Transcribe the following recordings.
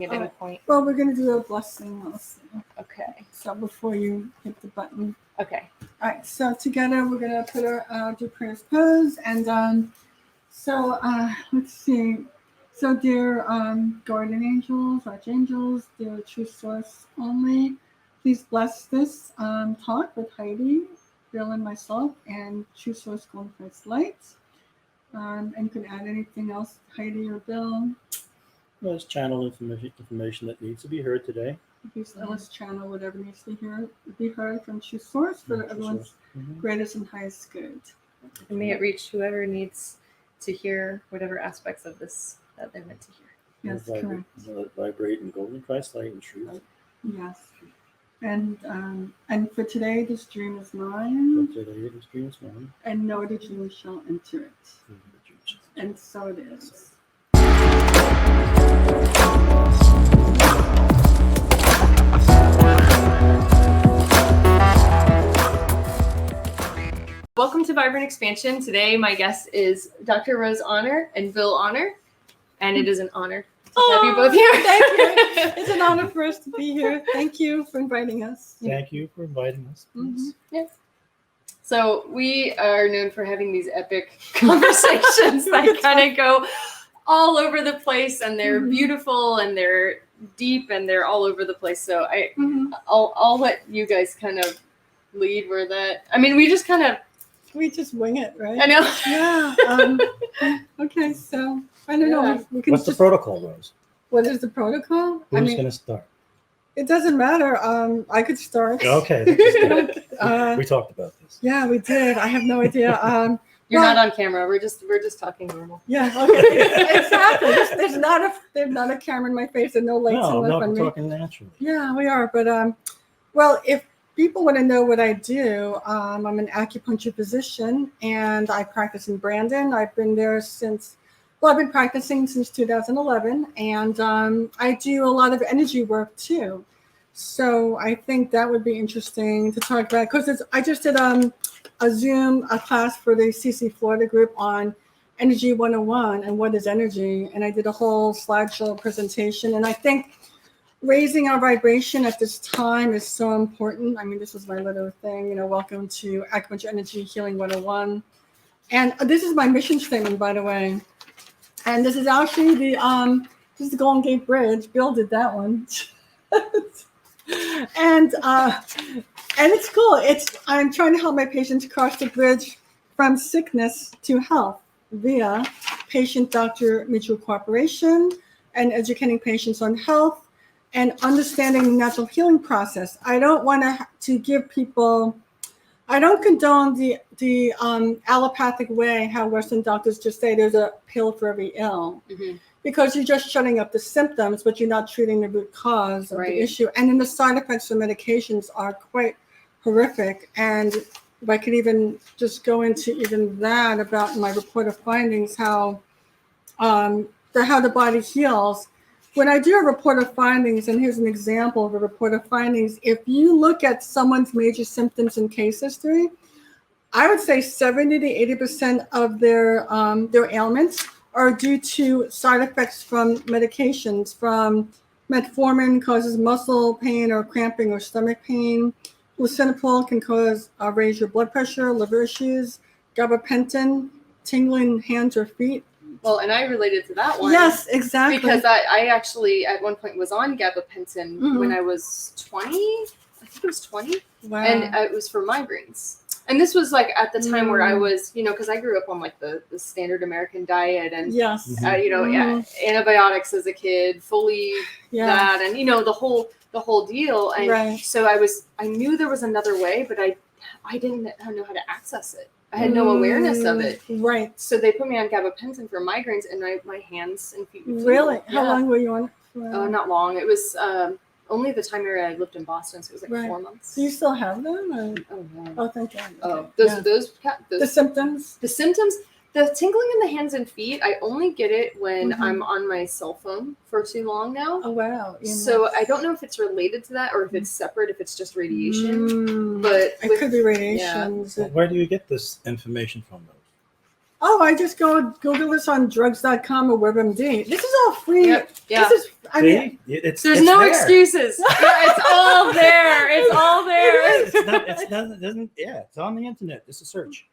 at any point? Well, we're going to do a blessing also. Okay. So before you hit the button. Okay. All right. So together we're going to put our do prayers pose. And let's see. So dear guardian angels, archangels, dear true source only, please bless this talk with Heidi, Bill, and myself, and true source golden Christ light. And you can add anything else, Heidi or Bill. Let's channel information that needs to be heard today. Let's channel whatever needs to be heard from true source for everyone's greatest and highest good. And may it reach whoever needs to hear whatever aspects of this that they're meant to hear. Yes, correct. Vibrate in golden Christ light and truth. Yes. And for today, this dream is mine. For today, this dream is mine. And no other dream shall enter it. And so it is. Welcome to Vibrant Expansion. Today, my guest is Dr. Rose Honor and Bill Honor, and it is an honor to have you both here. Thank you. It's an honor for us to be here. Thank you for inviting us. Thank you for inviting us. Mm-hmm. Yes. So we are known for having these epic conversations that kind of go all over the place, and they're beautiful, and they're deep, and they're all over the place. So I'll let you guys kind of lead where that. I mean, we just wing it, right? I know. Yeah. Okay. So I don't know. We can What's the protocol, Rose? What is the protocol? Who's going to start? It doesn't matter. I could start. Okay. We talked about this. Yeah, we did. I have no idea. You're not on camera. We're just talking normal. Yeah. Okay. Exactly. There's not a camera in my face and no lights on me. We're talking naturally. Yeah, we are. But well, if people want to know what I do, I'm an acupuncture physician, and I practice in Brandon. I've been there I've been practicing since 2011, and I do a lot of energy work too. So I think that would be interesting to talk about, because I just did a class for the CC Florida group on Energy 101 and what is energy, and I did a whole slideshow presentation, and I think raising our vibration at this time is so important. I mean, this was my little thing, welcome to Acupuncture Energy Healing 101. And this is my mission statement, by the way. And this is actually this is the Golden Gate Bridge. Bill did that one. and it's cool. I'm trying to help my patients cross the bridge from sickness to health via patient-doctor mutual cooperation and educating patients on health and understanding the natural healing process. I don't want to give people. I don't condone the allopathic way, how Western doctors just say there's a pill for every ill, because you're just shutting up the symptoms, but you're not treating the root cause of the issue. And then the side effects of medications are quite horrific. And if I could even just go into even that about my report of findings, how the body heals. When I do a report of findings, and here's an example of a report of findings, if you look at someone's major symptoms and case history, I would say 70 to 80% of their ailments are due to side effects from medications. From metformin causes muscle pain or cramping or stomach pain. Lisinopril can raise your blood pressure, liver issues. Gabapentin, tingling hands or feet. Well, and I related to that one. Yes, exactly. Because I actually at one point was on gabapentin when I was 20. I think it was 20. Wow. And it was for migraines. And this was like at the time where I was, because I grew up on like the standard American diet and, antibiotics as a kid, fully that, and, the whole deal. And so I knew there was another way, but I didn't know how to access it. I had no awareness of it. Right. So they put me on gabapentin for migraines, and my hands and feet. Really? How long were you on it for? Oh, not long. It was only the time I lived in Boston, so it was like 4 months. Do you still have them? Or? Oh, no. Oh, thank God. Oh, Okay. those the symptoms? The symptoms. The tingling in the hands and feet, I only get it when I'm on my cell phone for too long now. Oh, wow. So I don't know if it's related to that or if it's separate, if it's just radiation. But it could be radiation. Where do you get this information from, though? oh, I just go Google this on drugs.com or WebMD. This is all free. Yep. Yeah. This is, I mean, See? There's it's no there. excuses. Yeah, it's all there. It's all there. It's on the internet. It's a search.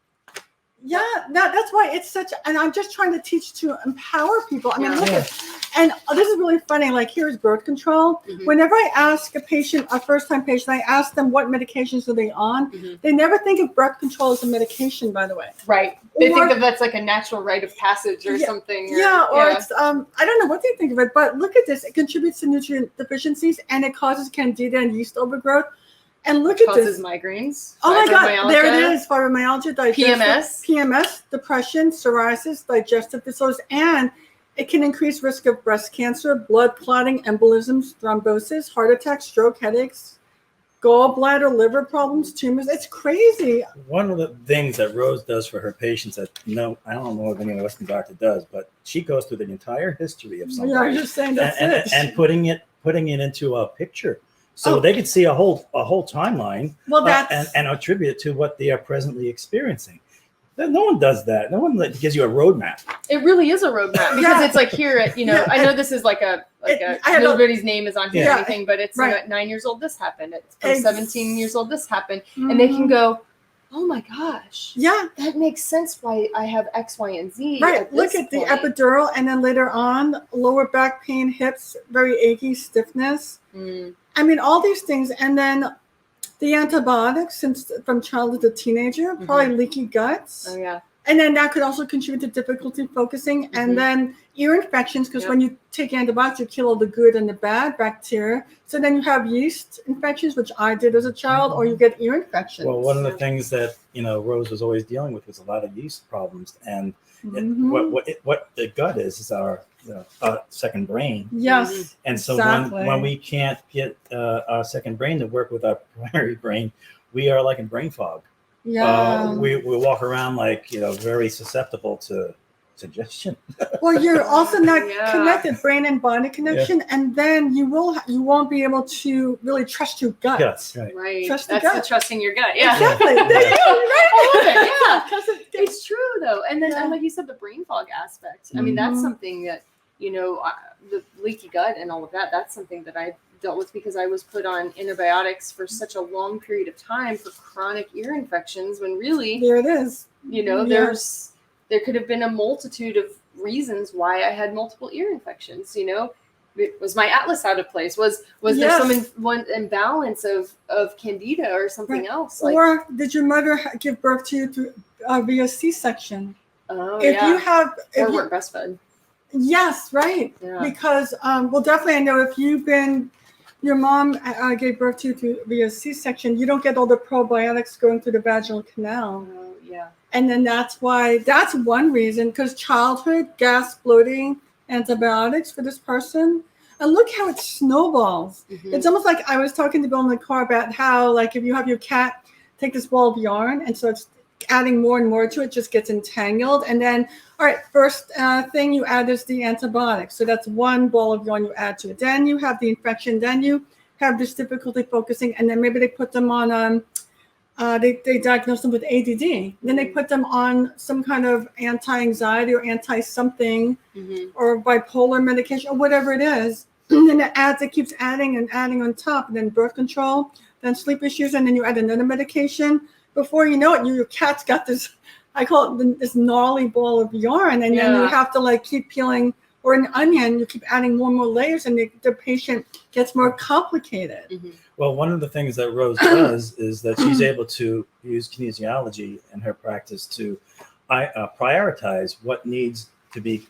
yeah, that's why it's such, and I'm just trying to teach to empower people. I mean, Yeah. look at, and this is really funny. Like, here's birth control. Mhm. Whenever I ask a patient, a first-time patient, I ask them what medications are they on. Mhm. They never think of birth control as a medication, by the way. Right. They Or- think that that's like a natural rite of passage or Yeah, something. Or it's I don't know what they think of it, but look at this. It contributes to nutrient deficiencies and it causes candida and yeast overgrowth. And look at causes this. migraines. Oh my God, there it fibromyalgia, is. Fibromyalgia, digestive, PMS, depression, psoriasis, digestive disorders, and it can increase risk of breast cancer, blood clotting, embolisms, thrombosis, heart attack, stroke, headaches, gallbladder, liver problems, tumors. It's crazy. One of the things that Rose does for her patients that I don't know if any Western doctor does, but she goes through the entire history of somebody Yeah, I'm just saying that's it. and putting it into a picture. So Oh. they could see a whole timeline Well, that's and attribute it to what they are presently experiencing. No one does that. No one gives you a roadmap. It really is a roadmap because Yeah. it's like here at, Yeah, I know this is like a I had nobody's name is on here Yeah. or anything, but it's Right. at 9 years old this happened. It's Ex- 17 years old this happened, and they can go, oh my gosh, yeah. that makes sense why I have X, Y, and Z. Right. Look at the epidural, and then later on, lower back pain, hips, very achy, stiffness. Mm. I mean, all these things, and then the antibiotics, since from childhood to teenager, probably leaky guts, Oh yeah. and then that could also contribute to difficulty focusing, Mhm. and then ear infections, because Yep. when you take antibiotics, you kill all the good and the bad bacteria. So then you have yeast infections, which I did as a child, or you get ear infections. Well, one of the things that Rose was always dealing with was a lot of yeast problems, and Mhm. what the gut is our second brain. Yes. And so Exactly. when we can't get our second brain to work with our primary brain, we are like in brain fog. Yeah. We walk around like very susceptible to suggestion. Well, you're also not Yeah. connected, brain and body connection, and then you won't be able to really trust your gut. Yes, right. Right. Trust the That's gut. the trusting your gut. Yeah. Exactly. There you go. Right? I love it. Yeah. Trust it. It's true though, and then Yeah. and like you said, the brain fog aspect. I mean, that's Mhm. something that the leaky gut and all of that. That's something that I dealt with because I was put on antibiotics for such a long period of time for chronic ear infections. When really, There it is. Yeah. there could have been a multitude of reasons why I had multiple ear infections. Was my atlas out of place? Was there some one imbalance of candida or something Right. else? Or did your mother give birth to you through via C-section? Oh If yeah. you have, Or weren't breastfed. yes, right. Yeah. Because well, definitely, I know if your mom gave birth to you via C-section, you don't get all the probiotics going through the vaginal canal. Oh yeah. And then that's one reason, because childhood, gas, bloating, antibiotics for this person. And look how it snowballs. Mhm. It's almost like I was talking to Bill in the car about how, like, if you have your cat take this ball of yarn and so it's adding more and more to it, just gets entangled. And then, all right, first thing you add is the antibiotics. So that's one ball of yarn you add to it. Then you have the infection. Then you have this difficulty focusing. And then maybe they put them on they diagnose them with ADD. Then they put them on some kind of anti-anxiety or anti-something Mhm. or bipolar medication or whatever it is. And then it keeps adding and adding on top. And then birth control, then sleep issues, and then you add another medication. Before you know it, your cat's got this, I call it this gnarly ball of yarn. And then you Yeah. have to keep peeling, or an onion, you keep adding more and more layers, and the patient gets more complicated. Mhm. Well, one of the things that Rose does is that she's able to use kinesiology in her practice to prioritize what needs to be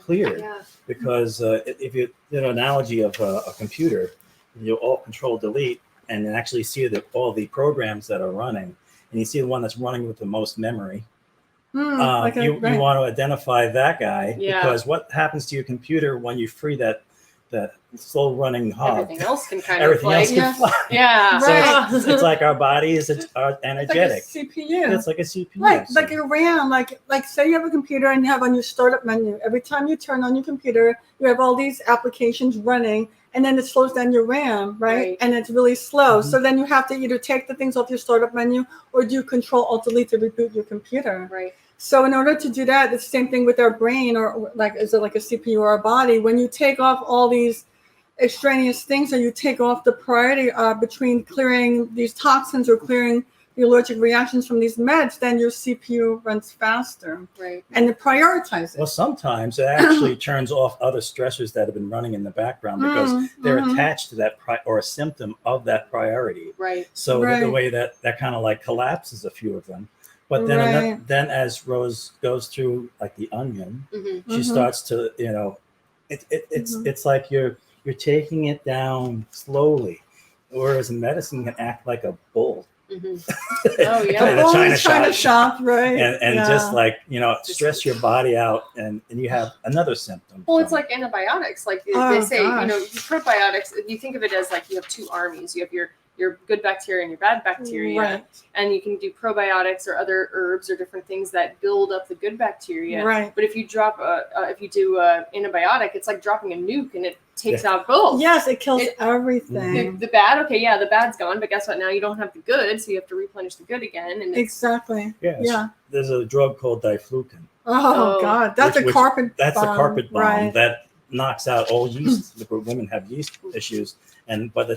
cleared. Yeah. Because if you did an analogy of a computer, you all control delete and then actually see all the programs that are running, and you see the one that's running with the most memory. You want to identify that guy, Yeah. because what happens to your computer when you free that slow running hub? Everything else can kind Everything of else can fly. Yeah. So Right. it's like our bodies are energetic. It's like a CPU. It's like a CPU. Right, So- like a RAM, like say you have a computer and you have on your startup menu, every time you turn on your computer, you have all these applications running, and then it slows down your RAM, right? Right. And it's really slow. Mhm. So then you have to either take the things off your startup menu or do Control-Alt-Delete to reboot your computer. Right. So in order to do that, the same thing with our brain, or like, is it like a CPU or our body? When you take off all these extraneous things, or you take off the priority between clearing these toxins or clearing the allergic reactions from these meds, then your CPU runs faster. Right. And it prioritizes. Well, sometimes it actually turns off other stressors that have been running in the background because they're attached to that or a symptom of that priority. Right. So the way that kind of like collapses a few of them. But then, then as Rose goes through like the onion, she starts to, it's like you're taking it down slowly, whereas medicine can act like a bull. Oh yeah, And a China shop, right? And just like stress your body out, and you have another symptom. Well, it's like antibiotics. Like they say, probiotics. You think of it as like you have two armies. You have your good bacteria and your bad bacteria, right. And you can do probiotics or other herbs or different things that build up the good bacteria. Right. But if you drop if you do antibiotic, it's like dropping a nuke, and it takes out both. Yes, it kills everything. The bad, the bad's gone, but guess what? Now you don't have the good, so you have to replenish the good again. And exactly. Yeah. There's a drug called diflucan. Oh God, that's a carpet. That's a carpet bomb right. that knocks out all yeast. Women have yeast issues, but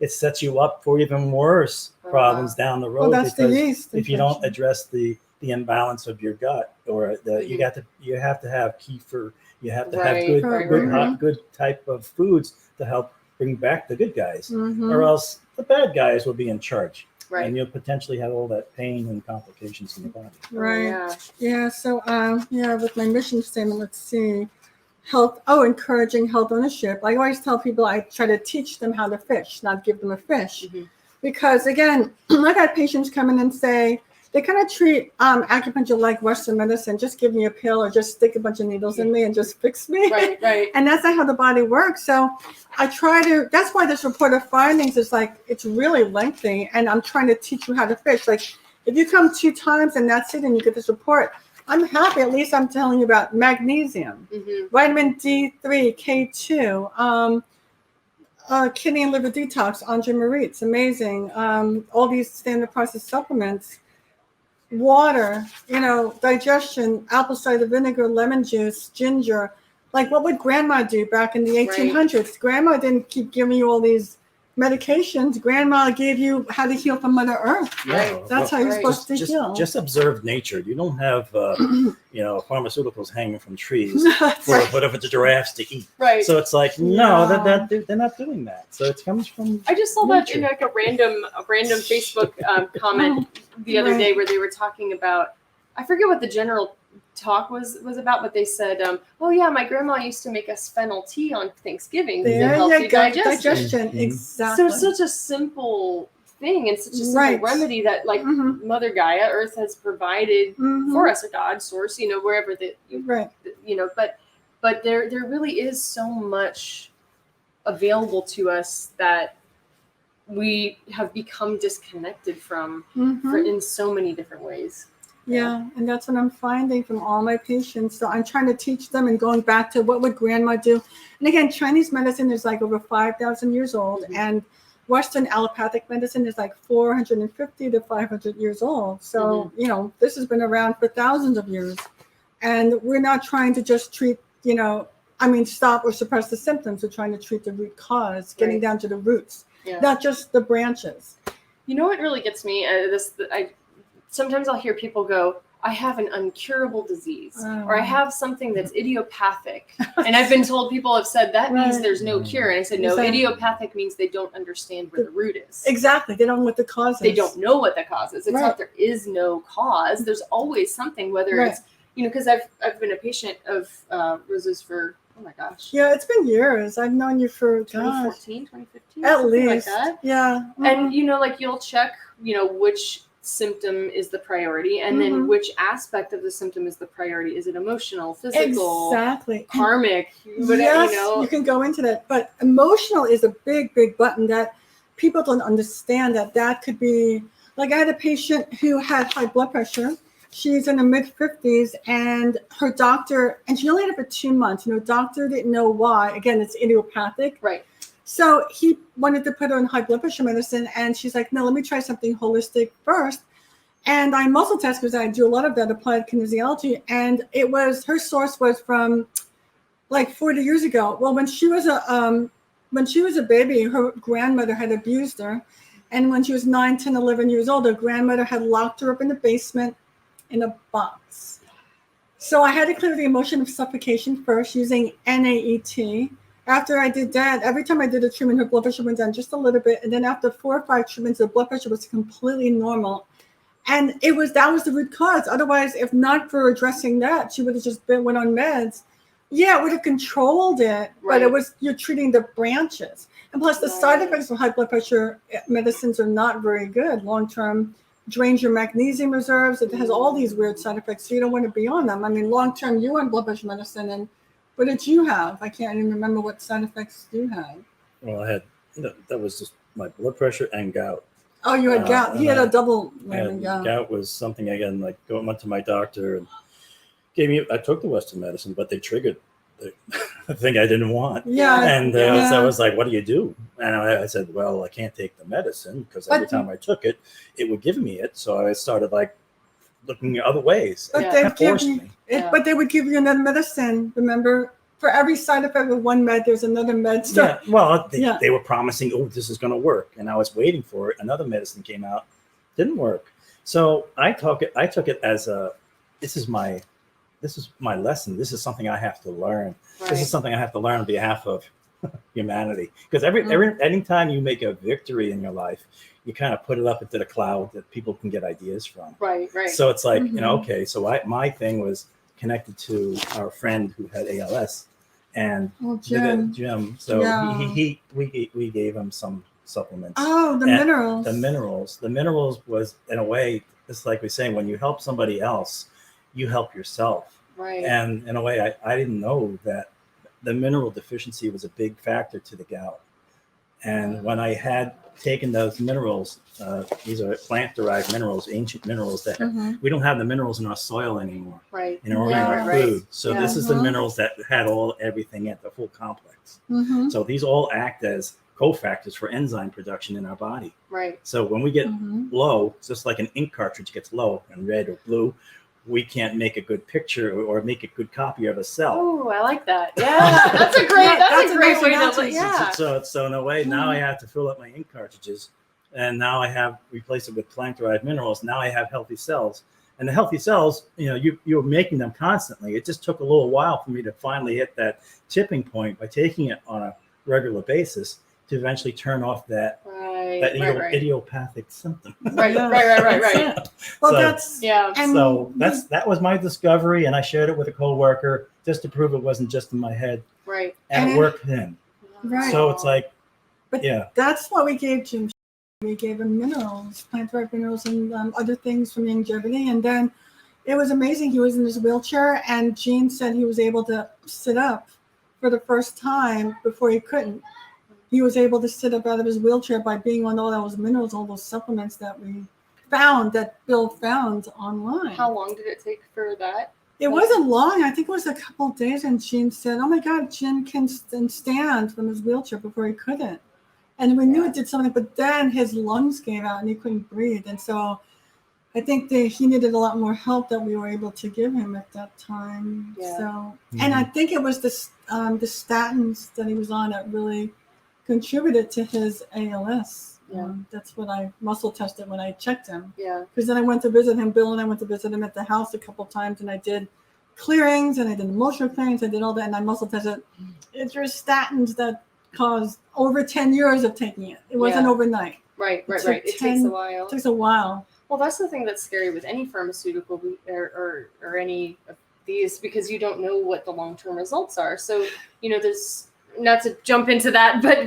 it sets you up for even worse problems down the road. Well, that's the yeast. If you don't address the imbalance of your gut, or you have to have kefir. You have to have good type of foods to help bring back the good guys, or else the bad guys will be in charge, and you'll potentially have all that pain and complications in the body. Right. Yeah. So with my mission statement, let's see. Encouraging health ownership. I always tell people I try to teach them how to fish, not give them a fish. Because again, I've had patients come in and say they kind of treat acupuncture like Western medicine, just give me a pill or just stick a bunch of needles in me and just fix me. Right. And that's not how the body works. So I that's why this report of findings is like, it's really lengthy, and I'm trying to teach you how to fish. Like if you come 2 times and that's it and you get this report, I'm happy. At least I'm telling you about magnesium, vitamin D3, K2, kidney and liver detox, Andre Marie. It's amazing. All these standard process supplements, water, digestion, apple cider vinegar, lemon juice, ginger. Like what would grandma do back in the 1800s? Grandma didn't keep giving you all these medications. Grandma gave you how to heal from Mother Earth. That's how you're supposed to heal. Just observe nature. You don't have pharmaceuticals hanging from trees for whatever the giraffes to eat. Right. So it's like they're not doing that. So it comes from. I just saw that in like a random Facebook comment the other day where they were talking about, I forget what the general talk was about, but they said, my grandma used to make us fennel tea on Thanksgiving to help you digestion. Exactly. So it's such a simple thing and such a simple remedy that Mother Gaia, Earth, has provided for us, or God, Source, wherever but there really is so much available to us that we have become disconnected from in so many different ways. Yeah, and that's what I'm finding from all my patients. So I'm trying to teach them, and going back to what would grandma do. And again, Chinese medicine is like over 5,000 years old, and Western allopathic medicine is like 450 to 500 years old. So, this has been around for thousands of years. And we're not trying to just treat, stop or suppress the symptoms. We're trying to treat the root cause, getting down to the roots, not just the branches. You know what really gets me? Sometimes I'll hear people go, I have an incurable disease, or I have something that's idiopathic. And I've been told, people have said, that means there's no cure. And I said, no, idiopathic means they don't understand where the root is. Exactly. They don't know what the cause is. They don't know what the cause is. It's not there is no cause. There's always something, whether it's, because I've been a patient of Rose's for, oh my gosh. Yeah, it's been years. I've known you for 2014, 2015. At least. Like that. Yeah. And, you'll check, which symptom is the priority, and then which aspect of the symptom is the priority. Is it emotional, physical, karmic? You can go into that, but emotional is a big button that people don't understand. That could be, like, I had a patient who had high blood pressure. She's in the mid-50s, and her doctor, and she only had it for 2 months. Doctor didn't know why. Again, it's idiopathic. Right. So he wanted to put her on high blood pressure medicine, and she's like, no, let me try something holistic first. And I muscle test because I do a lot of that applied kinesiology. And her source was from like 40 years ago. Well, when she was a baby, her grandmother had abused her. And when she was 9, 10, 11 years old, her grandmother had locked her up in the basement in a box. So I had to clear the emotion of suffocation first using NAET. After I did that, every time I did a treatment, her blood pressure went down just a little bit. And then after 4 or 5 treatments, the blood pressure was completely normal. And that was the root cause. Otherwise, if not for addressing that, she would have just went on meds. Yeah, it would have controlled it, but you're treating the branches. And plus the side effects of high blood pressure medicines are not very good. Long-term drains your magnesium reserves. It has all these weird side effects, so you don't want to be on them. I mean, long-term, you on blood pressure medicine, and what did you have? I can't even remember what side effects you had. Well, I had, that was just my blood pressure and gout. Oh, you had gout. He had a double gout. Gout was something, again, like went to my doctor and I took the Western medicine, but they triggered the thing I didn't want. Yeah. And so I was like, what do you do? And I said, well, I can't take the medicine because every time I took it, it would give me it. So I started like looking at other ways. But they would give you another medicine. Remember, for every side effect of one med, there's another med. Yeah. Well, they were promising, oh, this is going to work. And I was waiting for it. Another medicine came out, didn't work. So I took it as this is my lesson. This is something I have to learn. Right. This is something I have to learn on behalf of humanity. Because anytime you make a victory in your life, you kind of put it up into the cloud that people can get ideas from. Right. So it's like, okay, so my thing was connected to our friend who had ALS and Jim. So we gave him some supplements. Oh, minerals. The minerals was, in a way, it's like we're saying, when you help somebody else, you help yourself. Right. And in a way, I didn't know that the mineral deficiency was a big factor to the gout. And when I had taken those minerals, these are plant-derived minerals, ancient minerals that we don't have the minerals in our soil anymore. Right. In our food. So this is the minerals that had everything at the full complex. So these all act as cofactors for enzyme production in our body. Right. So when we get low, it's just like an ink cartridge gets low and red or blue, we can't make a good picture or make a good copy of a cell. Oh, I like that. Yeah, that's a great way to look. Yeah. So in a way, now I have to fill up my ink cartridges, and now I have replaced it with plant-derived minerals. Now I have healthy cells, and the healthy cells, you're making them constantly. It just took a little while for me to finally hit that tipping point by taking it on a regular basis to eventually turn off that idiopathic symptom. Right. Well, that was my discovery, and I shared it with a coworker just to prove it wasn't just in my head. Right. And it worked for him. Right. So it's like, that's what we gave Jim. We gave him minerals, plant-derived minerals, and other things from longevity. And then it was amazing. He was in his wheelchair, and Gene said he was able to sit up for the first time before he couldn't. He was able to sit up out of his wheelchair by being on all those minerals, all those supplements that we found, that Bill found online. How long did it take for that? It wasn't long. I think it was a couple of days. And Jim said, oh my God, Jim can stand from his wheelchair before he couldn't. And we knew it did something, but then his lungs gave out and he couldn't breathe. And so I think he needed a lot more help that we were able to give him at that time. Yeah. So, and I think it was the statins that he was on that really contributed to his ALS. Yeah. That's what I muscle tested when I checked him. Yeah. Because then I went to visit him, Bill and I went to visit him at the house a couple of times, and I did clearings and I did emotional clearings. I did all that, and I muscle tested. It's your statins that caused over 10 years of taking it. It wasn't overnight. Right. It takes a while. It takes a while. Well, that's the thing that's scary with any pharmaceutical or any of these, because you don't know what the long-term results are. So, there's, not to jump into that, but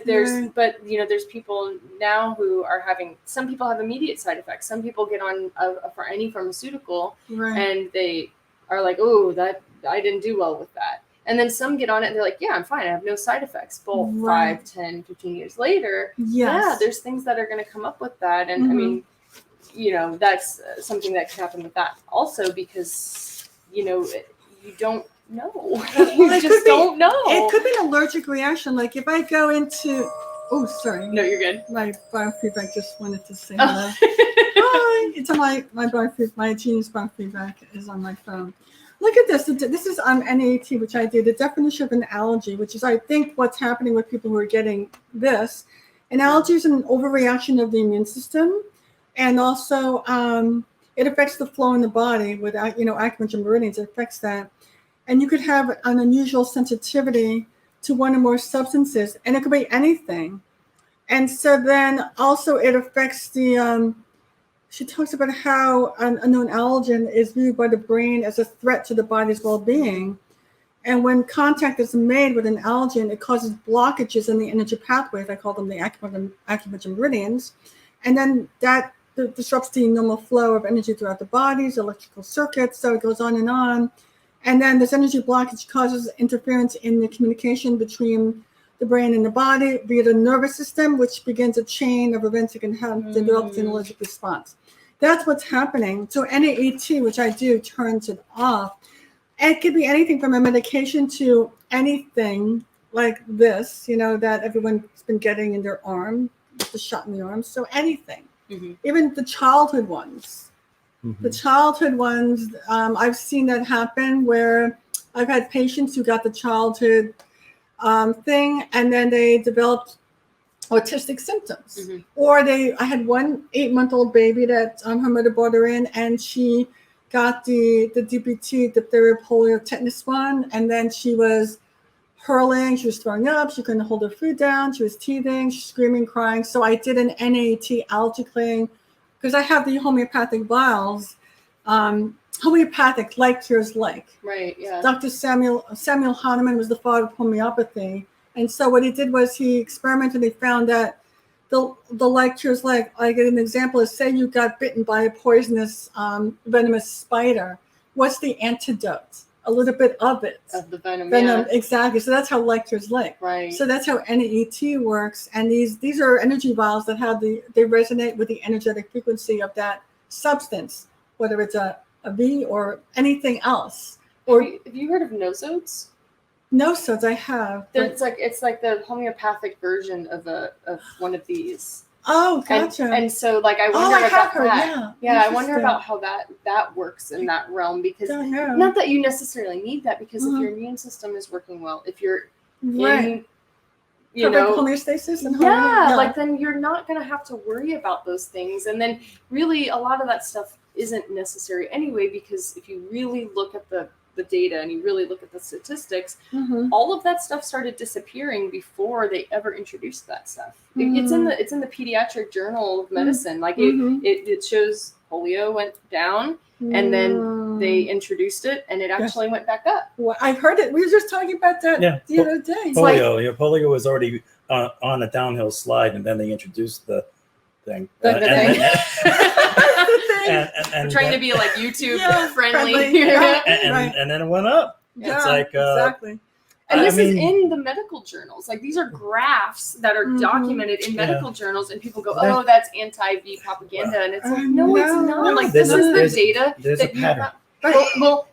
there's people now who are having, some people have immediate side effects. Some people get on for any pharmaceutical and they are like, oh, that I didn't do well with that. And then some get on it and they're like, yeah, I'm fine. I have no side effects. But 5, 10, 15 years later, there's things that are going to come up with that. And I mean, that's something that can happen with that also, because, you don't know. You just don't know. It could be an allergic reaction. Like if I go into Oh, sorry. No, you're good. My biofeedback just wanted to say hello. Hi. It's on my biofeedback. My Genius biofeedback is on my phone. Look at this. This is NAET, which I did. The definition of an allergy, which is I think what's happening with people who are getting this. An allergy is an overreaction of the immune system, and also it affects the flow in the body with acupuncture meridians. It affects that, and you could have an unusual sensitivity to one or more substances, and it could be anything. And so then also it affects the. She talks about how a known allergen is viewed by the brain as a threat to the body's well-being. And when contact is made with an allergen, it causes blockages in the energy pathways. I call them the acupuncture meridians. And then that disrupts the normal flow of energy throughout the body's electrical circuits. So it goes on and on. And then this energy blockage causes interference in the communication between the brain and the body via the nervous system, which begins a chain of events that can help develop an allergic response. That's what's happening. So NAET, which I do, turns it off. And it could be anything from a medication to anything like this, that everyone's been getting in their arm, the shot in the arm. So anything, even the childhood ones. The childhood ones, I've seen that happen where I've had patients who got the childhood thing, and then they developed autistic symptoms. Or I had one 8-month-old baby that her mother brought her in, and she got the DPT, diphtheria, polio, tetanus one, and then she was hurling, she was throwing up, she couldn't hold her food down, she was teething, screaming, crying. So I did an NAET allergy clearing because I have the homeopathic vials. Homeopathic, like cures like. Right, yeah. Dr. Samuel Hahnemann was the father of homeopathy. And so what he did was he experimented. He found that the like cures like an example is, say you got bitten by a poisonous venomous spider. What's the antidote? A little bit of it. Of the venom, yeah. Exactly. So that's how like cures like. Right. So that's how NAET works. And these are energy vials that they resonate with the energetic frequency of that substance, whether it's a V or anything else. Or have you heard of nosodes? Nosodes, I have. It's like the homeopathic version of one of these. Oh, gotcha. And so I wonder about that. Yeah, I wonder about how that works in that realm, because not that you necessarily need that, because if your immune system is working well, if you're in homeostasis and then you're not going to have to worry about those things. And then really a lot of that stuff isn't necessary anyway, because if you really look at the data and you really look at the statistics, all of that stuff started disappearing before they ever introduced that stuff. It's in the pediatric journal of medicine. It shows polio went down, and then they introduced it, and it actually went back up. Well, I've heard it. We were just talking about that the other day. Polio was already on a downhill slide, and then they introduced the thing. And trying to be like YouTube friendly. And then it went up. Yeah, it's like exactly. And this is in the medical journals. These are graphs that are documented in medical journals, and people go, "Oh, that's anti-V propaganda," and it's like, no, it's not. This is the data that you have. Well,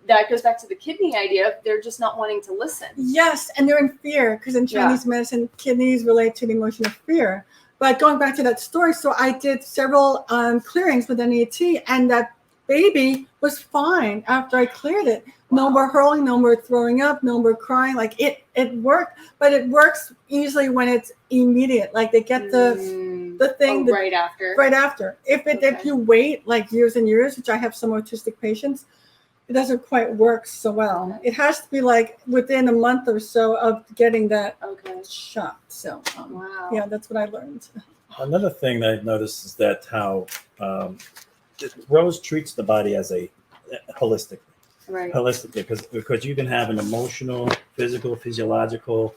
that goes back to the kidney idea. They're just not wanting to listen. Yes, and they're in fear, because in Chinese medicine, kidneys relate to the emotion of fear. But going back to that story, so I did several clearings with NAET, and that baby was fine after I cleared it. No more hurling, no more throwing up, no more crying. It worked, but it works usually when it's immediate. They get the thing right after. Right after. If you wait years and years, which I have some autistic patients, it doesn't quite work so well. Okay. It has to be within a month or so of getting that shot. So that's what I learned. Another thing that I've noticed is that how Rose treats the body as holistically. Right. Holistically, because you can have an emotional, physical, physiological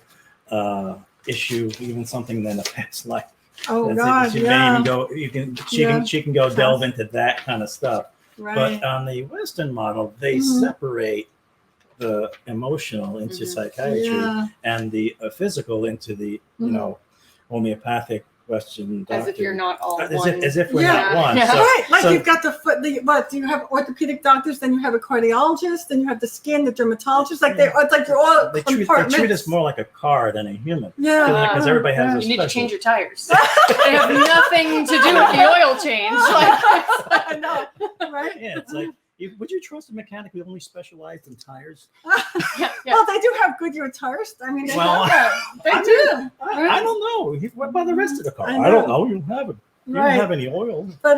issue, even something in a past life. Oh God, yeah. She can go delve into that kind of stuff. Right. But on the Western model, they separate the emotional into psychiatry and the physical into the homeopathic Western doctor. As if you're not all as one. if we're Yeah. not one. Yeah. So, Right, like so- you've got what? You have orthopedic doctors, then you have a cardiologist, then you have the skin, the dermatologist. Like it's like you're all they treat us more like a car than a human. Yeah, Because everybody has their You need to special. change your tires. They have nothing to do with the oil change. Like, I know, right? Yeah, it's like, would you trust a mechanic who only specialized in tires? yeah. Well, they do have Goodyear tires. I mean, they Well, have that. They do. I don't know. What about the rest of the car? I I don't know. know. You don't have it. You Right. don't have any oil. But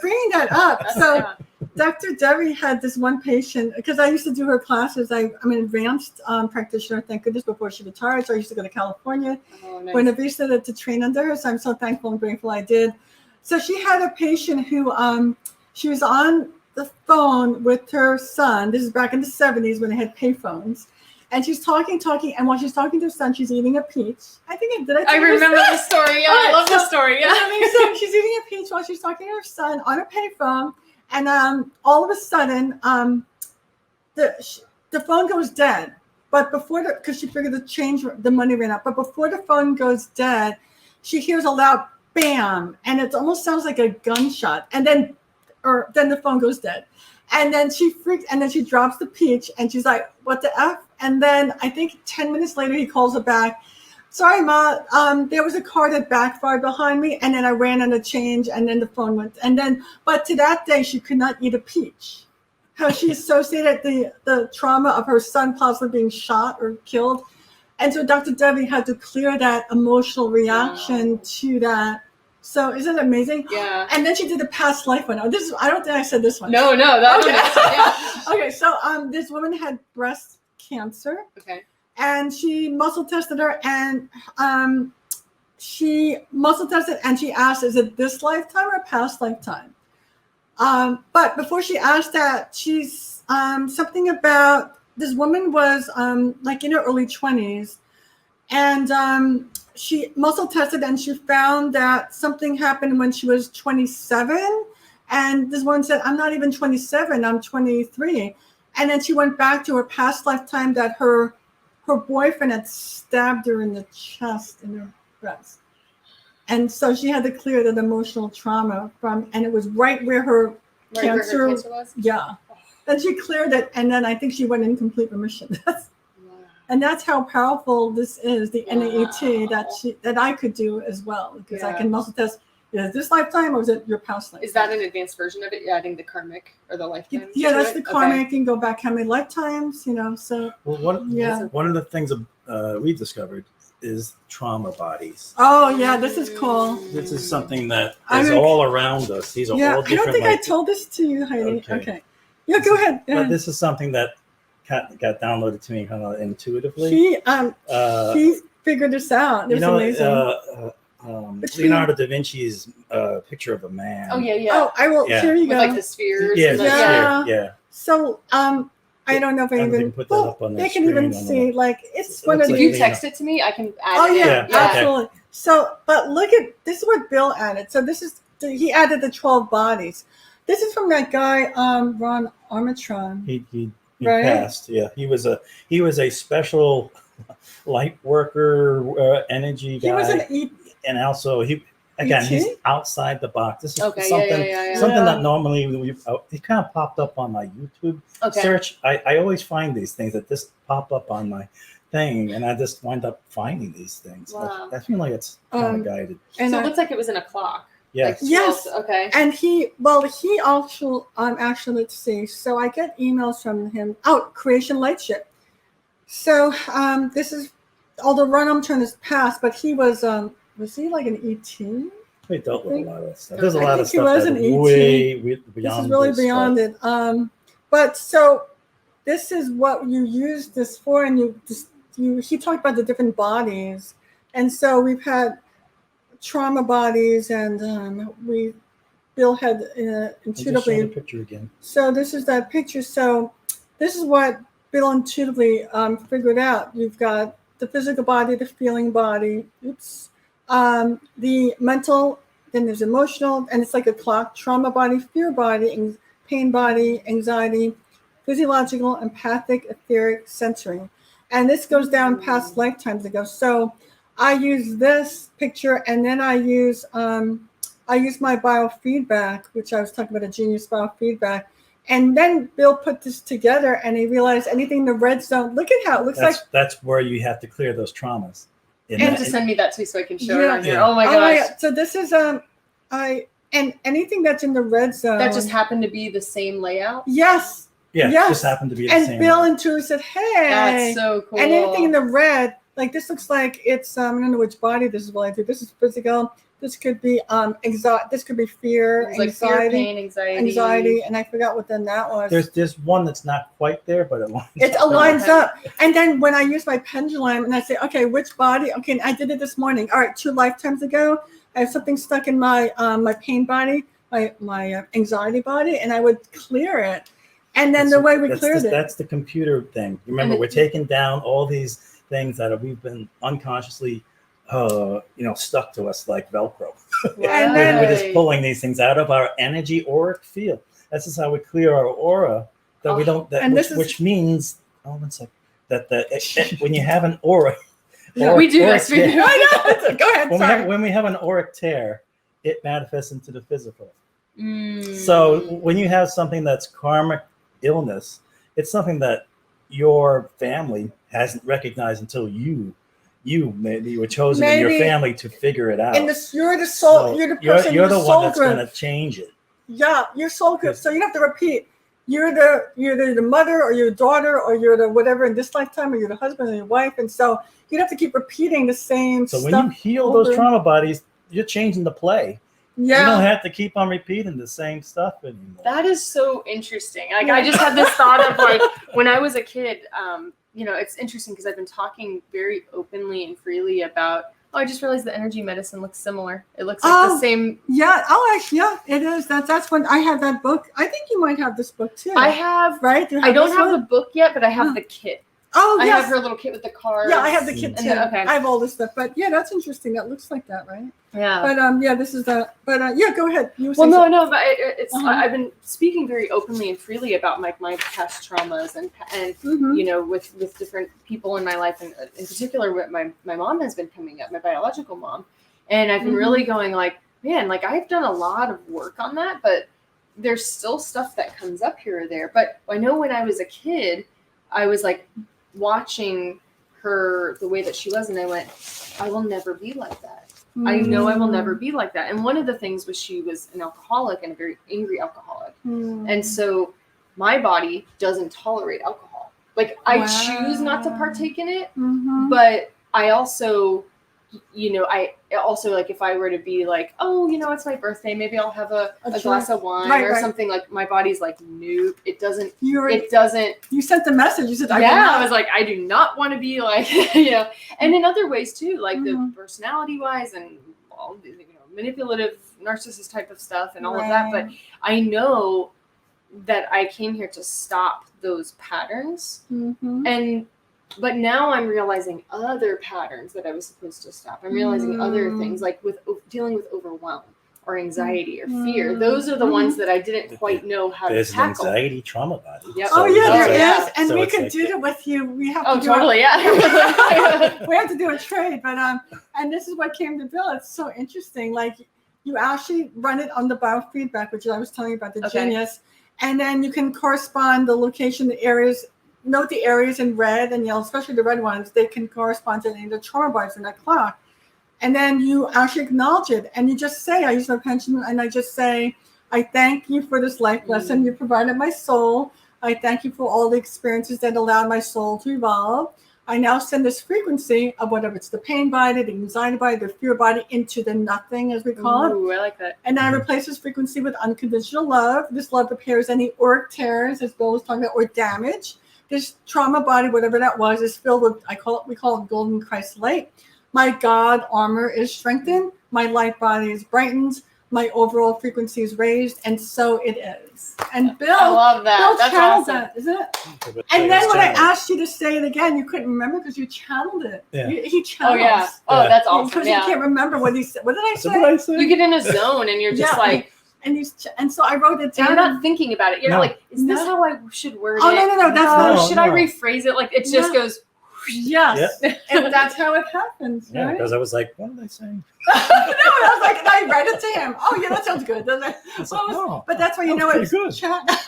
bringing that up, so Yeah. Dr. Debbie had this one patient, because I used to do her classes. I'm an advanced practitioner, thank goodness, before she retired. So I used to go to California, Oh, nice. Buena Vista to train under her. So I'm so thankful and grateful I did. So she had a patient who she was on the phone with her son. This is back in the 70s when they had payphones. And she's talking, and while she's talking to her son, she's eating a peach. I I remember the story. Yeah, I love the story. Yeah. So she's eating a peach while she's talking to her son on a payphone, and all of a sudden, the phone goes dead. But because she figured the money ran out. But before the phone goes dead, she hears a loud bam, and it almost sounds like a gunshot. And then the phone goes dead. And then she freaks, and then she drops the peach, and she's like, "What the F?" And then I think 10 minutes later, he calls her back. "Sorry, Ma, there was a car that backfired behind me, and then I ran out of change, and then the phone went." But to that day, she could not eat a peach. How she associated the trauma of her son possibly being shot or killed. And so Dr. Debbie had to clear that emotional reaction to that. So isn't it amazing? Yeah. And then she did a past life one. I don't think I said this one. No, that Okay. yeah. Okay, so this woman had breast cancer, Okay. and she muscle tested her, and she muscle tested, and she asked, "Is it this lifetime or past lifetime?" But before she asked that, she's something about this woman was like in her early 20s, and she muscle tested, and she found that something happened when she was 27. And this woman said, "I'm not even 27, I'm 23. And then she went back to her past lifetime that her boyfriend had stabbed her in the chest, in her breast. And so she had to clear that emotional trauma and it was right where her cancer was? Yeah. And she cleared it, and then I think she went in complete remission. Wow. And that's how powerful this is, the Wow. NAET that I could do as well, because I Yeah. can muscle test. Is it this lifetime or is it your past lifetime? Is that an advanced version of it? You're adding the karmic or the lifetime? Yeah, to that's it? the Okay. karmic. You can go back how many lifetimes, so. Well, one of the things we've discovered is trauma bodies. Oh, yeah, this is cool. This is something that I'm is ex- all around us. These are Yeah, all I different. don't think I told this to you, Heidi. Okay. Okay. Yeah, go ahead. But this is something that got downloaded to me kind of intuitively. He figured this out. It was amazing. Leonardo da Vinci's picture of a man. Oh, yeah. Oh, I will. Yeah. Here you With go. like the spheres. Yeah, and the the, Yeah. sphere, yeah. So, I don't know if I don't anyone. think put that up on they their can even screen, I don't see. know. Like it's It one of looks If like the. you Lena. text it to me, I can add Oh it. yeah, Yeah. absolutely. So, but look at this is what Bill added. So he added the 12 bodies. This is from that guy, Ron Armatron. He Right? passed. Yeah, he was a special light worker, energy guy, He was an and also he's ET? outside the box. This is Okay, something yeah. something Yeah. that normally it kind of popped up on my YouTube Okay. search. I always find these things that just pop up on my thing, and I just wind up finding these things. Wow. I feel like it's kind of guided. and So it looks like it was in a clock. Yes. Like Yes. 12, Okay. And he also actually, let's see. So I get emails from him. Oh, Creation Lightship. So this is, although Ron Armatron is past, but he was he like an ET? We dealt with a lot of stuff. There's a I lot think of he stuff was that's an ET. way beyond. This is really beyond it. But so this is what you use this for, and he talked about the different bodies, and so we've had trauma bodies, and Bill had intuitively. Show the picture again. So this is that picture. So this is what Bill intuitively figured out. You've got the physical body, the feeling body, the mental, then there's emotional, and it's like a clock: trauma body, fear body, pain body, anxiety, physiological, empathic, etheric, sensory. And this goes down past lifetimes ago. So I use this picture, and then I use my biofeedback, which I was talking about, a genius biofeedback. And then Bill put this together, and he realized anything in the red zone. Look at how it looks like. That's where you have to clear those traumas. You have to send me that too, so I can show it on here. Oh my Oh gosh! my God. So this is and anything that's in the red zone. That just happened to be the same layout. Yes. Yeah, Yes. it just happened to be the And same. Bill and Julie said, "Hey, That's so cool." and anything in the red, like this looks like it's I don't know which body this is related to. This is physical. This could be This could be fear, It's like anxiety, fear, pain, anxiety, and I forgot what then that was. There's one that's not quite there, but it lines It up. aligns up. And then when I use my pendulum and I say, okay, which body? Okay, and I did it this morning. All right, 2 lifetimes ago, I have something stuck in my my pain body, my anxiety body, and I would clear it. And then the way we cleared it. That's the computer thing. Remember, we're taking down all these things that we've been unconsciously stuck to us like Velcro. And then- We're just pulling these things out of our energy auric field. This is how we clear our aura. That we don't. That And which means, one second, that when you have an aura, we do auric this. We do. tear- I know. Go ahead. Sorry. when we have an auric tear, it manifests into the physical. Mm. So when you have something that's karmic illness, it's something that your family hasn't recognized until you maybe were chosen in your Maybe- family to figure it out. And you're the soul. So You're the person. You're the soul one that's group. going to change it. Yeah, you're soul group. So you don't have to repeat. You're the mother, or you're the daughter, or you're the whatever in this lifetime, or you're the husband or your wife, and so you have to keep repeating the same So stuff. when you heal those trauma bodies, you're changing the play. Yeah. You don't have to keep on repeating the same stuff anymore. That is so interesting. Like I just had this thought of like when I was a kid, it's interesting because I've been talking very openly and freely about, I just realized the energy medicine looks similar. It looks like the same. Yeah. Oh, yeah, it is. That's when I have that book. I think you might have this book too. I have, right? I don't have the book yet, but I have the kit. Oh, I yes. have her little kit with the cards. Yeah, I have the kit too. Okay. I have all this stuff, but yeah, that's interesting. That looks like that, right? Yeah. But this is the. But yeah, go ahead. You were Well, saying no, but it's. Uh-huh. I've been speaking very openly and freely about my past traumas and Mhm. with different people in my life, and in particular, what my mom has been coming up, my biological mom, and I've been really going like, man, like I've done a lot of work on that, but there's still stuff that comes up here or there. But I know when I was a kid, I was like watching her the way that she was, and I went, I will never be like that. I know I will never be like that. And one of the things was she was an alcoholic and a very angry alcoholic. And so my body doesn't tolerate alcohol. Like I choose not to partake in it, but I also, I also like if I were to be like, oh, it's my birthday, maybe I'll have a glass of wine or something, like my body's like, nope, it doesn't. You sent the message. You said, I was like, I do not want to be like, and in other ways too, like the personality wise and all the, manipulative narcissist type of stuff and all of that. But I know that I came here to stop those patterns but now I'm realizing other patterns that I was supposed to stop. I'm realizing other things like with dealing with overwhelm or anxiety or fear. Those are the ones that I didn't quite know how to tackle. There's an anxiety trauma body. Yep. Oh yeah, there yeah. is, and So we it's could like do it with you. We have Oh, to do totally, yeah. we have to do a trade, but and this is what came to Bill. It's so interesting. Like you actually run it on the biofeedback, which I was telling you about the genius, and then you can correspond the location, the areas. Note the areas in red and yellow, especially the red ones. They can correspond to any of the trauma bodies in that clock. And then you actually acknowledge it. And you just say, I use my pension, and I just say, I thank you for this life lesson you provided my soul. I thank you for all the experiences that allowed my soul to evolve. I now send this frequency of whatever it's the pain body, the anxiety body, the fear body into the nothing, as we call it. Ooh, I like that. And I replace this frequency with unconditional love. This love repairs any auric tears, as Bill was talking about, or damage. This trauma body, whatever that was, is filled with, we call it golden Christ light. My God armor is strengthened. My light body is brightened. My overall frequency is raised. And so it is. And Bill, I love that. Bill That's channeled awesome. that, isn't it? And then when I asked you to say it again, you couldn't remember because you channeled it. Yeah. He channels. Oh, yeah. Oh, that's awesome. Because Yeah. you can't remember what he said. What did I say? So what I say? You get in a zone and you're just like, and so I wrote it and down. you're not thinking about it. You're No. like, is this how I should word it? No, that's not. Should I rephrase it? Like it just goes. Yes, and that's how it happens, Yeah, right? because I was like, what am I saying? No, I was like, and I read it to him. Oh, yeah, that sounds good, doesn't it? It's like, no, But that's why you that know was it's pretty good.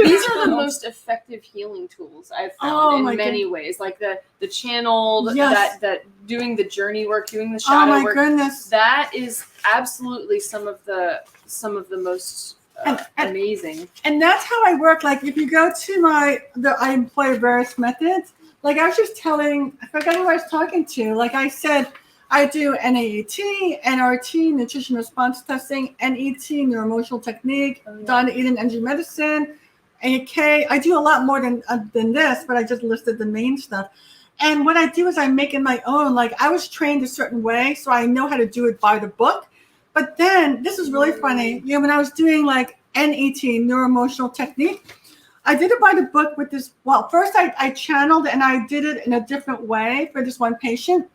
These are the most effective healing tools I've Oh, found my in many ways. Like the channeled, Yes. that doing the journey work, doing the Oh shadow my work. goodness. That is absolutely some of the most And- amazing. And that's how I work. Like if you go to I employ various methods. Like I was just telling, I forgot who I was talking to. Like I said, I do NAET, NRT, nutrition response testing, NET, Neuro Emotional technique, Donna Eden energy medicine, AK. I do a lot more than this, but I just listed the main stuff. And what I do is I make it my own. Like I was trained a certain way, so I know how to do it by the book. But then this is really funny. You know, when I was doing like NET, Neuro Emotional technique, I did it by the book with this. Well, first I channeled and I did it in a different way for this one patient.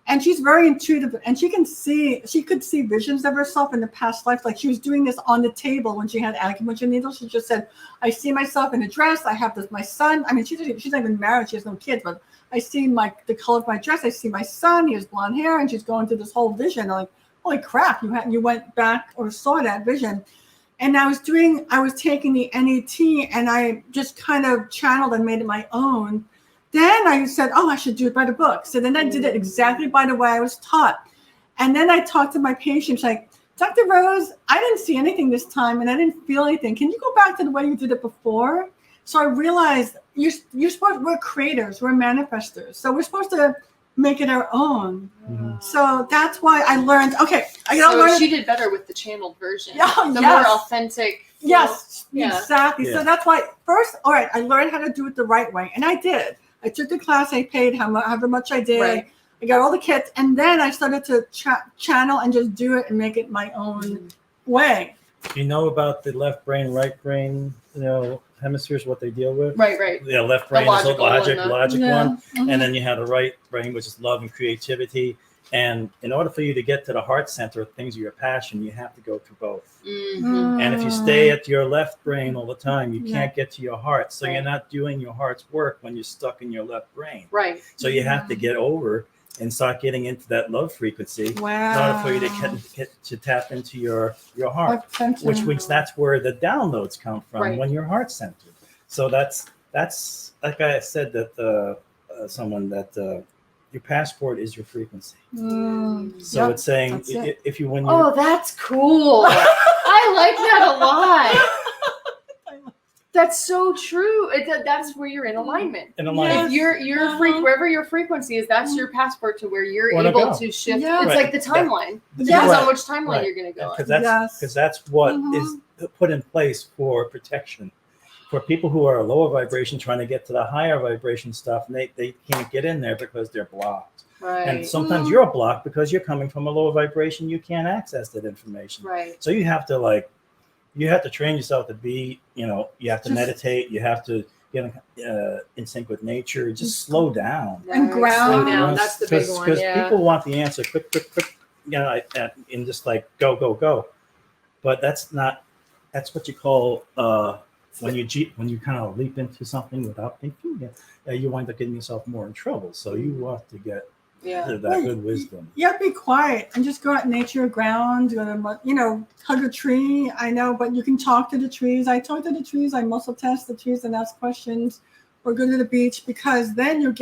And she's very intuitive, and she could see visions of herself in the past life. Like she was doing this on the table when she had acupuncture needles. She just said, I see myself in a dress. I have my son. I mean, she's not even married. She has no kids, but I see the color of my dress. I see my son. He has blonde hair, and she's going through this whole vision. I'm like, holy crap, you went back or saw that vision. And I was taking the NET, and I just kind of channeled and made it my own. Then I said, oh, I should do it by the book. So then I did it exactly by the way I was taught. And then I talked to my patients like, Dr. Rose, I didn't see anything this time and I didn't feel anything. Can you go back to the way you did it before? So I realized we're creators, we're manifestors. So we're supposed to make it our own. Mhm. So that's why I learned, okay, She did better with the channeled version. Yeah, the yes. more authentic. Yes, Yeah. exactly. Yeah. So that's why first, all right, I learned how to do it the right way. And I did. I took the class, I paid however much I did. Right. I got all the kits, and then I started to channel and just do it and make it my own way. You know about the left brain, right brain, hemispheres, what they deal with? Right. Yeah, left brain is the logic Yeah. one. Mhm. And then you have the right brain, which is love and creativity. And in order for you to get to the heart center, things of your passion, you have to go through both. Mm-hmm. And if you stay at your left brain all the time, you Yeah. can't get to your heart. So Right. you're not doing your heart's work when you're stuck in your left brain. Right. So you have to get over and start getting into that love frequency Wow. in order for you to get to tap into your heart, Center. which means that's where the downloads come from Right. when you're heart centered. So that's like I said that someone that your passport is your frequency. So Yep, it's saying that's it. if you when you Oh, that's cool. I like that a lot. That's so true. That's where you're in alignment. in alignment. If your wherever your frequency is, that's your passport to where you're Where to able go. to shift. Yeah. It's Right. like the timeline. Yeah. Depends Right. on which timeline Right. you're going to go Because on. that's what Mhm. is put in place for protection. For people who are lower vibration trying to get to the higher vibration stuff, and they can't get in there because they're blocked. Right. And sometimes you're blocked because you're coming from a lower vibration. You can't access that information. Right. So you have to train yourself to be, you have to meditate. You have to get in sync with nature. Just slow down. And ground. Slow down. That's the big one. Because Yeah. people want the answer quick, and just like go. But that's what you call when you kind of leap into something without thinking, you wind up getting yourself more in trouble. So you have to get Yeah. to that good wisdom. You have to be quiet and just go out in nature, ground, hug a tree. I know, but you can talk to the trees. I talk to the trees. I muscle test the trees and ask questions, or go to the beach, because then you're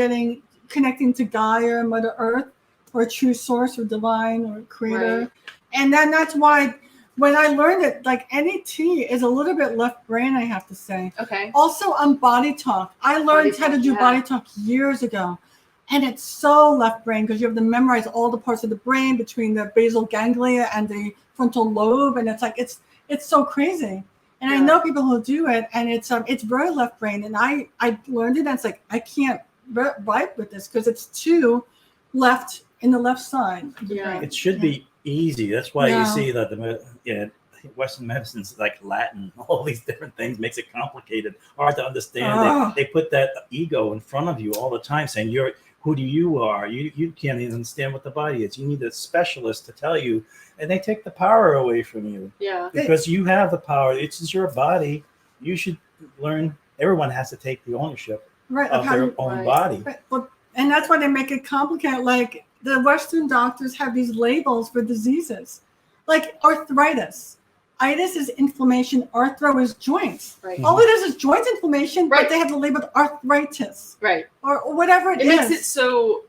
connecting to Gaia, Mother Earth, or a true source, or divine, or creator. Right. And then that's why when I learned it, like NET is a little bit left brain, I have to say. Okay. Also on body talk. I learned how to do body talk years ago. And it's so left brain because you have to memorize all the parts of the brain between the basal ganglia and the frontal lobe. And it's like, it's so crazy. And I know people who do it, and it's very left brain. And I learned it, and it's like, I can't vibe with this because it's too left in the left side of the brain. It should be easy. That's why you see that Western medicine's like Latin, all these different things makes it complicated, hard to understand. They put that ego in front of you all the time, saying who you are. You can't even understand what the body is. You need a specialist to tell you, and they take the power away from you. Yeah. Because you have the power. It's your body. You should learn. Everyone has to take the ownership of their own body. But And that's why they make it complicated. Like the Western doctors have these labels for diseases, like arthritis. Itis is inflammation. Arthro is joints. Right. All it is joint inflammation, Right. but they have the label arthritis right. or whatever it It is. makes it so out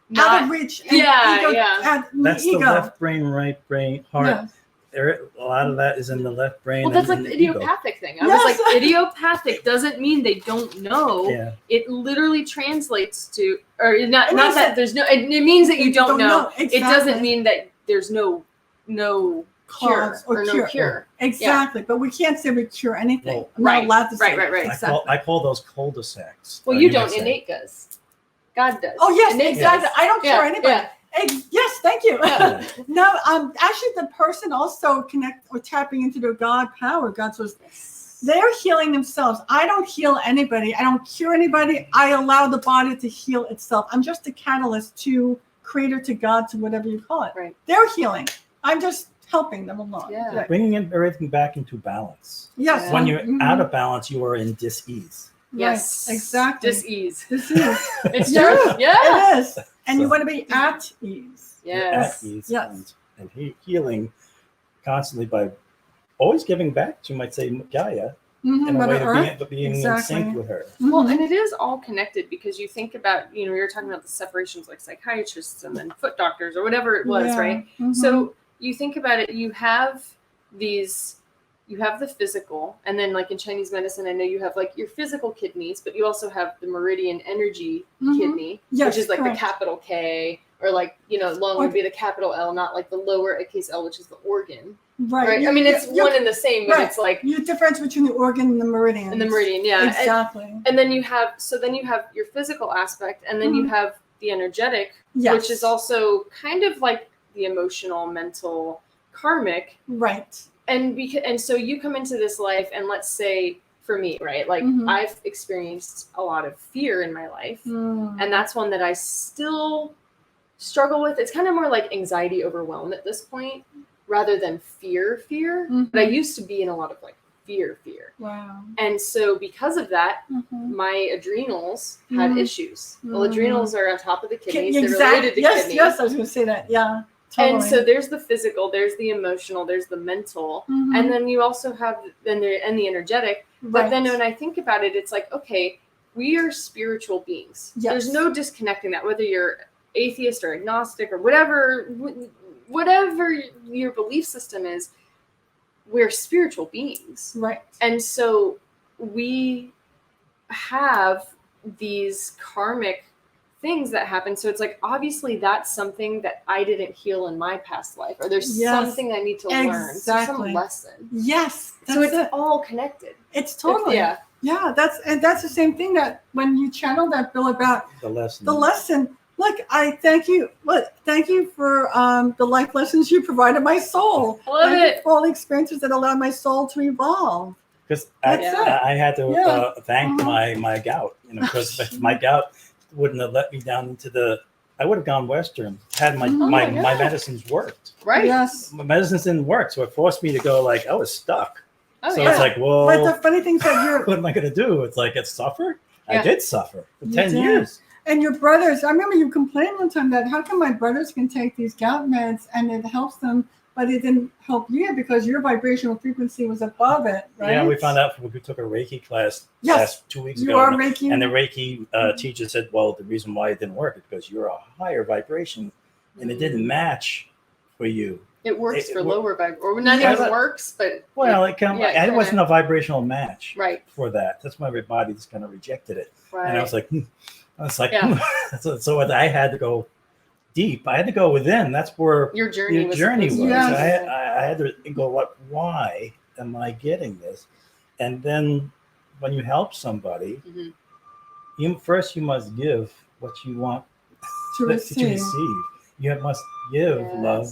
not of reach. And Yeah, ego, yeah. That's ego. the left brain, right brain, heart. Yeah. A lot of that is in the left brain. well, that's and like in the ego. idiopathic thing. I Yes. was like, idiopathic doesn't mean they don't know. Yeah. It literally translates to, or not It not means that that- there's no. It means that you don't know. Exactly. It doesn't mean that there's no cure Cause or or no cure. cure. Exactly, but we can't say we cure anything. Well, I'm not right, allowed to say right, right. Exactly. I call those cul-de-sacs. Well, or you might don't. say. Innate does. God does. Oh yes, Innate exactly. does. I don't cure Yeah, anybody. yeah. Yes, thank you. Yeah. No, actually, the person also connect or tapping into their God power. God says they're healing themselves. I don't heal anybody. I don't cure anybody. I allow the body to heal itself. I'm just a catalyst to creator, to God, to whatever you call it. Right. They're healing. I'm just helping them along. Yeah. Right. Bringing everything back into balance. Yes. When you're Mhm. out of balance, you are in dis-ease. Yes. Right. Exactly. Dis-ease. This is. It's Yeah. true. Yeah. It is. And you So- want to be at ease. You're Yes. at ease Yes. and healing constantly by always giving back to, you might say, Gaia, Mhm, in a Mother way Earth. of being in Exactly. sync with her. Well, Mhm. and it is all connected because you think about, we were talking about the separations like psychiatrists and then foot doctors or whatever it was, Yeah. right? Mhm. So you think about it, you have the physical, and then like in Chinese medicine, I know you have like your physical kidneys, but you also have the meridian energy Mhm. kidney, Yes, which is like correct. the capital K, or like, lung would be the capital L, not like the lower case L, which is the organ, right? You- I mean, it's you- one and the same, but right. it's like You difference between the organ and the meridian. in the meridian, yeah. Exactly. And then you have your physical aspect, and then you have the energetic, Yes. which is also kind of like the emotional, mental, karmic. Right. And so you come into this life, and let's say for me, right? Like Mhm. I've experienced a lot of fear in my life, Mm. and that's one that I still struggle with. It's kind of more like anxiety overwhelmed at this point rather than fear. Mhm. But I used to be in a lot of like fear. Wow. And so because of that, Mhm. my adrenals had Mhm. issues. Well, Mhm. adrenals are on top of the kidneys. They're Exactly. related to Yes, kidney. yes, I was going to say that. Yeah. Totally. And so there's the physical, there's the emotional, there's the mental, Mhm. and then you also have the energetic. But then when I think about it, it's like, okay, we are spiritual beings. Yes. There's no disconnecting that, whether you're atheist or agnostic or whatever your belief system is, we're spiritual beings. Right. And so we have these karmic things that happen. So it's like, obviously that's something that I didn't heal in my past life, or there's Yes, something I need to learn. So some exactly. lesson. Yes. So that's it's it. all connected. It's totally. Yeah. Yeah, that's the same thing that when you channel that, Bill, about The lesson. the lesson. Look, I thank you. Thank you for the life lessons you provided my soul. I love Thank you it. for all the experiences that allowed my soul to evolve. Because That's it. I had to Yeah. thank Uh-huh. my gout, because if my gout wouldn't have let me down into I would have gone Western had my Oh my, my my God. medicines worked. Right. Yes. My medicines didn't work, so it forced me to go like I was stuck. Oh, So yeah. it's like, well, But the funny thing is that you're what am I going to do? It's like, it's suffer. I Yeah. did suffer for You 10 did. years. and your brothers. I remember you complained one time that how come my brothers can take these gout meds and it helps them, but it didn't help you because your vibrational frequency was above it, right? Yeah, we found out when we took a Reiki class Yes. last 2 weeks You ago. are Reiki. And the Reiki teacher said, well, the reason why it didn't work is because you're a higher vibration and it didn't match for you. It works It for wor- lower vibration, or not Yeah, even but- works, but Well, Yeah, it wasn't a vibrational match right, for that. That's why my body just kind of rejected it. right. And I was like, Yeah. so I had to go deep. I had to go within. That's where Your journey your was journey supposed was. to be. Yes. I had to go, why am I getting this? And then when you help somebody, Mhm. you must give what you want to to receive. receive. You must give Yes. love,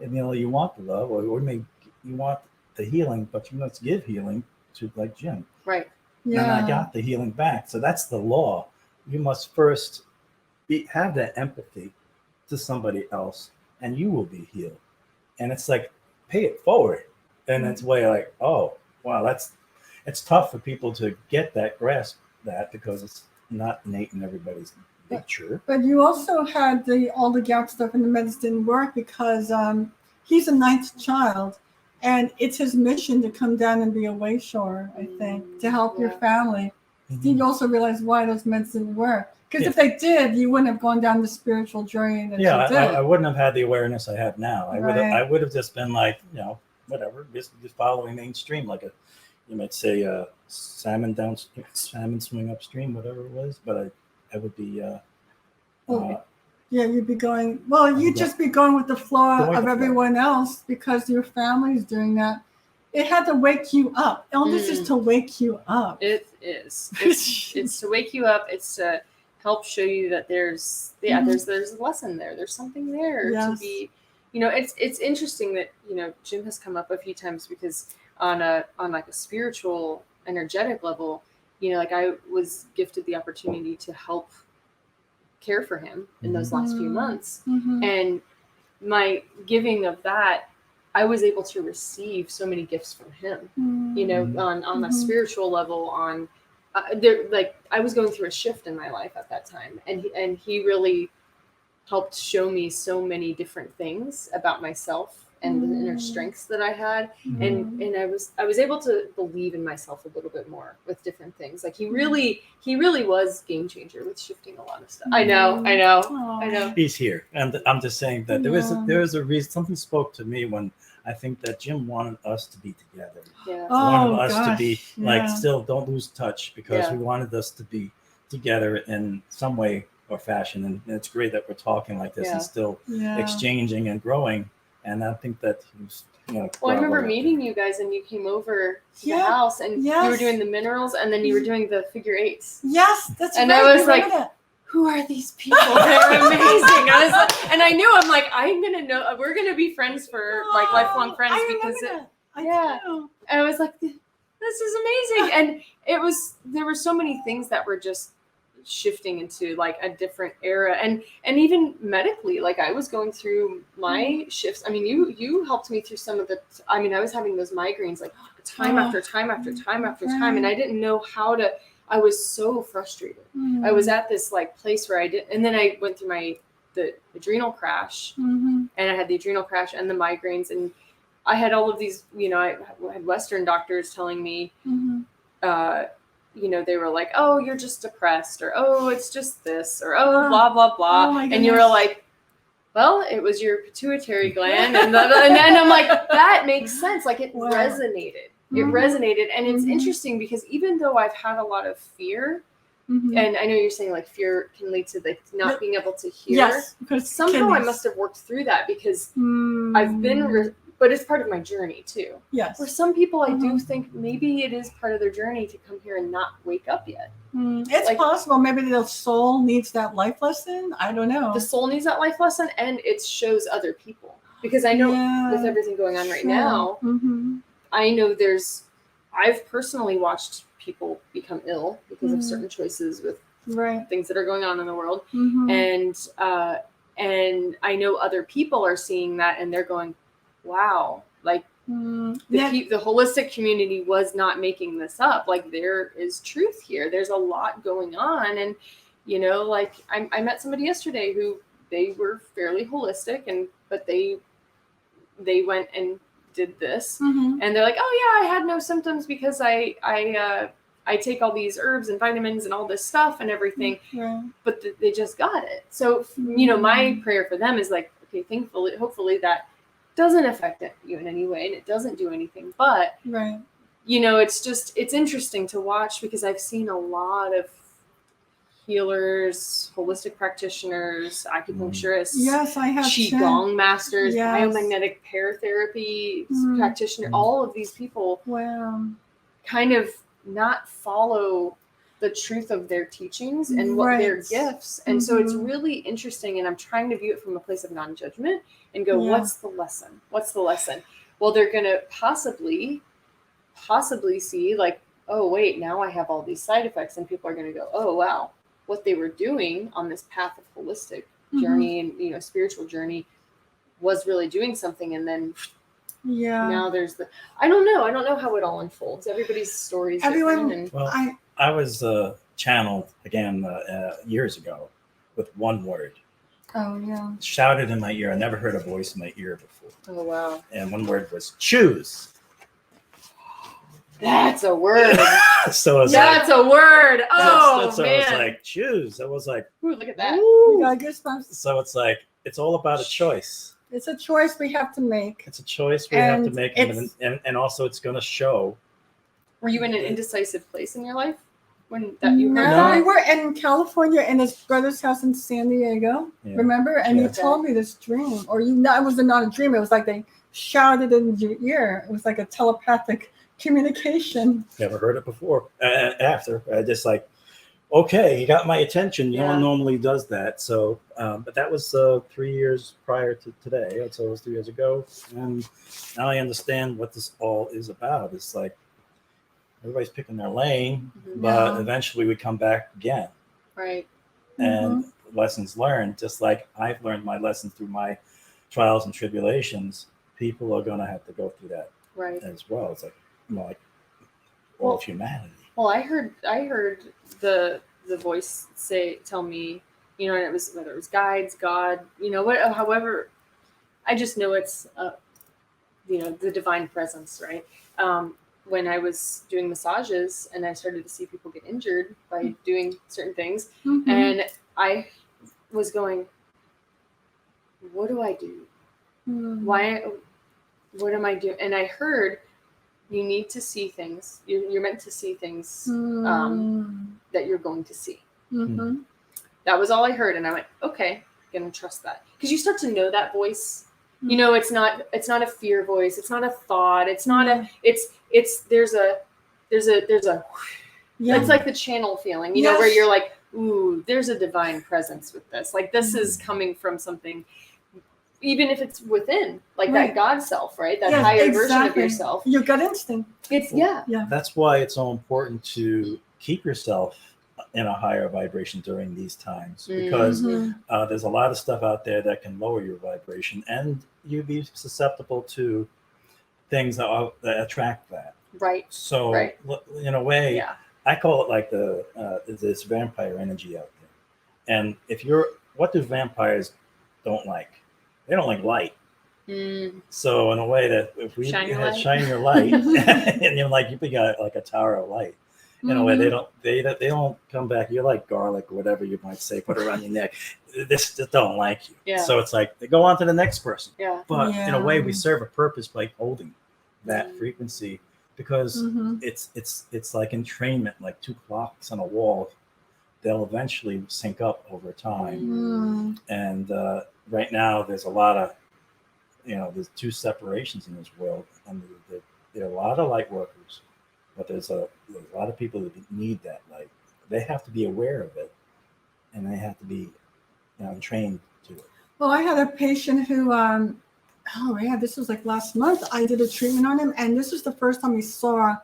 and you want the love, or maybe you want the healing, but you must give healing to like Jim. Right. And I got the healing back. So that's the law. You must first have that empathy to somebody else, and you will be healed. And it's like, pay it forward. And it's way like, oh, wow, it's tough for people to get that, grasp that, because it's not innate in everybody's Picture. But you also had all the gout stuff and the meds didn't work because he's a ninth child, and it's his mission to come down and be a wayshore, I think, to help your family. Mm-hmm. You also realize why those meds didn't work. Because Yeah. if they did, you wouldn't have gone down the spiritual journey that Yeah, you did. I wouldn't have had the awareness I have now. Right. I would have just been like, whatever, just following mainstream, like you might say, salmon swim upstream, whatever it was. But I would be. Yeah, you'd be going. Well, you'd just be going with the flow of everyone else because your family's doing that. It had to wake you up. Illness is to wake you up. It is. It's to wake you up. It's to help show you that there's a lesson there. There's something there to be. It's interesting that Jim has come up a few times because on like a spiritual, energetic level, like I was gifted the opportunity to help care for him in those last few months, and my giving of that, I was able to receive so many gifts from him. On a spiritual level, I was going through a shift in my life at that time, and he really helped show me so many different things about myself and the inner strengths that I had, and I was able to believe in myself a little bit more with different things. Like he really was game changer with shifting a lot of stuff. I know. He's here, and I'm just saying that there was a reason. Something spoke to me when I think that Jim wanted us to be together. Yeah. Wanted us to be like still don't lose touch because we wanted us to be together in some way or fashion, and it's great that we're talking like this and still exchanging and growing. And I think that he was, well, I remember meeting you guys, and you came over to the house, and you were doing the minerals, and then you were doing the figure eights. Yes, that's and right. And I was like, who are these people? They're amazing. I was like, and I knew, I'm like, I'm gonna know. We're gonna be friends for like lifelong friends because And I was like, this is amazing. And there were so many things that were just shifting into like a different era, and even medically, like I was going through my shifts. I mean, you helped me through some of the, I was having those migraines like time after time after time after time, and I didn't know how to. I was so frustrated. I was at this like place where and then I went through the adrenal crash, and I had the adrenal crash and the migraines, and I had all of these, I had Western doctors telling me, they were like, oh, you're just depressed, or, oh, it's just this, or, oh, blah, blah, blah. Oh, and you were like, well, it was your pituitary gland. And I'm like, that makes sense. Like it resonated. It resonated. And it's interesting because even though I've had a lot of fear, and I know you're saying like fear can lead to like not being able to hear. Yes, because somehow I must have worked through that because I've been, but it's part of my journey too. Yes. For some people, I do think maybe it is part of their journey to come here and not wake up yet. It's possible. Maybe the soul needs that life lesson. I don't know. The soul needs that life lesson, and it shows other people. Because I know with everything going on right now, I know I've personally watched people become ill because of certain choices with things that are going on in the world. And I know other people are seeing that, and they're going, wow, like the holistic community was not making this up. Like there is truth here. There's a lot going on. And, like I met somebody yesterday who they were fairly holistic but they went and did this and they're like, oh yeah, I had no symptoms because I take all these herbs and vitamins and all this stuff and everything, but they just got it. So, my prayer for them is like, okay, hopefully that doesn't affect you in any way and it doesn't do anything, but it's interesting to watch because I've seen a lot of healers, holistic practitioners, acupuncturists, yes, I have qigong masters, biomagnetic pair therapy practitioners, all of these people kind of not follow the truth of their teachings and what their gifts. And so it's really interesting, and I'm trying to view it from a place of non-judgment and go, what's the lesson? What's the lesson? Well, they're going to possibly see like, oh, wait, now I have all these side effects, and people are going to go, oh, wow, what they were doing on this path of holistic journey and, spiritual journey was really doing something. And then now there's I don't know how it all unfolds. Everybody's story is different. I was channeled again years ago, with one word. Oh, yeah. Shouted in my ear. I never heard a voice in my ear before. Oh, wow. And one word was choose. That's a word. So it's That's a word. Oh, so man. it's like choose. I was like, Ooh, look at that. You got goosebumps. so it's like it's all about a choice. It's a choice we have to make. It's a choice we have to And make, it's- and also it's going to show. Were you in an indecisive place in your life when that you heard No, that? we were in California in his brother's house in San Diego. Yeah. Remember? And Yeah. you told me this dream, or you know, it was not a dream. It was like they shouted in your ear. It was like a telepathic communication. Never heard it before. After I just like, okay, you got my attention. No Yeah. one normally does that. So, but that was 3 years prior to today. So it was 3 years ago, and now I understand what this all is about. It's like everybody's picking their lane, Mhm. but Yeah. eventually we come back again. Right. And lessons learned, just like I've learned my lessons through my trials and tribulations, people are going to have to go through that Right. as well. It's like, like all Well- of humanity. Well, I heard the voice tell me, you know, and it was whether it was guides, God, you know, however, I just know it's, you know, the divine presence, right? When I was doing massages and I started to see people get injured by doing certain things, Mhm. and I was going, what do I do? Mhm. What am I doing? And I heard you need to see things. You're meant to see things that you're going to see. Mhm. That was all I heard, and I went, okay, I'm gonna trust that, because you start to know that voice. You know, it's not a fear voice. It's not a thought. It's not a. There's a. Yeah. It's like the channel feeling, you know, where Yes. you're like, ooh, there's a divine presence with this. Like this is coming from something, even if it's within, like Right. that God self, right? That Yes, higher version of exactly. yourself. Your gut instinct. It's yeah. That's why it's so important to keep yourself in a higher vibration during these times, because Mhm. there's a lot of stuff out there that can lower your vibration, and you'd be susceptible to things that attract that. Right. So, Right. in a way, Yeah. I call it like this vampire energy out there. And what do vampires don't like? They don't like light. Mm. So in a way that if we Shine your had light. shine your light, and you're like, you got like a tower of light. In a way, they don't come back. You're like garlic, or whatever you might say. Put it around your neck. This don't like you. Yeah. So it's like they go on to the next person. Yeah. But in a way, we Yeah. serve a purpose by holding that Mm. frequency, because Mhm. it's like entrainment, like two clocks on a wall. They'll eventually sync up over time. Mm. And right now, there's a lot of, there's two separations in this world, and there are a lot of light workers, but there's a lot of people that need that light. They have to be aware of it, and they have to be, trained to it. Well, I had a patient who, this was like last month. I did a treatment on him, and this was the first time he saw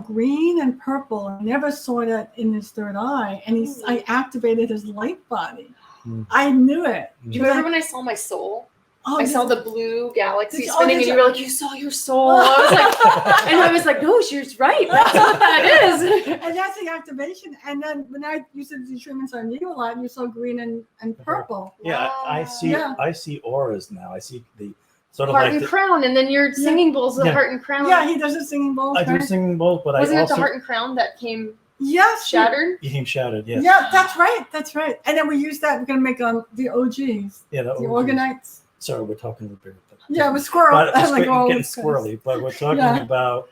green and purple. I never saw that in his third eye, and I activated his light body. Mm. I knew it. Do you remember when I saw my soul? Oh, I saw the blue galaxy Did- oh, spinning, did and you you- were like, "You saw your soul." I was like, and I was like, "No, she's right. That's what that is." and that's the activation. And then when I used to do treatments on you a lot, you saw green and purple. Yeah, I see. Yeah. I see auras now. I see the sort of Heart like and the, crown, and then your singing bowl's the Yeah. heart and crown. Yeah, he does the singing bowls. I do right? singing bowls, but Wasn't I it also the heart and crown that came Yes. shattered? you came shouted. Yes. Yeah, that's right. That's right. And then we use that. We're gonna make the OGs, Yeah. the organites. Sorry, we're talking a bit. Yeah, with squirrel. But I'm like, getting okay. squirrely. But we're talking Yeah. about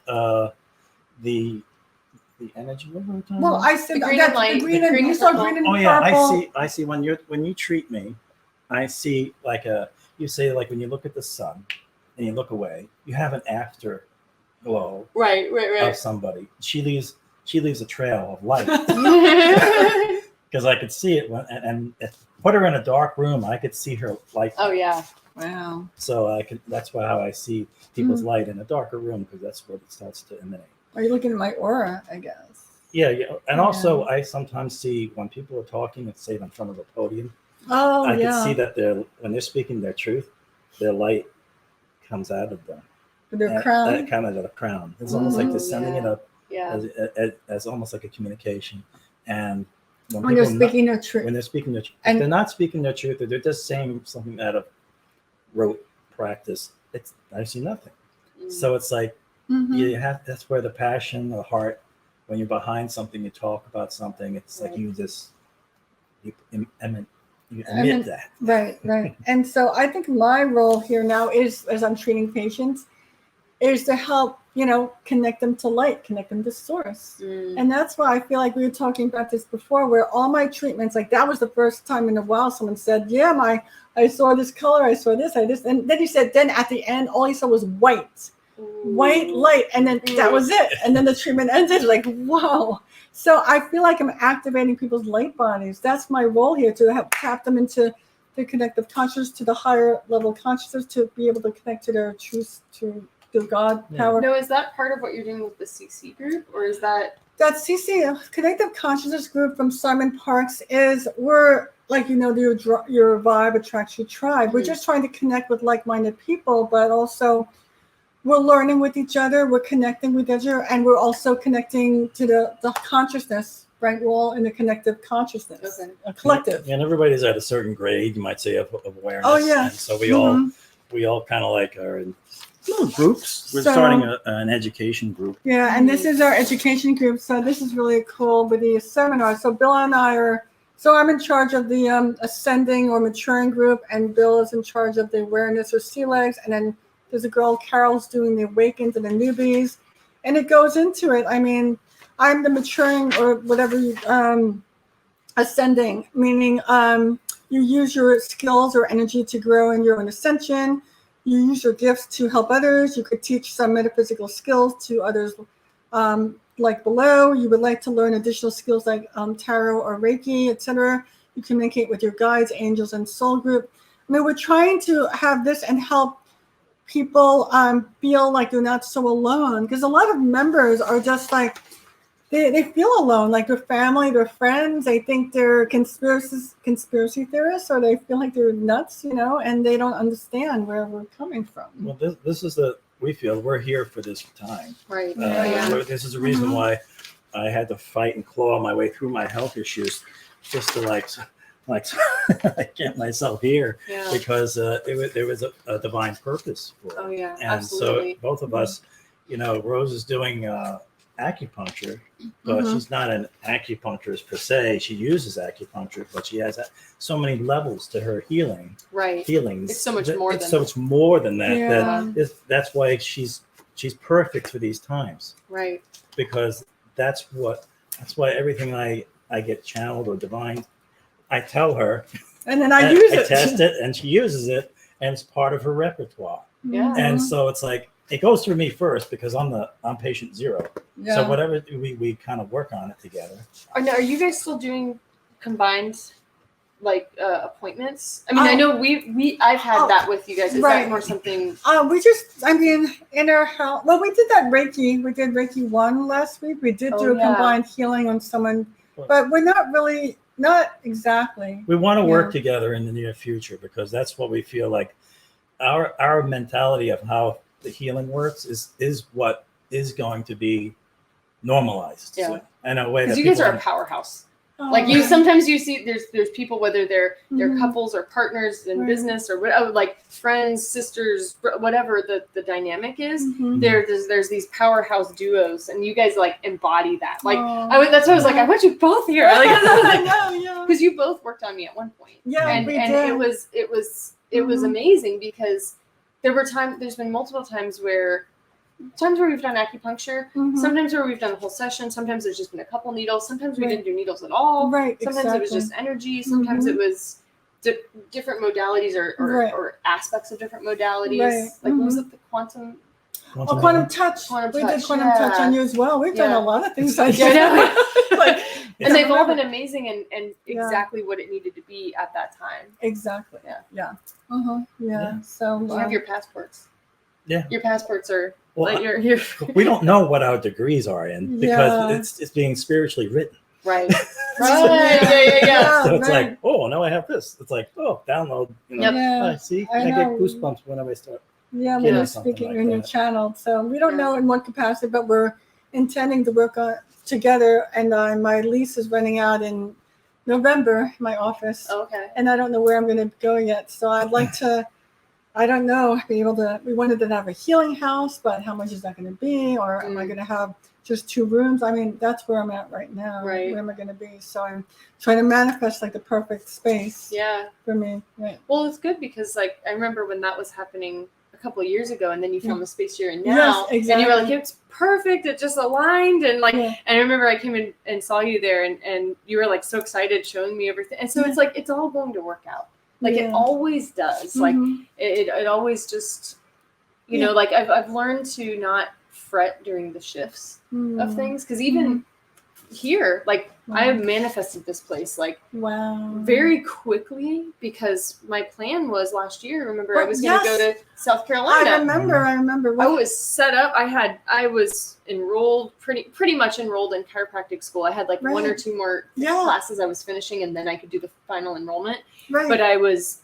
the energy. What were we talking Well, about? I said The green that, and light, the green the and green you and saw purple. green and Oh yeah, purple. I see. When you treat me, I see you say like when you look at the sun and you look away, you have an afterglow Right. of somebody. She leaves a trail of light, Right. because I could see it and put her in a dark room. I could see her light. Oh yeah. Wow. So that's how I see people's light in a darker room, because that's what it starts to emanate. Are you looking at my aura? I guess. Yeah. And also I sometimes see when people are talking, let's say in front of a podium, Oh I yeah. can see that when they're speaking their truth, their light comes out of them. Their That crown. kind of a crown. It's almost like they're sending it up Yeah. as almost like a communication. And when they're people speaking their truth. when they're speaking their truth. And- If they're not speaking their truth, or they're just saying something out of rote practice, I see nothing. So it's like Mhm. you have, that's where the passion, the heart, when you're behind something, you talk about something, it's like you emit that. Right. And so I think my role here now is, as I'm treating patients, is to help, connect them to light, connect them to source. And that's why I feel like we were talking about this before, where all my treatments, like that was the first time in a while someone said, yeah, I saw this color, I saw this, and then he said, then at the end, all he saw was white light, and then that was it. And then the treatment ended, like, wow. So I feel like I'm activating people's light bodies. That's my role here, to help tap them into the connective consciousness, to the higher level consciousness, to be able to connect to their truth, to their God power. No, is that part of what you're doing with the CC group, or is that? That CC, Connective Consciousness group from Simon Parks, we're like, your vibe attracts your tribe. We're just trying to connect with like-minded people, but also we're learning with each other, we're connecting with each other, and we're also connecting to the consciousness, right? We're all in the connective consciousness, a collective. And everybody's at a certain grade, you might say, of awareness. Oh, yeah. And so we all kind of like are in little groups. We're starting an education group. Yeah, and this is our education group. So this is really cool with the seminar. So Bill and I I'm in charge of the ascending or maturing group, and Bill is in charge of the awareness or sea legs, and then there's a girl, Carol's, doing the awakens and the newbies, and it goes into it. I mean, I'm the maturing or whatever, ascending, meaning you use your skills or energy to grow in your own ascension. You use your gifts to help others. You could teach some metaphysical skills to others, like below. You would like to learn additional skills like tarot or Reiki, etc. You communicate with your guides, angels, and soul group. I mean, we're trying to have this and help people feel like they're not so alone, because a lot of members are just like, they feel alone, like their family, their friends, they think they're conspiracy theorists, or they feel like they're nuts, and they don't understand where we're coming from. Well, this is we feel we're here for this time. Right. This is the reason why I had to fight and claw my way through my health issues, just to like I get myself here, because there was a divine purpose for it. Oh yeah, And absolutely. so both of us, Rose is doing acupuncture, but she's not an acupuncturist per se. She uses acupuncture, but she has so many levels to her healings. It's so much more. So much more than that. Yeah. That's why she's perfect for these times. Right. Because that's why everything I get channeled or divined, I tell her, and then I use it. Test it, and she uses it, and it's part of her repertoire. Yeah. And so it's like it goes through me first, because I'm patient zero. Yeah. So whatever we kind of work on it together. Are you guys still doing combined appointments? I mean, I know I've had that with you guys. Is that more something? In our house, well, we did that Reiki. We did Reiki 1 last week. We did do a combined healing on someone, but we're not exactly. We want to work together in the near future, because that's what we feel like. Our mentality of how the healing works is what is going to be normalized. Yeah. In a way that because you guys are a powerhouse. Like sometimes you see there's people, whether they're couples or partners in business or whatever, like friends, sisters, whatever the dynamic is. There's these powerhouse duos, and you guys like embody that. Like that's why I was like, I want you both here. Because you both worked on me at one point. Yeah, and we did. It was amazing, because there's been multiple times where we've done acupuncture, sometimes where we've done the whole session, sometimes there's just been a couple needles, sometimes we didn't do needles at all, sometimes it was just energy, sometimes it was different modalities or aspects of different modalities. Like what was it, the quantum touch. We did quantum touch on you as well. We've done a lot of things. And they've all been amazing and exactly what it needed to be at that time. Exactly. Yeah. So you have your passports. Yeah. Your passports are well, you're we don't know what our degrees are in, because it's being spiritually written. Right. Yeah. So it's like, oh, now I have this. It's like, oh, download. I see. I get goosebumps whenever I start. Yeah, when you're speaking in your channel. So we don't know in what capacity, but we're intending to work on together. And my lease is running out in November, my office. Okay. And I don't know where I'm going to go yet. So I'd like to, I don't know, be able to, we wanted to have a healing house, but how much is that going to be? Or am I going to have just 2 rooms? I mean, that's where I'm at right now. Right. Where am I going to be? So I'm trying to manifest like the perfect space Yeah. for me. Right. Well, it's good because like I remember when that was happening a couple of years ago, and then you found the space you're in now, Yes, exactly. and you were like, it's perfect, it just aligned, and like, Yeah. and I remember I came in and saw you there, and you were like so excited showing me everything, and so Yeah. it's like it's all going to work out, like it Yeah. always does, like Mhm. it always just, you Yeah. know, like I've learned to not fret during the shifts of things, because even here, like I have manifested this place like Wow. very quickly, because my plan was last year. Remember, I But was going to go to South Carolina. I remember. I was set up. I was enrolled, pretty much enrolled in chiropractic school. I had like Right. 1 or 2 more Yeah. classes I was finishing, and then I could do the final enrollment. Right. But I was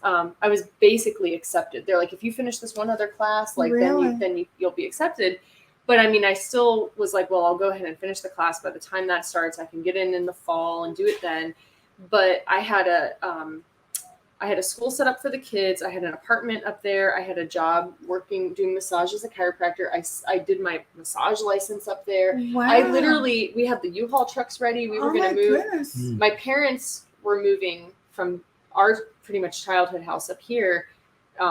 basically accepted. They're like, if you finish this one other class, like Really? then you'll be accepted. But I mean, I still was like, well, I'll go ahead and finish the class. By the time that starts, I can get in the fall and do it then. But I had a school set up for the kids. I had an apartment up there. I had a job doing massage as a chiropractor. I did my massage license up there. Wow. We had the U-Haul trucks ready. We were going to move. Goodness. My parents were moving from our pretty much childhood house up here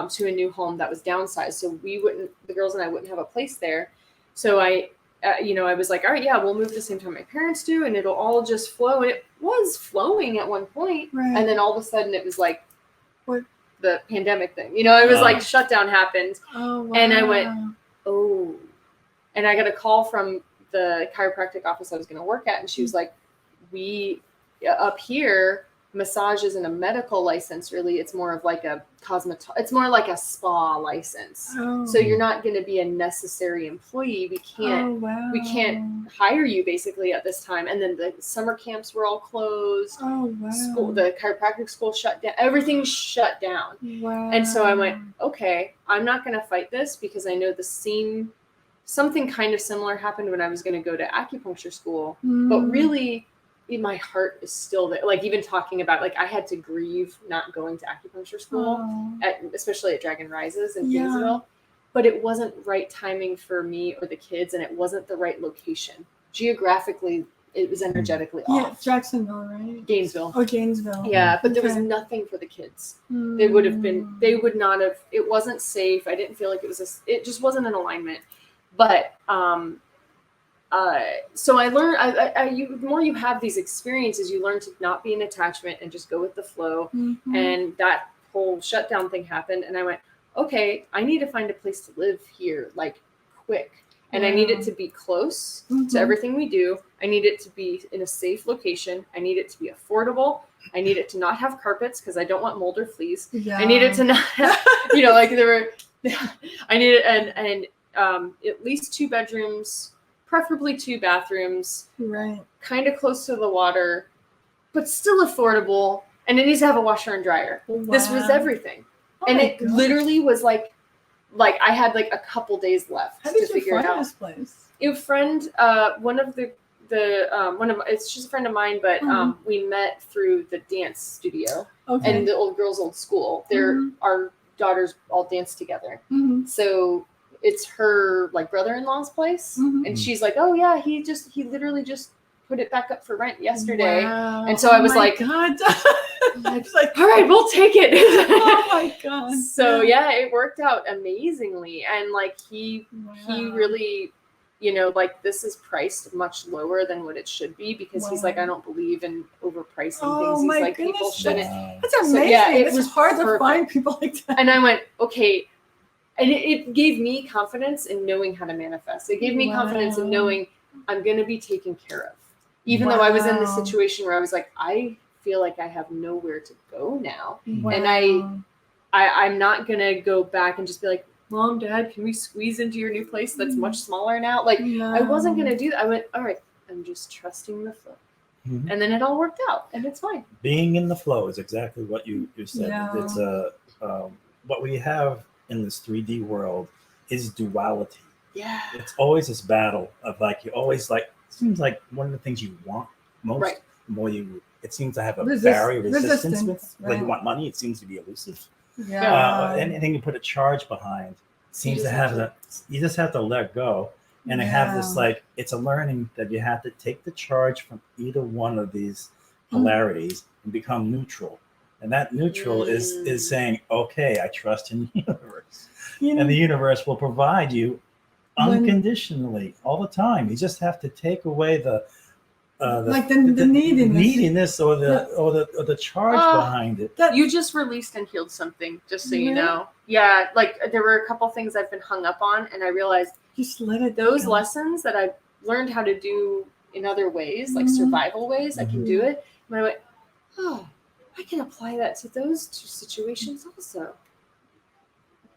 to a new home that was downsized. So the girls and I wouldn't have a place there. So I was like, all right, yeah, we'll move at the same time my parents do, and it'll all just flow. And it was flowing at one point. Right. And then all of a sudden it was like What? the pandemic thing. You know, it was like shutdown happened. Oh, wow. And I went, oh. And I got a call from the chiropractic office I was going to work at, and she was like, we up here, massage isn't a medical license, really. It's more of like a it's more like a spa license. Oh. So you're not going to be a necessary employee. We can't hire you basically at this time. And then the summer camps were all closed. Oh, wow. The chiropractic school shut down. Everything shut down. Wow. And so I went, okay, I'm not going to fight this, because I know something kind of similar happened when I was going to go to acupuncture school. But really, my heart is still there. Like even talking about, like I had to grieve not going to acupuncture school, especially at Dragon Rises in Kingsville. But it wasn't right timing for me or the kids, and it wasn't the right location. Geographically, it was energetically off. Yeah, Jacksonville, right? Gainesville. Oh, Gainesville. Yeah, but there was Okay. nothing for the kids. They would not have, it wasn't safe. I didn't feel like it just wasn't in alignment. But, so I learned, the more you have these experiences, you learn to not be in attachment and just go with the flow. Mhm. And that whole shutdown thing happened. And I went, okay, I need to find a place to live here, like quick. And I need it to be close to everything we do. I need it to be in a safe location. I need it to be affordable. I need it to not have carpets, because I don't want mold or fleas. Yeah. I need it to not have, like I need it, and at least 2 bedrooms, preferably 2 bathrooms, Right. kind of close to the water, but still affordable. And it needs to have a washer and dryer. Wow. This was everything. Oh And my it God. literally was like I had like a couple days left How to did you figure it find out. this place? A friend, it's just a friend of mine, but we met through the dance studio Okay. and the old girls' old school. Our daughters all dance together. Mhm. So it's her like brother-in-law's place, and she's like, oh yeah, he literally just put it back up for rent yesterday. Wow. And so I was my like, God. I was like, all right, we'll take it. oh my God. So yeah, it worked out amazingly. And like he really, like this is priced much lower than what it should be, because he's like, I don't believe in overpricing things. He's my like, people goodness, shouldn't. That's So, amazing. yeah, it It's was hard to perfect. find people like that. And I went, okay. And it gave me confidence in knowing how to manifest. It gave me confidence in knowing I'm going to be taken care of. Even though I was in this situation where I was like, I feel like I have nowhere to go now. Wow. And I'm not going to go back and just be like, Mom, Dad, can we squeeze into your new place that's much smaller now? Like, I wasn't going to do that. I went, all right, I'm just trusting the flow. Mhm. And then it all worked out, and it's fine. Being in the flow is exactly what you said. Yeah. It's what we have in this 3D world is duality. Yeah. It's always this battle of like, you always like, seems like one of the things you want most Right. more it seems to have a Resist- barrier resistance resistance, with. Like you right. want money, it seems to be elusive. Yeah. Anything you put a charge behind seems to just have have that. You just have to let go, and I have this Yeah. like it's a learning that you have to take the charge from either one of these Mm. polarities and become neutral. And that neutral is saying, okay, I trust in the universe, You know, and the universe will provide you When- unconditionally all the time. You just have to take away the neediness. or the charge behind it. You just released and healed something, just so you Really? know. Yeah, like there were a couple things I've been hung up on, and I realized Just let it those go. lessons that I've learned how to do in other ways, like Mhm. survival ways, I can Mhm. do it. And I went, oh, I can apply that to those two situations also.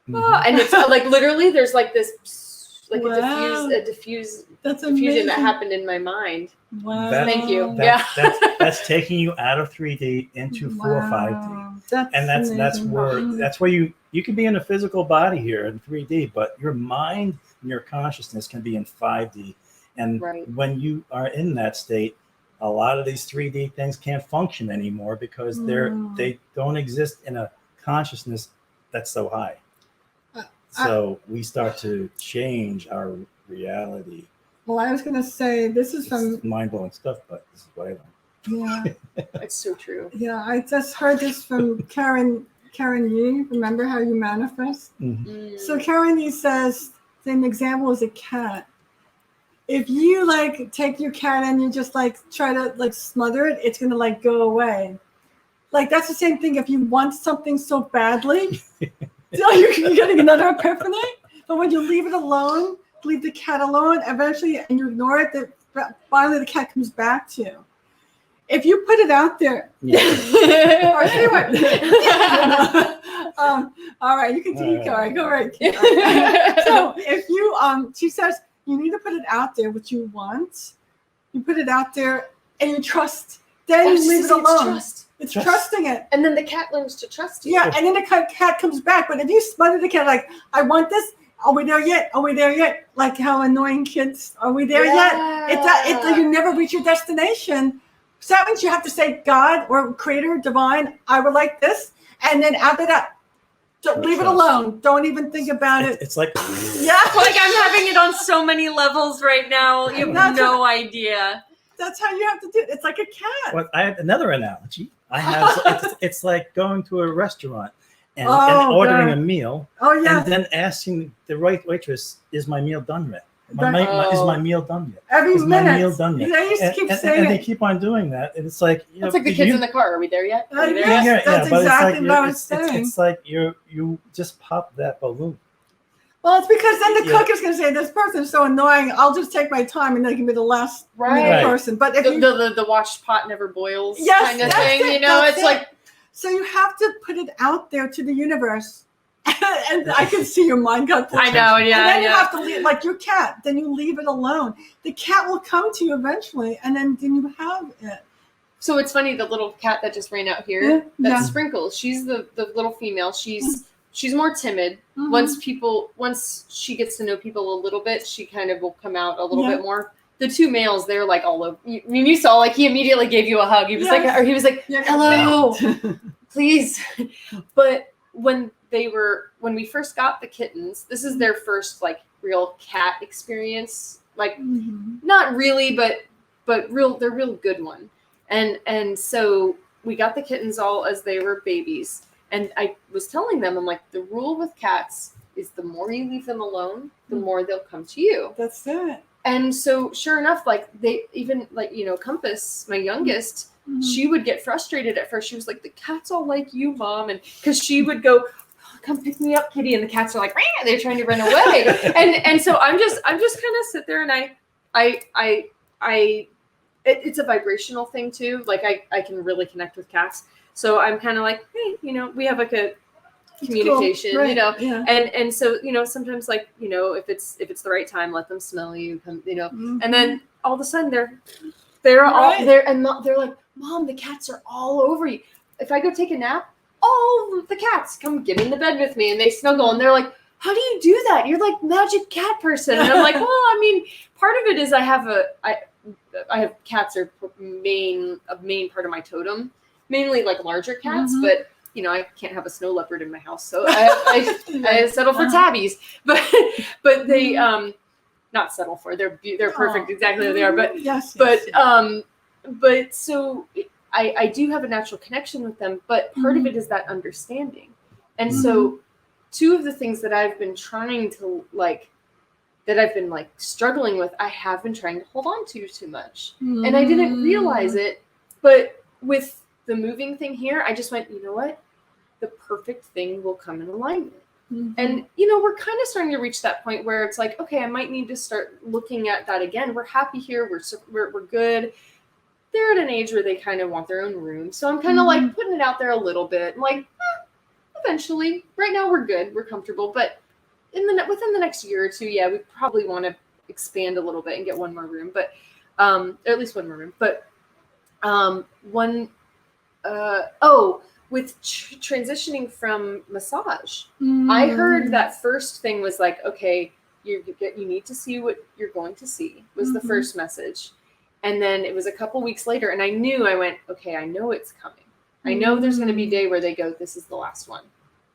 Mhm. Oh, and it's like literally there's like this like Wow. a diffuse That's diffusion amazing. that happened in my mind. Wow. Thank you. That's taking you out of 3D into 4 or 5D. Wow. And that's amazing. where you can be in a physical body here in 3D, but your mind and your consciousness can be in 5D. And Right. when you are in that state, a lot of these 3D things can't function anymore because they don't exist in a consciousness that's so high. So we start to change our reality. Well, I was going to say, this is from, It's mind-blowing stuff, but this is what I learned. yeah, It's so true. yeah, I just heard this from Karen Yeung. Remember how you manifest? Mhm. So Karen Yeung says, an example is a cat. If you like take your cat and you just like try to like smother it, it's going to like go away. Like that's the same thing. If you want something so badly, so you're getting another epiphany. But when you leave it alone, leave the cat alone, eventually, and you ignore it, finally the cat comes back to you. If you put it out there, or say what? All right, you can take it. Go right. So if you, she says, you need to put it out there what you want. You put it out there, and you trust. Then you leave it alone. It's trusting it. And then the cat learns to trust you. Yeah, and then the cat comes back. But if you smother the cat, like, I want this, are we there yet? Are we there yet? Like how annoying kids, are we there yet? It's you never reach your destination. So that means you have to say, God or Creator, Divine, I would like this. And then after that, leave it alone. Don't even think about it. It's like, Yeah. Like I'm having it on so many levels right now. You have no idea. That's how you have to do it. It's like a cat. well, I have another analogy. I have it's like going to a restaurant and ordering a meal Oh, yeah. and then asking the right waitress, is my meal done yet? Is my meal done yet? Every Is my minute. meal done yet? They used to keep saying and they it. keep on doing that. And it's like, you know, It's like the kids in the car. Are we there yet? Are we there Yes, yet? that's but exactly it's what I like was saying. it's like you just pop that balloon. Well, it's because then the Yeah. cook is going to say, this person's so annoying. I'll just take my time and they can be the last Right. person. But if The watched pot never boils Yes, kind of that's thing. it, You know, that's it's it. like So you have to put it out there to the universe. And I can see your mind got I know, yeah, And then you yeah. have to leave, like your cat, then you leave it alone. The cat will come to you eventually, and then you have it. So it's funny, the little cat that just ran out here, Yeah, that's yeah. Sprinkles. She's the little female. She's more timid. Mhm. Once she gets to know people a little bit, she kind of will come out a little Yeah. bit more. The two males, they're like all over. I mean, you saw, like, he immediately gave you a hug. He was Yes. like, Yeah. hello, please. But when we first got the kittens, this is their first like real cat experience. Like, Mhm. not really, but they're real good one. And so we got the kittens all as they were babies. And I was telling them, I'm like, the rule with cats is the more you leave them alone, the more they'll come to you. That's it. And so sure enough, like they even like, you know, Compass, my youngest, Mhm. she would get frustrated at first. She was like, the cat's all like you, Mom. And because she would go, come pick me up, kitty. And the cats are like, "Rah!" They're trying to run away. and so I'm just kind of sit there and it's a vibrational thing too. Like I can really connect with cats. So I'm kind of like, hey, you know, we have like a communication, Cool. Right. you know, Yeah. and so, you know, sometimes like, you know, if it's the right time, let them smell you, come, you know, Mhm. and then all of a sudden they're all Right. there and they're like, Mom, the cats are all over you. If I go take a nap, all the cats come get in the bed with me and they snuggle and they're like, how do you do that? You're like magic cat person. And I'm like, well, I mean, part of it is I have cats are a main part of my totem, mainly like larger cats, Mhm. but you know, I can't have a snow leopard in my house, so I settle for tabbies, but they not settle for, they're perfect exactly where they are, but yes, but so I do have a natural connection with them, but part of it is that understanding. And so two of the things that I've been trying to that I've been struggling with, I have been trying to hold on to too much. And I didn't realize it, but with the moving thing here, I just went, you know what? The perfect thing will come in alignment. And, you know, we're kind of starting to reach that point where it's like, okay, I might need to start looking at that again. We're happy here. We're good. They're at an age where they kind of want their own room. So I'm kind of like putting it out there a little bit. I'm like, eventually. Right now we're good. We're comfortable. But within the next year or two, yeah, we probably want to expand a little bit and get one more room. But or at least one more room. But with transitioning from massage, I heard that first thing was like, okay, you need to see what you're going to see, was the first message. And then it was a couple weeks later, and I went, okay, I know it's coming. I know there's going to be a day where they go, this is the last one.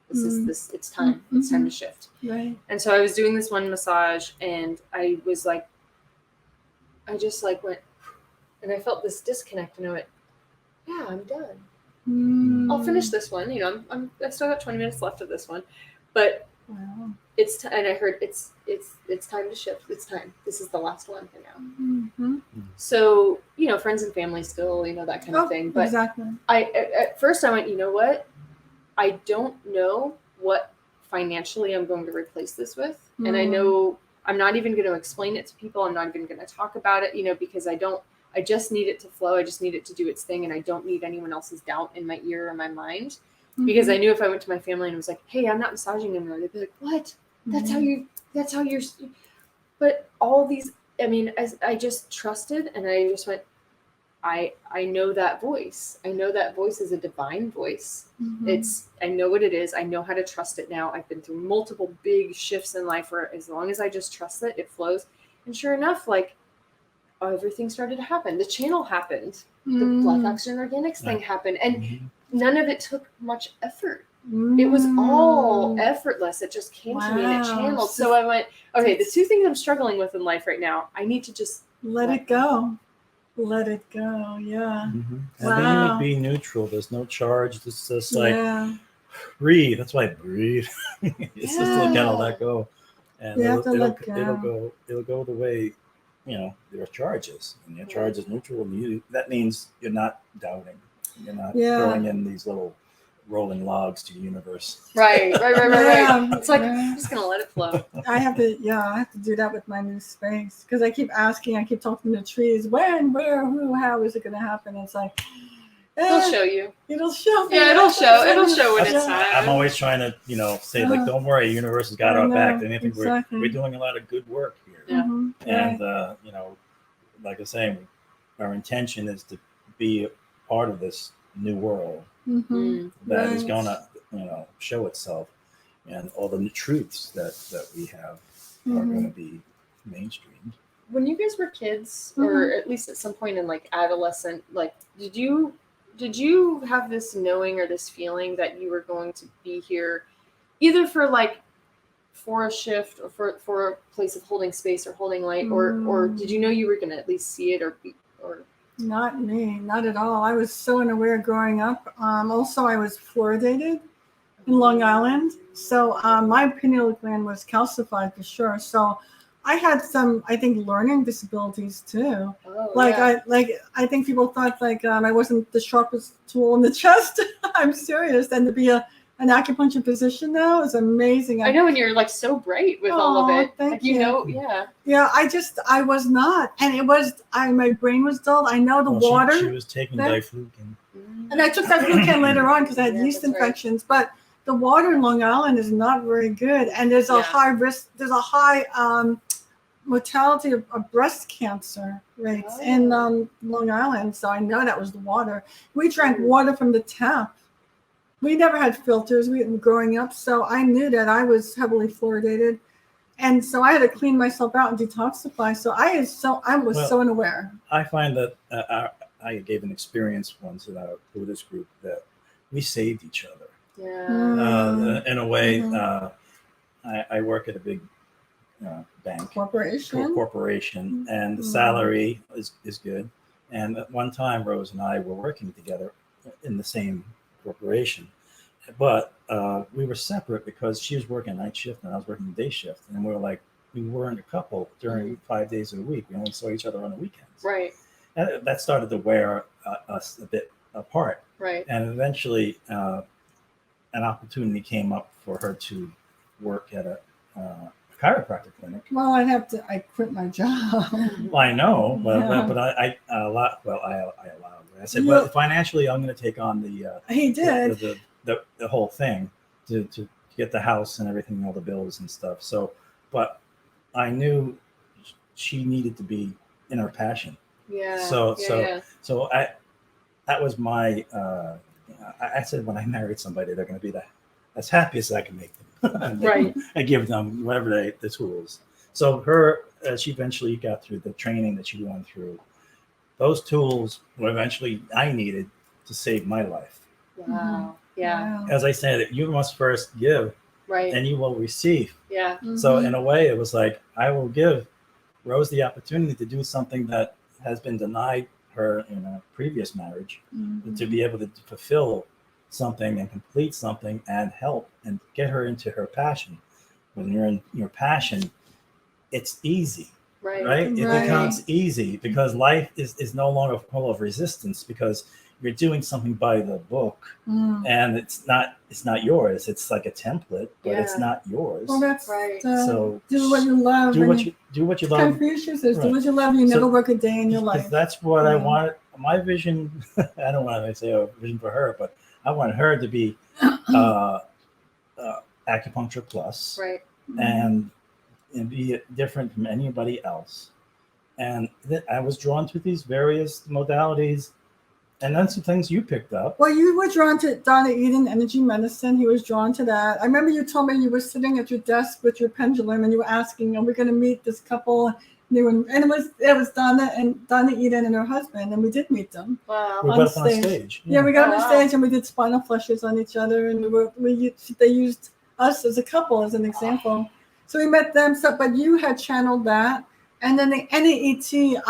It's time. It's time to shift. Right. And so I was doing this one massage, and I was like, I just went, and I felt this disconnect, and I went, yeah, I'm done. I'll finish this one. You know, I've still got 20 minutes left of this one, but Wow. and I heard it's time to shift. It's time. This is the last one for now. So, you know, friends and family still, you know, that kind of thing. But exactly. At first I went, you know what? I don't know what financially I'm going to replace this with. And I know I'm not even going to explain it to people. I'm not even going to talk about it, you know, because I just need it to flow. I just need it to do its thing. And I don't need anyone else's doubt in my ear or my mind. Because I knew if I went to my family and was like, hey, I'm not massaging anymore, they'd be like, what? That's how you're. But all these, I mean, as I just trusted, and I just went, I know that voice. I know that voice is a divine voice. I know what it is. I know how to trust it now. I've been through multiple big shifts in life where as long as I just trust it, it flows. And sure enough, everything started to happen. The channel happened. The Black Oxygen Organics thing happened. And none of it took much effort. It was all effortless. It just came to me and it channeled. So I went, okay, the two things I'm struggling with in life right now, I need to just let it go. Let it go. Yeah. And then you would be neutral. There's no charge. It's just breathe. That's why I breathe. It's just gotta let go. And it'll go the way, you know, your charge is. And your charge is neutral, and that means you're not doubting. You're not throwing in these little rolling logs to the universe. Right. It's like, I'm just going to let it flow. I have to do that with my new space, because I keep talking to the trees, when, where, who, how is it going to happen? It's like, it'll show you. It'll show. Yeah, it'll show when it's time. I'm always trying to, you know, say don't worry, the universe has got our back. And I think we're doing a lot of good work here. Yeah. And, you know, like I was saying, our intention is to be part of this new world that is going to, you know, show itself, and all the new truths that we have are going to be mainstreamed. When you guys were kids, or at least at some point in adolescent, did you have this knowing or this feeling that you were going to be here either for a shift or for a place of holding space or holding light, or did you know you were going to at least see it or Not me, not at all. I was so unaware growing up. Also, I was fluoridated in Long Island, so my pineal gland was calcified for sure. So I had some, I think, learning disabilities too. I think people thought I wasn't the sharpest tool in the chest. I'm serious. And to be an acupuncture physician now is amazing. I know, and you're so bright with all of it. Thank you. Yeah, I was not, and my brain was dulled. I know the water. She was taking diflucan. And I took diflucan later on because I had yeast infections. Right. But the water in Long Island is not very good, and there's a high risk. There's a high mortality of breast cancer rates in Long Island. So I know that was the water. We drank water from the tap. We never had filters growing up, so I knew that I was heavily fluoridated. And so I had to clean myself out and detoxify. So I was Well, so unaware. I find that I gave an experience once in a Buddhist group that we saved each other. Yeah. In a way, Mhm. I work at a big bank corporation, and the salary is good. And at one time, Rose and I were working together in the same corporation, but we were separate because she was working night shift and I was working day shift, and we weren't a couple during 5 days a week. We only saw each other on the weekends. Right. And that started to wear us a bit apart. Right. And eventually, an opportunity came up for her to work at a chiropractic clinic. Well, I quit my job. Well, I know, but Yeah. I allowed her. I said, well, financially, I'm going to take on He did. the whole thing to get the house and everything, all the bills and stuff. So, but I knew she needed to be in her passion. Yeah. So that was my. I said, when I married somebody, they're going to be as happy as I can make them. Right. I give them whatever the tools. So she eventually got through the training that she went through. Those tools were eventually I needed to save my life. Wow. Yeah. Wow. As I said, you must first give, Right. and you will receive. Yeah. So Mhm. in a way, it was like, I will give Rose the opportunity to do something that has been denied her in a previous marriage, Mhm. to be able to fulfill something and complete something and help and get her into her passion. When you're in your passion, it's easy, Right. right? It Right. becomes easy because life is no longer full of resistance, because you're doing something by the book, Mm. and it's not yours. It's like a template, but it's Yeah. not yours. Well, that's Right. So do what you love. do and what you love. Confucius says, do Right. what you love. You So- never work a day in your Because life. that's what I Yeah. wanted. My vision, I don't want to say a vision for her, but I want her to be acupuncture plus, Right. and be different from anybody else. And I was drawn to these various modalities, and then some things you picked up. Well, you were drawn to Donna Eden, energy medicine. He was drawn to that. I remember you told me you were sitting at your desk with your pendulum, and you were asking, "Are we going to meet this couple?" And it was Donna Eden and her husband, and we did meet them. Wow. We on went up on stage. stage. Yeah, we got Oh, on wow. stage and we did spinal flushes on each other, and they used us as a couple as an example. So we met them. So, but you had channeled that, and then the NAET.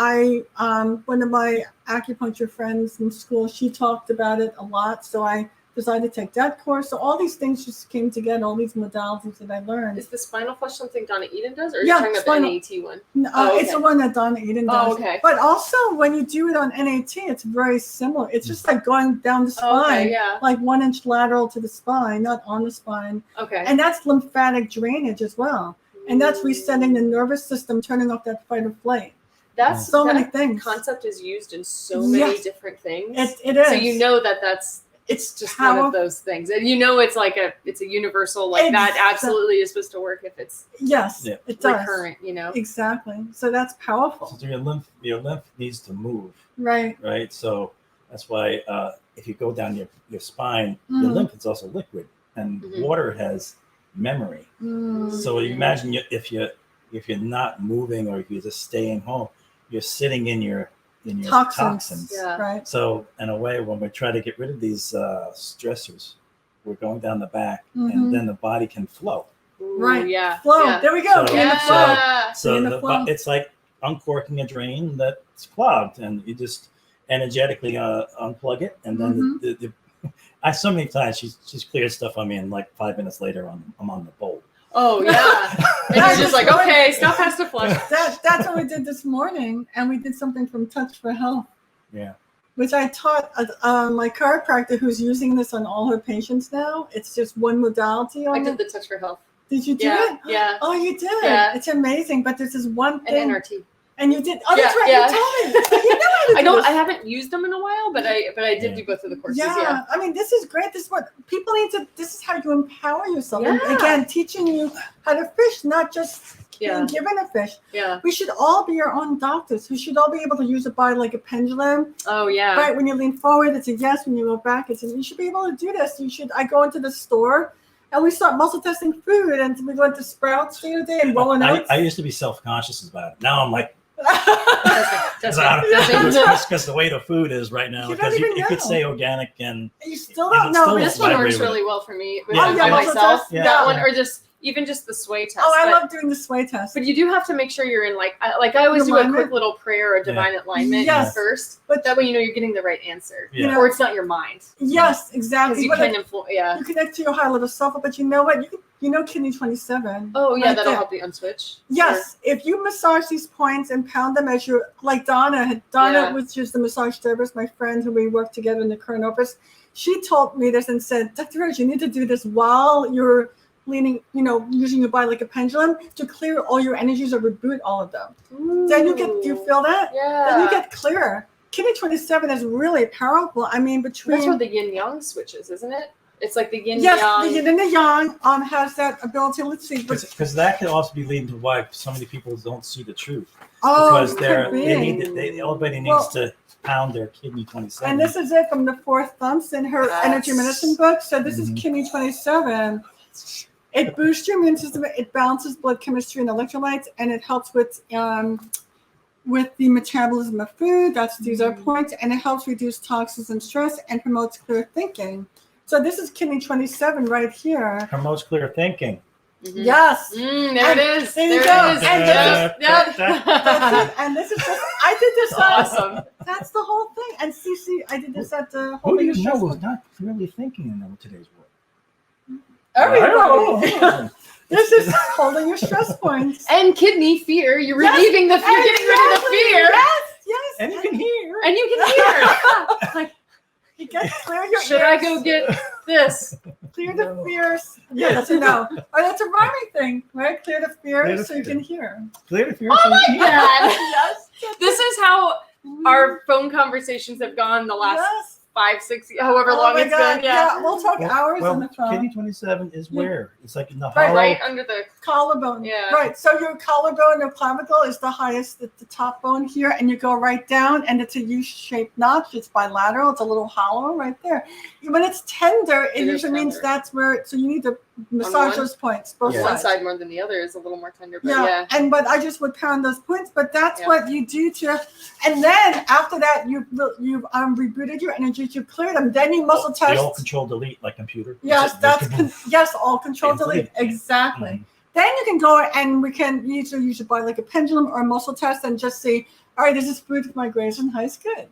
One of my acupuncture friends in school, she talked about it a lot. So I decided to take that course. So all these things just came together. All these modalities that I learned. Is the spinal flush something Donna Eden does, or are you Yeah, talking about spinal- the NAET one? It's okay. the one that Donna Eden does. Oh, okay. But also when you do it on NAT, it's very similar. It's just like going down the spine. Oh, okay. Yeah. Like 1 inch lateral to the spine, not on the spine. Okay. And that's lymphatic drainage as well. And that's resetting the nervous system, turning off that fight or flight. That's So that many things. concept is used in so many Yes. different things. It is. So you know that's it's just one of those things, and you know it's a universal, like that absolutely is supposed to work if it's Yes, Yeah. it does. recurrent, you know. Exactly. So that's powerful. So your lymph needs to move, Right. right? So that's why if you go down your spine, your Mhm. lymph is also liquid, and Mhm. water has memory. Mm. So you imagine if you're not moving, or if you're just staying home, you're sitting in your toxins. Yeah. Right. So in a way, when we try to get rid of these stressors, we're going down the back, Mhm. and then the body can flow. Ooh, Right. Yeah. Flow. Yeah. There we go. So- Be in the flow. Yeah. So in the flow. it's like uncorking a drain that's clogged, and you just energetically unplug it, and then I so many times she's cleared stuff on me, and like 5 minutes later I'm on the bowl. Oh yeah. And you're just like, okay, stuff has to flush. That's what we did this morning, and we did something from Touch for Health, Yeah. which I taught my chiropractor who's using this on all her patients now. It's just one modality I on did it. the Touch for Health. Did you do Yeah. it? Yeah. Oh, you did. Yeah. It's amazing, but there's this one And thing, NRT. and you did. Oh, that's Yeah, right. yeah. You told me. You know how to I do don't. this. I haven't used them in a while, but I did Yeah. do both of the courses. Yeah. Yeah. I mean, this is great. This is what people need to. This is how you empower yourself. And Yeah. again, teaching you how to fish, not just Yeah. being given a fish. Yeah. We should all be our own doctors. We should all be able to use a body like a pendulum. Oh yeah. Right, when you lean forward, it's a yes. When you go back, it's a, you should be able to do this. You should. I go into the store, And we start muscle testing food, and we went to Sprouts the other day and rolling out. I used to be self-conscious about it. Now I'm like, That's because the way the food is right now, You because don't even you could know. say organic and You still don't know. still This one vibrate works with really it. well for me Yeah. by Oh, yeah, muscle myself. test? Yeah. That one, or just even just the sway test. Oh, I but, love doing the sway test. but you do have to make sure you're in like I always do a Alignment? quick little prayer or divine alignment Yes. first. But That way you know you're getting the right answer, Yeah. or it's not your mind. yes, Because exactly. you But can influence. Yeah. you connect to your higher level self, but you know what? You know Kidney 27. Oh yeah, right that'll there. help you unswitch. Yes, if you massage these points and pound them as you're like Donna, Yeah. which is the massage therapist, my friend who we work together in the current office, she told me this and said, Dr. Rose, you need to do this while you're leaning, using your body like a pendulum to clear all your energies or reboot all of them. Then do you feel that? Yeah. Then you get clearer. Kidney 27 is really powerful. I mean, between That's where the yin yang switches, isn't it? It's like the yin yes, yang. the yin and the yang has that ability. Let's see, Because that could also be leading to why so many people don't see the truth. oh, Because could be. everybody needs Well, to pound their kidney 27. And this is it from the Fourth Thumps in her Yes. energy medicine book. So this is Mhm. Kidney 27. It boosts your immune system. It balances blood chemistry and electrolytes, and it helps with the metabolism of food. These are points, and it helps reduce toxins and stress and promotes clear thinking. So this is Kidney 27 right here. Promotes clear thinking. Mhm. Yes. There it is. There you There go. it is. And Yep. That's Yep. it. And this is just, I did this Awesome. That's the whole thing. And Cece, I did this at the Who do Holding you Your know Stress is not clearly thinking in today's world? Everybody. This is holding your stress points. And kidney fear. You're Yes, relieving the fear. You're getting rid of the exactly. fear. Yes. And you can hear. And you can hear. Like, You get clear your should I ears, go get this? clear the No. fears? Yeah, that's a no. Or that's a rhyming thing, right? Clear the fears Clear the so you fear. can hear. Clear the fear. Oh so my you can hear. God. Yes. This is how our phone conversations have gone the last Yes. 5, 6, however Oh long my it's God. been. Yeah. We'll talk hours on the phone. Kidney 27 is where? It's like in the Right, hollow. Right under the. Collarbone. Yeah. Right. So your collarbone or clavicle is the highest, the top bone here, and you go right down, and it's a U-shaped notch. It's bilateral. It's a little hollow right there. When it's tender, it It is usually means tender. that's where. So you need to massage one? those points, both Yeah. One sides. side more than the other is a little more tender, but Yeah. yeah. But I just would pound those points. But that's Yeah. what you do to, and then after that, you've rebooted your energies, you cleared them. Then you muscle The test. all control delete like computer. Yes, yes, all control Delete. delete. Exactly. Mhm. Then you can go and we can usually use it by like a pendulum or a muscle test and just see, all right, this is food for my Grays and Highs, good.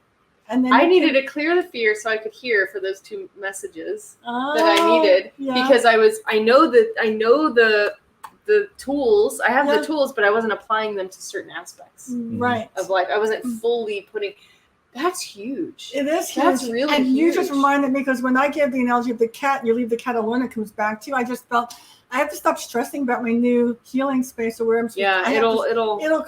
And then I you needed can, to clear the fear so I could hear for those 2 messages that Oh, I needed yeah. because I know the tools. I have Yeah. the tools, but I wasn't applying them to certain aspects Right. of life. I wasn't fully putting. That's huge. It is huge. That's really and you just huge. reminded me because when I gave the analogy of the cat, you leave the cat alone, it comes back to you. I just felt I have to stop stressing about my new healing space or where I'm. Yeah, I have to it'll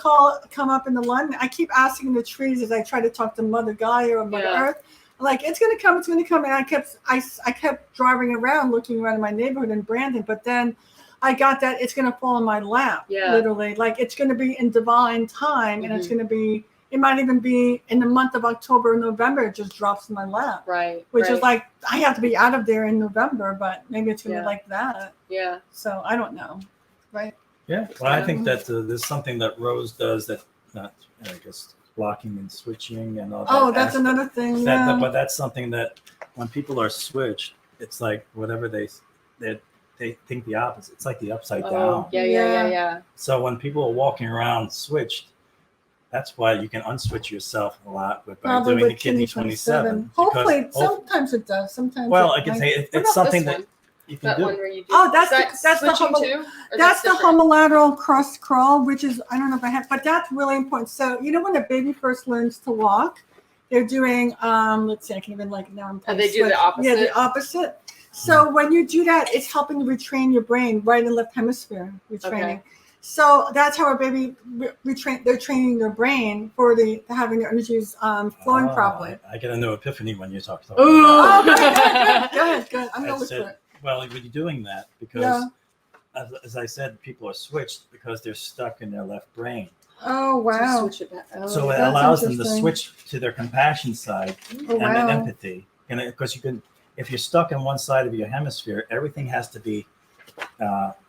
come up in the London. I keep asking the trees as I try to talk to Mother Gaia or Mother Yeah. Earth, like it's gonna come, and I kept driving around, looking around in my neighborhood in Brandon, but then I got that it's gonna fall in my lap, Yeah. literally, like it's gonna be in divine time, and it's gonna be. It might even be in the month of October or November. It just drops in my lap, right. which right. is like I have to be out of there in November, but maybe it's gonna Yeah. be like that. yeah. So I don't know, right? Yeah. Well, I think that there's something that Rose does that, not, I guess, blocking and switching and all that. Oh, that's aspect. another thing. Yeah. But that's something that when people are switched, it's like whatever they think the opposite. It's like the upside Oh, down. yeah. So when people are walking around switched, that's why you can unswitch yourself a lot by Probably doing with the kidney 27. Hopefully, because sometimes it does. Sometimes. well, it I can might. say What it's about something this that one? you can That do. one where you do. Oh, that's is that that's the switching homo- too? Or That's the different? homolateral cross crawl, which is I don't know if I have, but that's really important. So you know when a baby first learns to walk, they're doing let's see, I can even like now I'm. And they do the opposite? Yeah, the opposite. So when you do that, it's helping to retrain your brain, right and left hemisphere retraining. Okay. So that's how a baby retrain. They're training their brain for having their energies flowing properly. I get a new epiphany when you talk. Ooh. Oh, good. I'm I gonna look said, for it. well, when you're doing that, because Yeah. as I said, people are switched because they're stuck in their left brain. Oh To wow. switch it back. Oh. So it that's allows them to interesting. switch to their compassion side Oh and then wow. empathy. And because you can, if you're stuck in one side of your hemisphere, everything has to be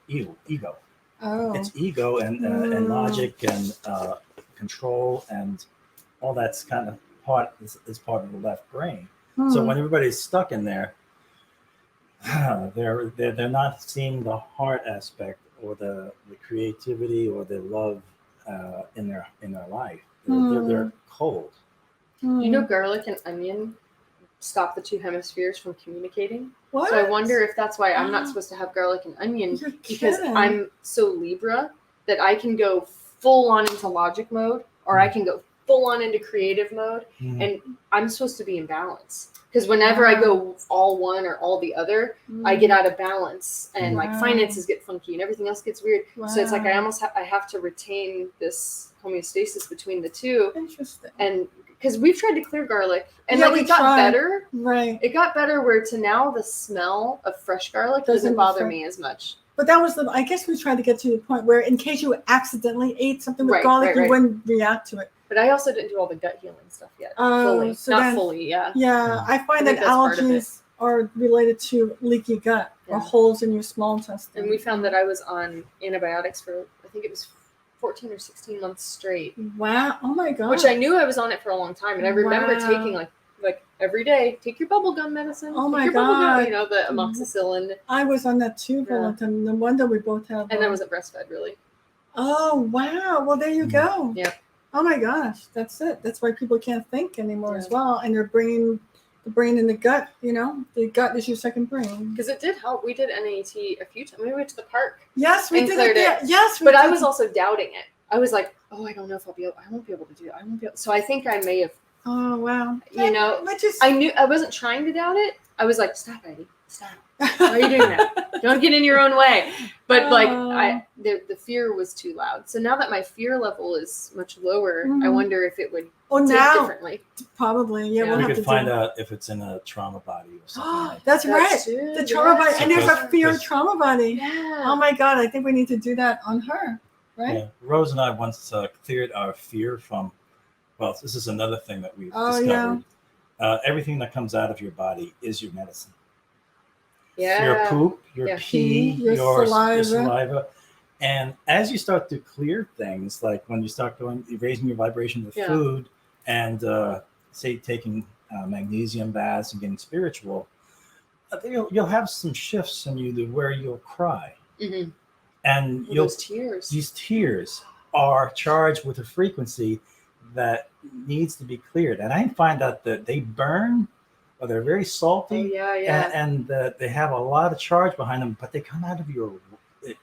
ego. Oh. It's ego and logic and control and all that's kind of is part of the left brain. So when everybody's stuck in there, they're not seeing the heart aspect or the creativity or the love in their life. They're cold. You know, garlic and onion stop the two hemispheres from communicating. What? So I wonder if that's why I'm not supposed to have garlic and onion, You're because kidding. I'm so Libra that I can go full on into logic mode, or I can go full on into creative mode, and I'm supposed to be in balance. Because whenever I go all one or all the other, I get out of balance, and like finances get funky and everything else gets weird. Wow. So it's like I almost I have to retain this homeostasis between the two. Interesting. And because we've tried to clear garlic, and Yeah, like we it got tried. better. Right. It got better where to now the smell of fresh garlic doesn't bother me as much. But that was I guess we tried to get to the point where in case you accidentally ate something with Right, garlic, you right. wouldn't react to it. But I also didn't do all the gut healing stuff yet. Oh, Fully. so Not then- fully, yeah. Yeah, I find I that think that's part of allergies are related to leaky gut or Yeah. holes in your small intestine. And we found that I was on antibiotics for, I think it was 14 or 16 months straight. Wow. Oh my God. Which I knew I was on it for a long time. And I remember Wow. taking like every day, take your bubble gum medicine. Oh take my your bubble gum, God. you know, the amoxicillin. I was on that too for a Yeah. long time. No wonder we both have. And I wasn't breastfed really. Oh wow. Well, there you go. Yeah. Oh my gosh, that's it. That's why people can't think anymore as Yeah. well, and the brain in the gut. You know, the gut is your second brain. Because it did help. We did NAET a few times. We went to the park. Yes, we And did cleared it. There. it. Yes, we But did. I was also doubting it. I was like, oh, I don't know if I won't be able to do it. I won't be able. So I think I may have, Oh wow. you know, But just I knew I wasn't trying to doubt it. I was like, stop, Eddie, stop. Why are you doing that? Don't get in your own way. But like, the fear was too loud. So now that my fear level is much lower, I wonder if it would Oh, take now differently. probably. Yeah, Yeah. we'll We have could to find do. out if it's in a trauma body or something like that. That's right. true, The trauma body, and there's a Because- fear trauma body. Yeah. Oh my God, I think we need to do that on her, right? Yeah. Rose and I once cleared our fear from, well, this is another thing that we've Oh, discovered. Everything that comes out of your body is your medicine. Yeah. Your poop, your Yeah. pee, Your your saliva. saliva. And as you start to clear things, like when you start raising your vibration with Yeah. food and say taking magnesium baths and getting spiritual, you'll have some shifts in you to where you'll cry. Mm-hmm. And Those tears. these tears are charged with a frequency that needs to be cleared. And I find out that they burn or they're very salty. Oh, yeah, yeah. And they have a lot of charge behind them, but they come out of your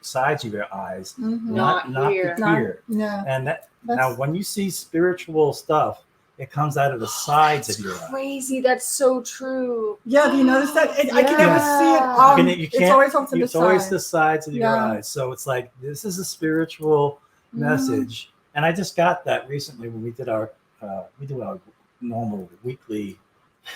sides of your eyes, Mhm. not here. the ear. Yeah. And now That's- when you see spiritual stuff, it comes out of the sides of your eyes. Crazy. That's so true. Yeah, do you notice that? I can never Yeah. see it. You It's can't- always off to the It's always side. the sides of your Yeah. eyes. So it's like, this is a spiritual Mhm. message. And I just got that recently when we did our normal weekly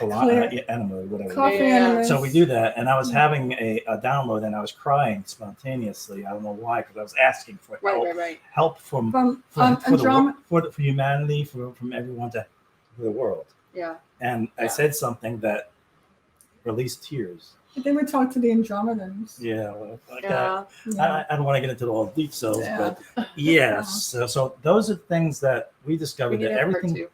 enema or whatever. Coffee Yeah. enemas. So we do that, and I was having a download, and I was crying spontaneously. I don't know why, because I was asking for help, Right. help from From for Andromeda. for humanity, from everyone for the world. Yeah. And I Yeah. said something that released tears. Then we talked to the Andromedans. Yeah, well, Yeah. Yeah. I don't want to get into all the details, Yeah. but yes. So those are things that we We discovered need that to have part everything, two.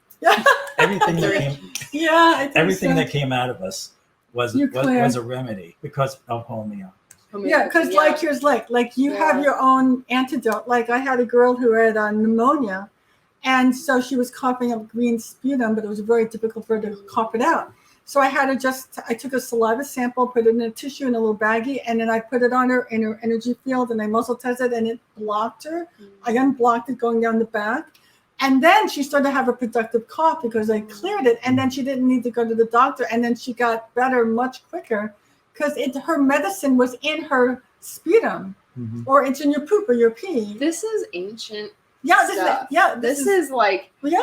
everything that Three. came, Yeah, I think everything so. that came out of us was You clear. a remedy because of homeo. Yeah, because like yours, like you have Yeah. your own antidote. Like I had a girl who had pneumonia, and so she was coughing up green sputum, but it was very difficult for her to cough it out. So I had her I took a saliva sample, put it in a tissue in a little baggie, and then I put it on her in her energy field, and I muscle tested, and it blocked her. I unblocked it going down the back. And then she started to have a productive cough because I cleared it. And then she didn't need to go to the doctor. And then she got better much quicker because her medicine was in her sputum or it's in your poop or your pee. This is ancient. Yeah, stuff. this This is like, yeah.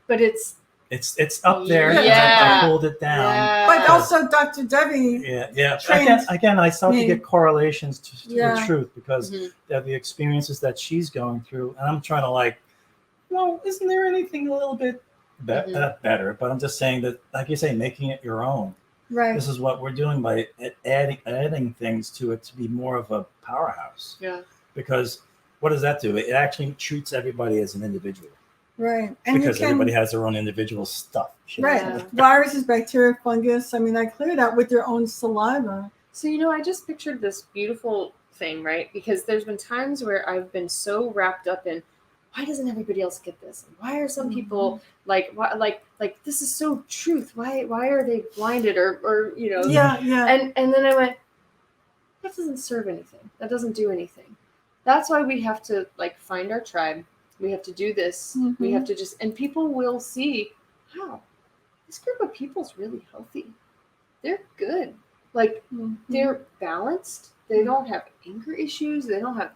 but it's It's up there. and Yeah. I pulled it down. yeah. But also Dr. Debbie, Yeah. Trained Again, I start to me. get correlations to Yeah. the truth because Mhm. of the experiences that she's going through, and I'm trying to like, well, isn't there anything a little bit better? But I'm just saying that, like you say, making it your own. Right. This is what we're doing by adding things to it to be more of a powerhouse. Yeah. Because what does that do? It actually treats everybody as an individual. Right. And Because everybody has their own individual stuff. Right. Yeah. Viruses, bacteria, fungus. I mean, I cleared out with their own saliva. So, I just pictured this beautiful thing, right? Because there's been times where I've been so wrapped up in, why doesn't everybody else get this? And why are some people like this is so truth? Why are they blinded or Yeah, yeah. And then I went, that doesn't serve anything. That doesn't do anything. That's why we have to find our tribe. We have to do this. We have to and people will see, wow, this group of people's really healthy. They're good. They're balanced. They don't have anger issues. They don't have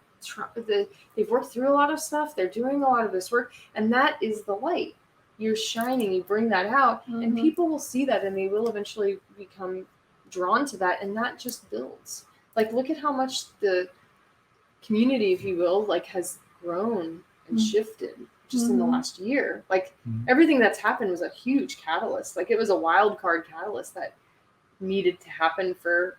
they've worked through a lot of stuff. They're doing a lot of this work, and that is the light. You're shining. You bring that out, and people will see that, and they will eventually become drawn to that, and that just builds. Look at how much the community, if you will, has grown and shifted just in the last year. Everything that's happened was a huge catalyst. It was a wild card catalyst that needed to happen for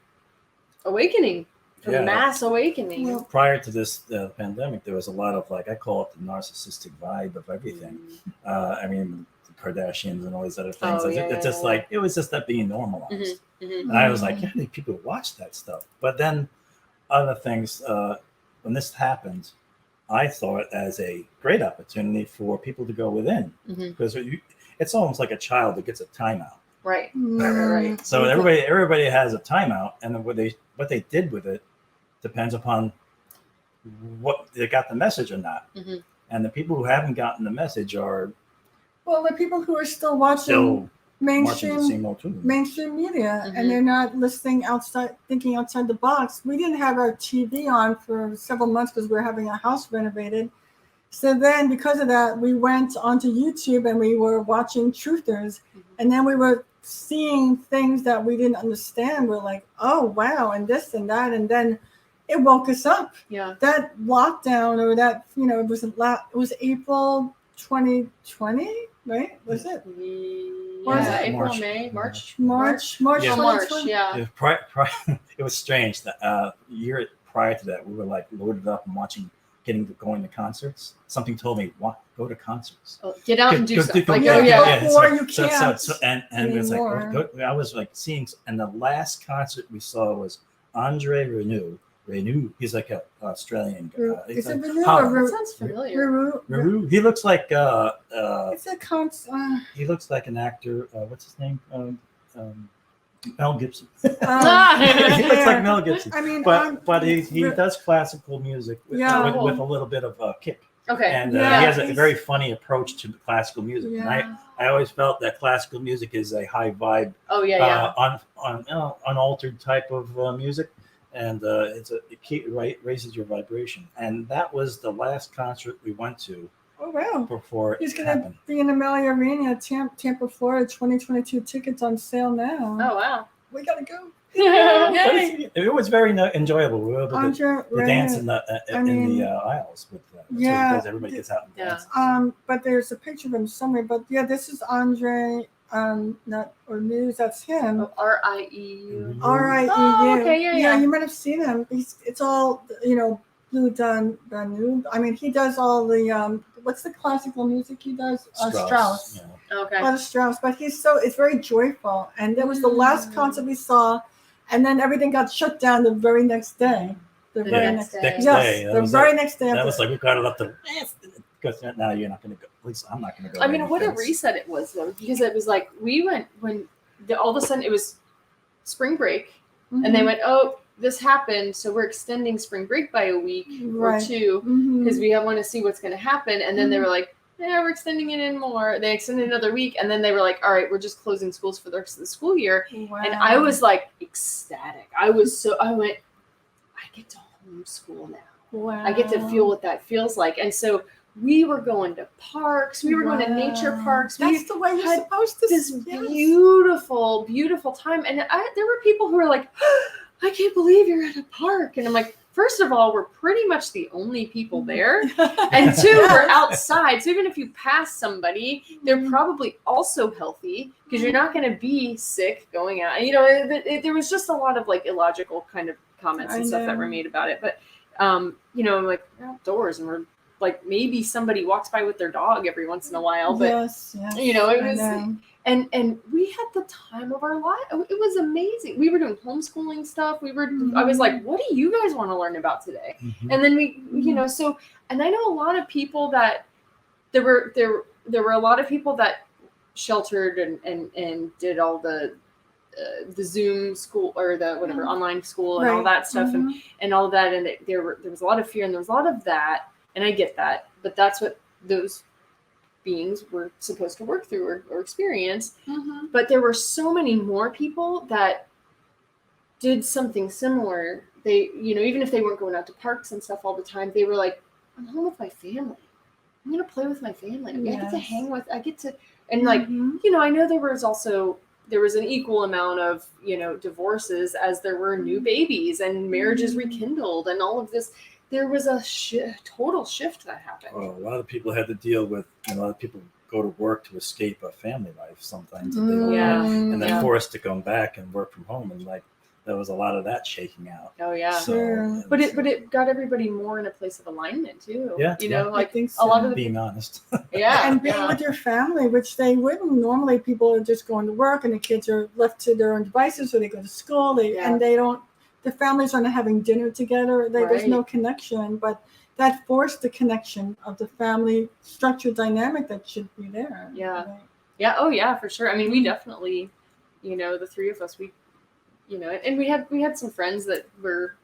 awakening, for mass awakening. Well, prior to this pandemic, there was a lot of I call it the narcissistic vibe of everything. I mean, the Kardashians and all these other things. It was just that being normalized. And I was like, how many people watch that stuff? But then other things, when this happened, I saw it as a great opportunity for people to go within, because it's almost like a child that gets a timeout. Right. So everybody has a timeout, and what they did with it depends upon what they got the message or not. And the people who haven't gotten the message are the people who are still watching mainstream media, and they're not listening thinking outside the box. We didn't have our TV on for several months because we were having a house renovated. So then, because of that, we went onto YouTube and we were watching truthers, and then we were seeing things that we didn't understand. We're like, oh wow, and this and that, and then it woke us up. Yeah. That lockdown, or that it was April 2020, right? Was it? Yeah, April, March. May, March. March. Yeah. March. 2020? Yeah. It was strange. The year prior to that, we were loaded up and going to concerts. Something told me, go to concerts. Get out and do stuff. Before you can't and it's anymore. I was seeing, and the last concert we saw was Andre Renew. He's like an Australian guy. Is it Renew That sounds familiar. Renew. He looks like it's a he looks like an actor. What's his name? Mel Gibson. He looks like Mel Gibson. I mean, but he does classical music with a little bit of a kick. Okay. And he has a very funny approach to classical music. Yeah. And I always felt that classical music is a high vibe, unaltered type of music, and it raises your vibration. And that was the last concert we went to. Oh wow! Before he's going to be in the Amalie Arena, Tampa, Florida. 2022 tickets on sale now. Oh wow! We gotta go. It was very enjoyable. We were able to dance in the aisles with because everybody gets out and dances. But there's a picture of him somewhere. But this is Andre. News. That's him. R-I-E-U. R-I-E-U. Oh, okay, yeah. You might have seen him. It's all Blue Danube. I mean, he does all the what's the classical music he does? Strauss. Yeah. Okay. A lot of Strauss, but it's very joyful. And that was the last concert we saw, and then everything got shut down the very next day. The very next day. Next day. That was like we got it up to. Because now you're not going to go. At least I'm not going to go. I mean, what a reset it was, though, because it was like we went when all of a sudden it was spring break, and they went, oh, this happened, so we're extending spring break by a week or two because we want to see what's going to happen. And then they were like, yeah, we're extending it in more. They extended another week, and then they were like, all right, we're just closing schools for the rest of the school year. Wow. And I was like ecstatic. I went, I get to homeschool now. Wow. I get to feel what that feels like. And so we were going to parks. We were going to nature parks. That's the way you're supposed to. This beautiful, beautiful time. And there were people who were like, I can't believe you're at a park. And I'm like, first of all, we're pretty much the only people there. And two, we're outside. So even if you pass somebody, they're probably also healthy because you're not going to be sick going out. You know, there was just a lot of like illogical kind of comments and stuff that were made about it. But, you know, I'm like, we're outdoors and we're like, maybe somebody walks by with their dog every once in a while. But, you know, it was... And we had the time of our life. It was amazing. We were doing homeschooling stuff. I was like, what do you guys want to learn about today? And then we, you know, so, and I know a lot of people that there were a lot of people that sheltered and did all the Zoom school or the whatever online school and all that stuff and all of that. And there was a lot of fear and there was a lot of that. And I get that, but that's what those beings were supposed to work through or experience. But there were so many more people that did something similar. They, you know, even if they weren't going out to parks and stuff all the time, they were like, I'm home with my family. I'm going to play with my family. I get to hang with, and like, you know, I know there was an equal amount of, you know, divorces as there were new babies and marriages rekindled and all of this. There was a total shift that happened. Oh, a lot of people had to deal with, a lot of people go to work to escape a family life sometimes that they don't have, and they're forced to come back and work from home. And like, there was a lot of that shaking out. Oh yeah. So, but it got everybody more in a place of alignment too. Yeah. You know, like so. A lot of the being honest. And being with your family, which they wouldn't normally. People are just going to work and the kids are left to their own devices, or they go to school, and they don't. The families aren't having dinner together. There's no connection, but that forced the connection of the family structure dynamic that should be there. Yeah. Right? Yeah. Oh yeah, for sure. I mean, we definitely, you know, the three of us, we, you know, and we had some friends that were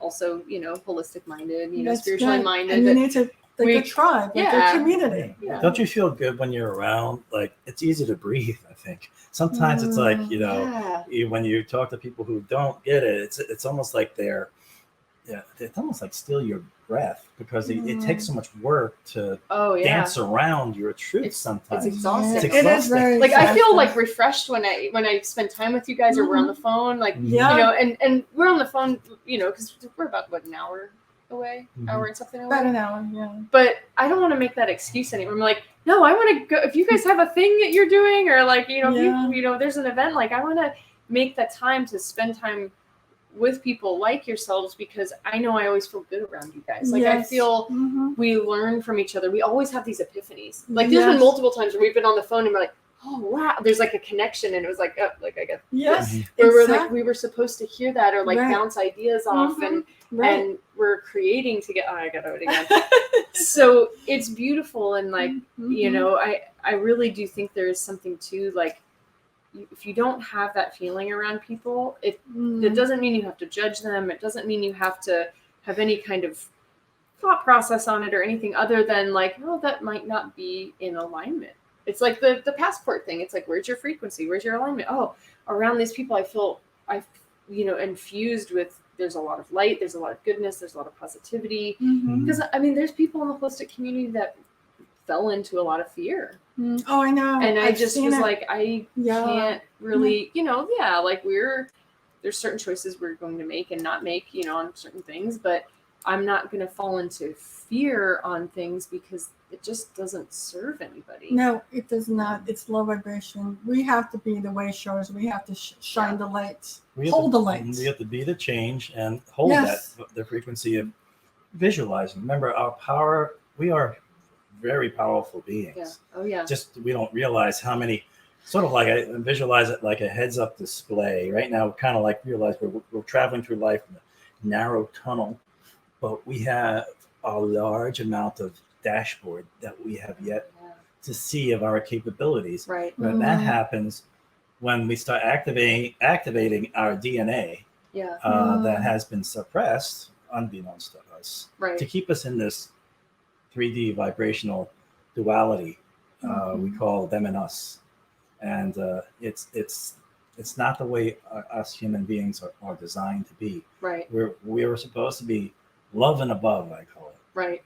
also, you know, holistic minded, you know, spiritually minded. And you need to, like a tribe, like a community. Yeah. Don't you feel good when you're around? Like, it's easy to breathe, I think. Sometimes it's like, you know, when you talk to people who don't get it, it's almost like it's almost like steal your breath because it takes so much work to dance around your truth sometimes. It's exhausting. It's exhausting. It is very like, I feel like refreshed when I spend time with you guys or we're on the phone, like, you know, and we're on the phone, you know, because we're about, an hour away, hour and something away. About an hour, yeah. But I don't want to make that excuse anymore. I'm like, no, I want to go. If you guys have a thing that you're doing, or like, you know, if you know, there's an event, like, I want to make that time to spend time with people like yourselves, because I know I always feel good around you guys. Like, I feel we learn from each other. We always have these epiphanies. Like, there's been multiple times where we've been on the phone and we're like, oh wow, there's like a connection, and it was like, like I guess where we're like, we were supposed to hear that or like bounce ideas off, and we're creating to get. Oh, I gotta do it again. So it's beautiful, and like you know, I really do think there is something to like. If you don't have that feeling around people, it doesn't mean you have to judge them. It doesn't mean you have to have any kind of thought process on it or anything other than like, oh, that might not be in alignment. It's like the passport thing. It's like, where's your frequency? Where's your alignment? Oh, around these people, you know, infused with, there's a lot of light, there's a lot of goodness, there's a lot of positivity. Because I mean, there's people in the holistic community that fell into a lot of fear. Oh, I know. And I just was like, I can't really, you know, like there's certain choices we're going to make and not make, you know, on certain things, but I'm not going to fall into fear on things because it just doesn't serve anybody. No, it does not. It's low vibration. We have to be the way showers. We have to shine the lights. Hold the lights. We have to be the change and hold the frequency of visualizing. Remember, our power, we are very powerful beings. Yeah. Oh yeah. Just, we don't realize how many, sort of like, I visualize it like a heads up display. Right now, kind of like realize we're traveling through life in a narrow tunnel, but we have a large amount of dashboard that we have yet to see of our capabilities. Right. When that happens, when we start activating our DNA that has been suppressed unbeknownst to us, to keep us in this 3D vibrational duality, we call them and us. And it's not the way us human beings are designed to be. Right. We were supposed to be love and above, I call it. Right.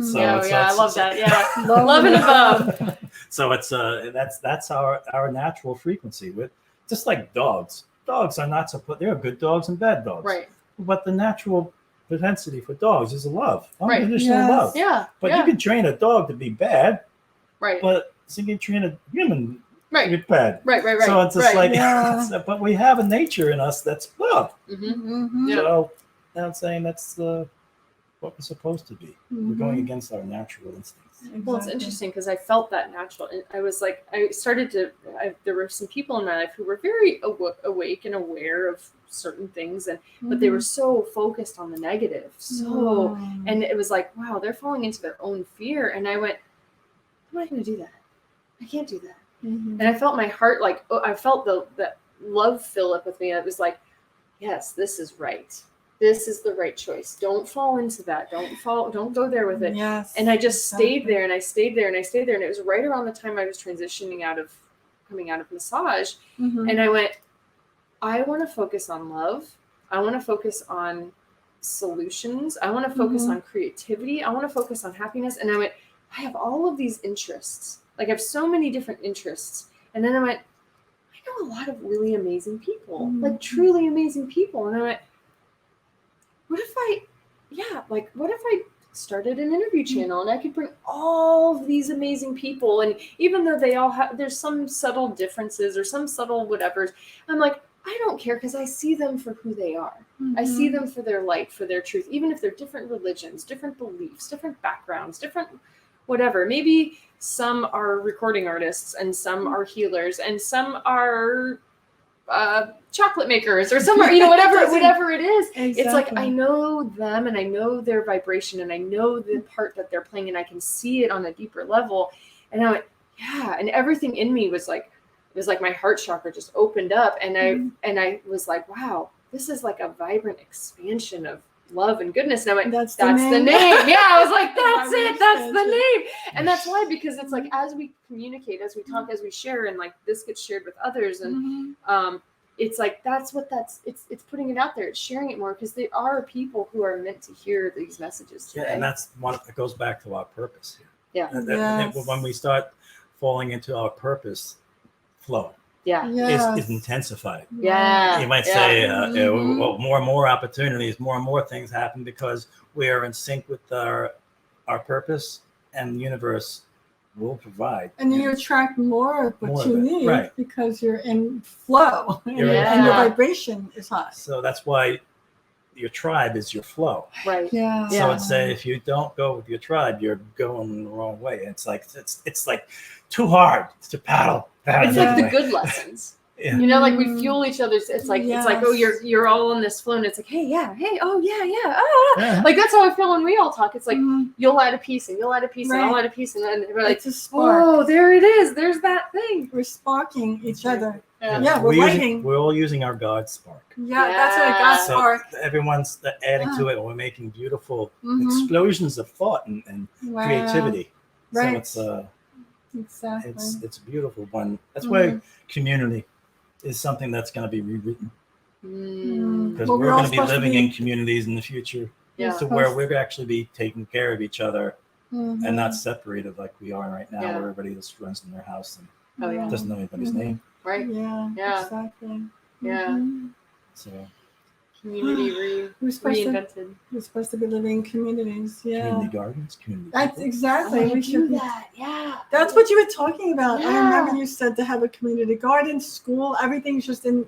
So I love that. Yeah. Love and above. So it's that's our natural frequency. With just like dogs, dogs are not supposed. There are good dogs and bad dogs. Right. But the natural propensity for dogs is love, Right. unconditional Yes. love. Yeah. But yeah. you can train a dog to be bad, Right. but so you can train a human to Right. be bad. Right. So it's just right. like, Yeah. but we have a nature in us that's love. Mm-hmm. Yeah. So I'm saying that's what we're supposed to be. We're going Mhm. against our natural instincts. Well, it's interesting because I felt that natural. And I was like, there were some people in my life who were very awake and aware of certain things, but they were so focused on the negative. So, and it was like, wow, they're falling into their own fear. And I went, how am I going to do that? I can't do that. Mhm. And I felt my heart, like, I felt that love fill up with me. It was like, yes, this is right. This is the right choice. Don't fall into that. Don't go there with it. Yes. And I just stayed there and I stayed there and I stayed there. And it was right around the time I was coming out of massage. Mhm. And I went, I want to focus on love. I want to focus on solutions. I want to focus on creativity. I want to focus on happiness. And I went, I have all of these interests. Like I have so many different interests. And then I went, I know a lot of really amazing people, like truly amazing people. And I went, what if I started an interview channel and I could bring all of these amazing people, and even though they all have, there's some subtle differences or some subtle whatevers, I'm like, I don't care because I see them for who they are. I see them for their light, for their truth, even if they're different religions, different beliefs, different backgrounds, different whatever. Maybe some are recording artists and some are healers and some are chocolate makers or somewhere, whatever it is. Exactly. It's like I know them and I know their vibration and I know the part that they're playing and I can see it on a deeper level. And I went, yeah, and everything in me was like, it was like my heart chakra just opened up, and I was like, wow, this is like a vibrant expansion of love and goodness. And I went, that's the name. Yeah, I was like, that's it. That's the name. And that's why, because it's like, as we communicate, as we talk, as we share, and like this gets shared with others, and it's like, it's putting it out there. It's sharing it more because there are people who are meant to hear these messages today. Yeah, and that's one. It goes back to our purpose here. Yeah. And when we start falling into our purpose flow, is intensified. Yeah. You might say, well, more and more opportunities, more and more things happen because we are in sync with our purpose, and the universe will provide. And you attract more of what you need, right? Because you're in flow and your vibration is high. So that's why your tribe is your flow. Right. Yeah. So it's say if you don't go with your tribe, you're going the wrong way. It's like too hard to paddle. It's like the good lessons. Yeah. You know, like we fuel each other's. It's like oh, you're all on this flow, and it's like, hey, oh yeah. Like that's how I feel when we all talk. It's like you'll add a piece, and you'll add a piece, and I'll add a piece, and then we're like, it's a spark. Oh, there it is. There's that thing. We're sparking each other. Yeah, we're lighting. We're all using our God spark. Yeah, that's what a God spark. Everyone's adding to it, and we're making beautiful explosions of thought and creativity. Right. So exactly. it's a beautiful one. That's why community is something that's going to be rewritten, because we're going to be living in communities in the future, to where we're actually be taking care of each other and not separated like we are right now, where everybody just runs in their house and doesn't know anybody's name. Right. Yeah. Exactly. Yeah. So community reinvented. We're supposed to be living in communities. Yeah. Community gardens, community. That's exactly. We should do that. Yeah. That's what you were talking about. Yeah. I remember you said to have a community garden, school, everything's just in.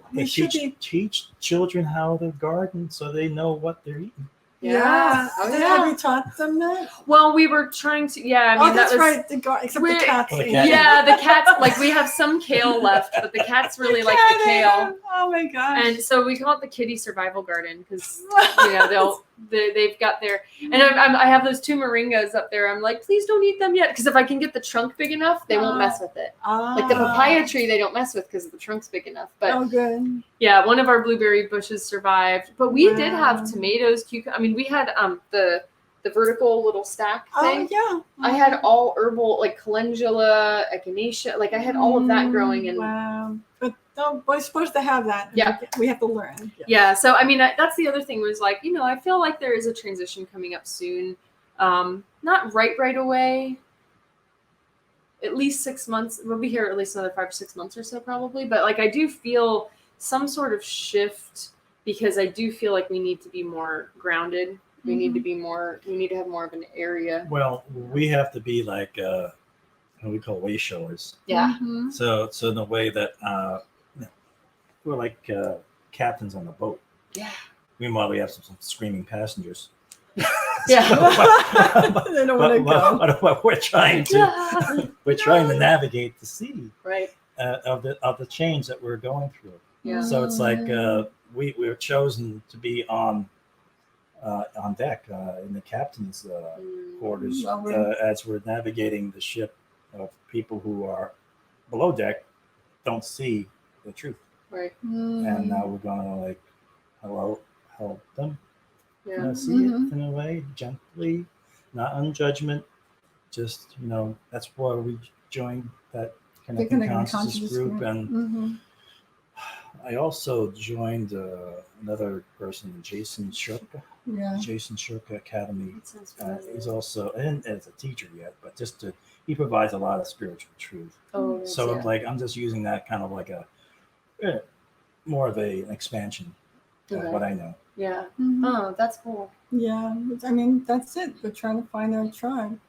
Teach children how to garden so they know what they're eating. Yeah. Oh, Have you taught them that? Well, we were trying to. Yeah, I mean, that's that was, right. Except the cats. Yeah, the cats. Like we have some kale left, but the cats really like the kale. Oh my gosh! And so we call it the kitty survival garden because they've got their. And I have those 2 moringas up there. I'm like, please don't eat them yet, because if I can get the trunk big enough, they won't mess with it. Like the papaya tree, they don't mess with because the trunk's big enough. But good. Yeah, one of our blueberry bushes survived, but we did have tomatoes, cucumbers. I mean, we had the vertical little stack thing. Oh yeah. I had all herbal, like calendula, echinacea, like I had all of that growing. And wow. But we're supposed to have that. Yeah. We have to learn. Yeah. So I mean, that's the other thing was like, I feel like there is a transition coming up soon. Not right away. At least 6 months. We'll be here at least another 5 or 6 months or so probably. But like I do feel some sort of shift, because I do feel like we need to be more grounded. We need to be more. We need to have more of an area. Well, we have to be like what we call way showers. Yeah. Mhm. So in the way that we're like captains on the boat. Yeah. Meanwhile, we have some screaming passengers. Yeah. They don't want to go. But we're trying to navigate the sea Right. of the change that we're going through. Yeah. So it's like we're chosen to be on deck in the captain's quarters as we're navigating the ship of people who are below deck don't see the truth. Right. And now we're going to like help them Yeah. see it in a way, gently, not on judgment. Just, that's why we joined that Connecting Consciousness group. And I also joined another person, Jason Shurka. Yeah. Jason Shurka Academy. That sounds familiar. He's also, and as a teacher yet, but he provides a lot of spiritual truth. Oh, yes, So yeah. like, I'm just using that kind of like more of an expansion of Okay. what I know. Yeah. Mhm. Oh, that's cool. Yeah. I mean, that's it. We're trying to find our tribe.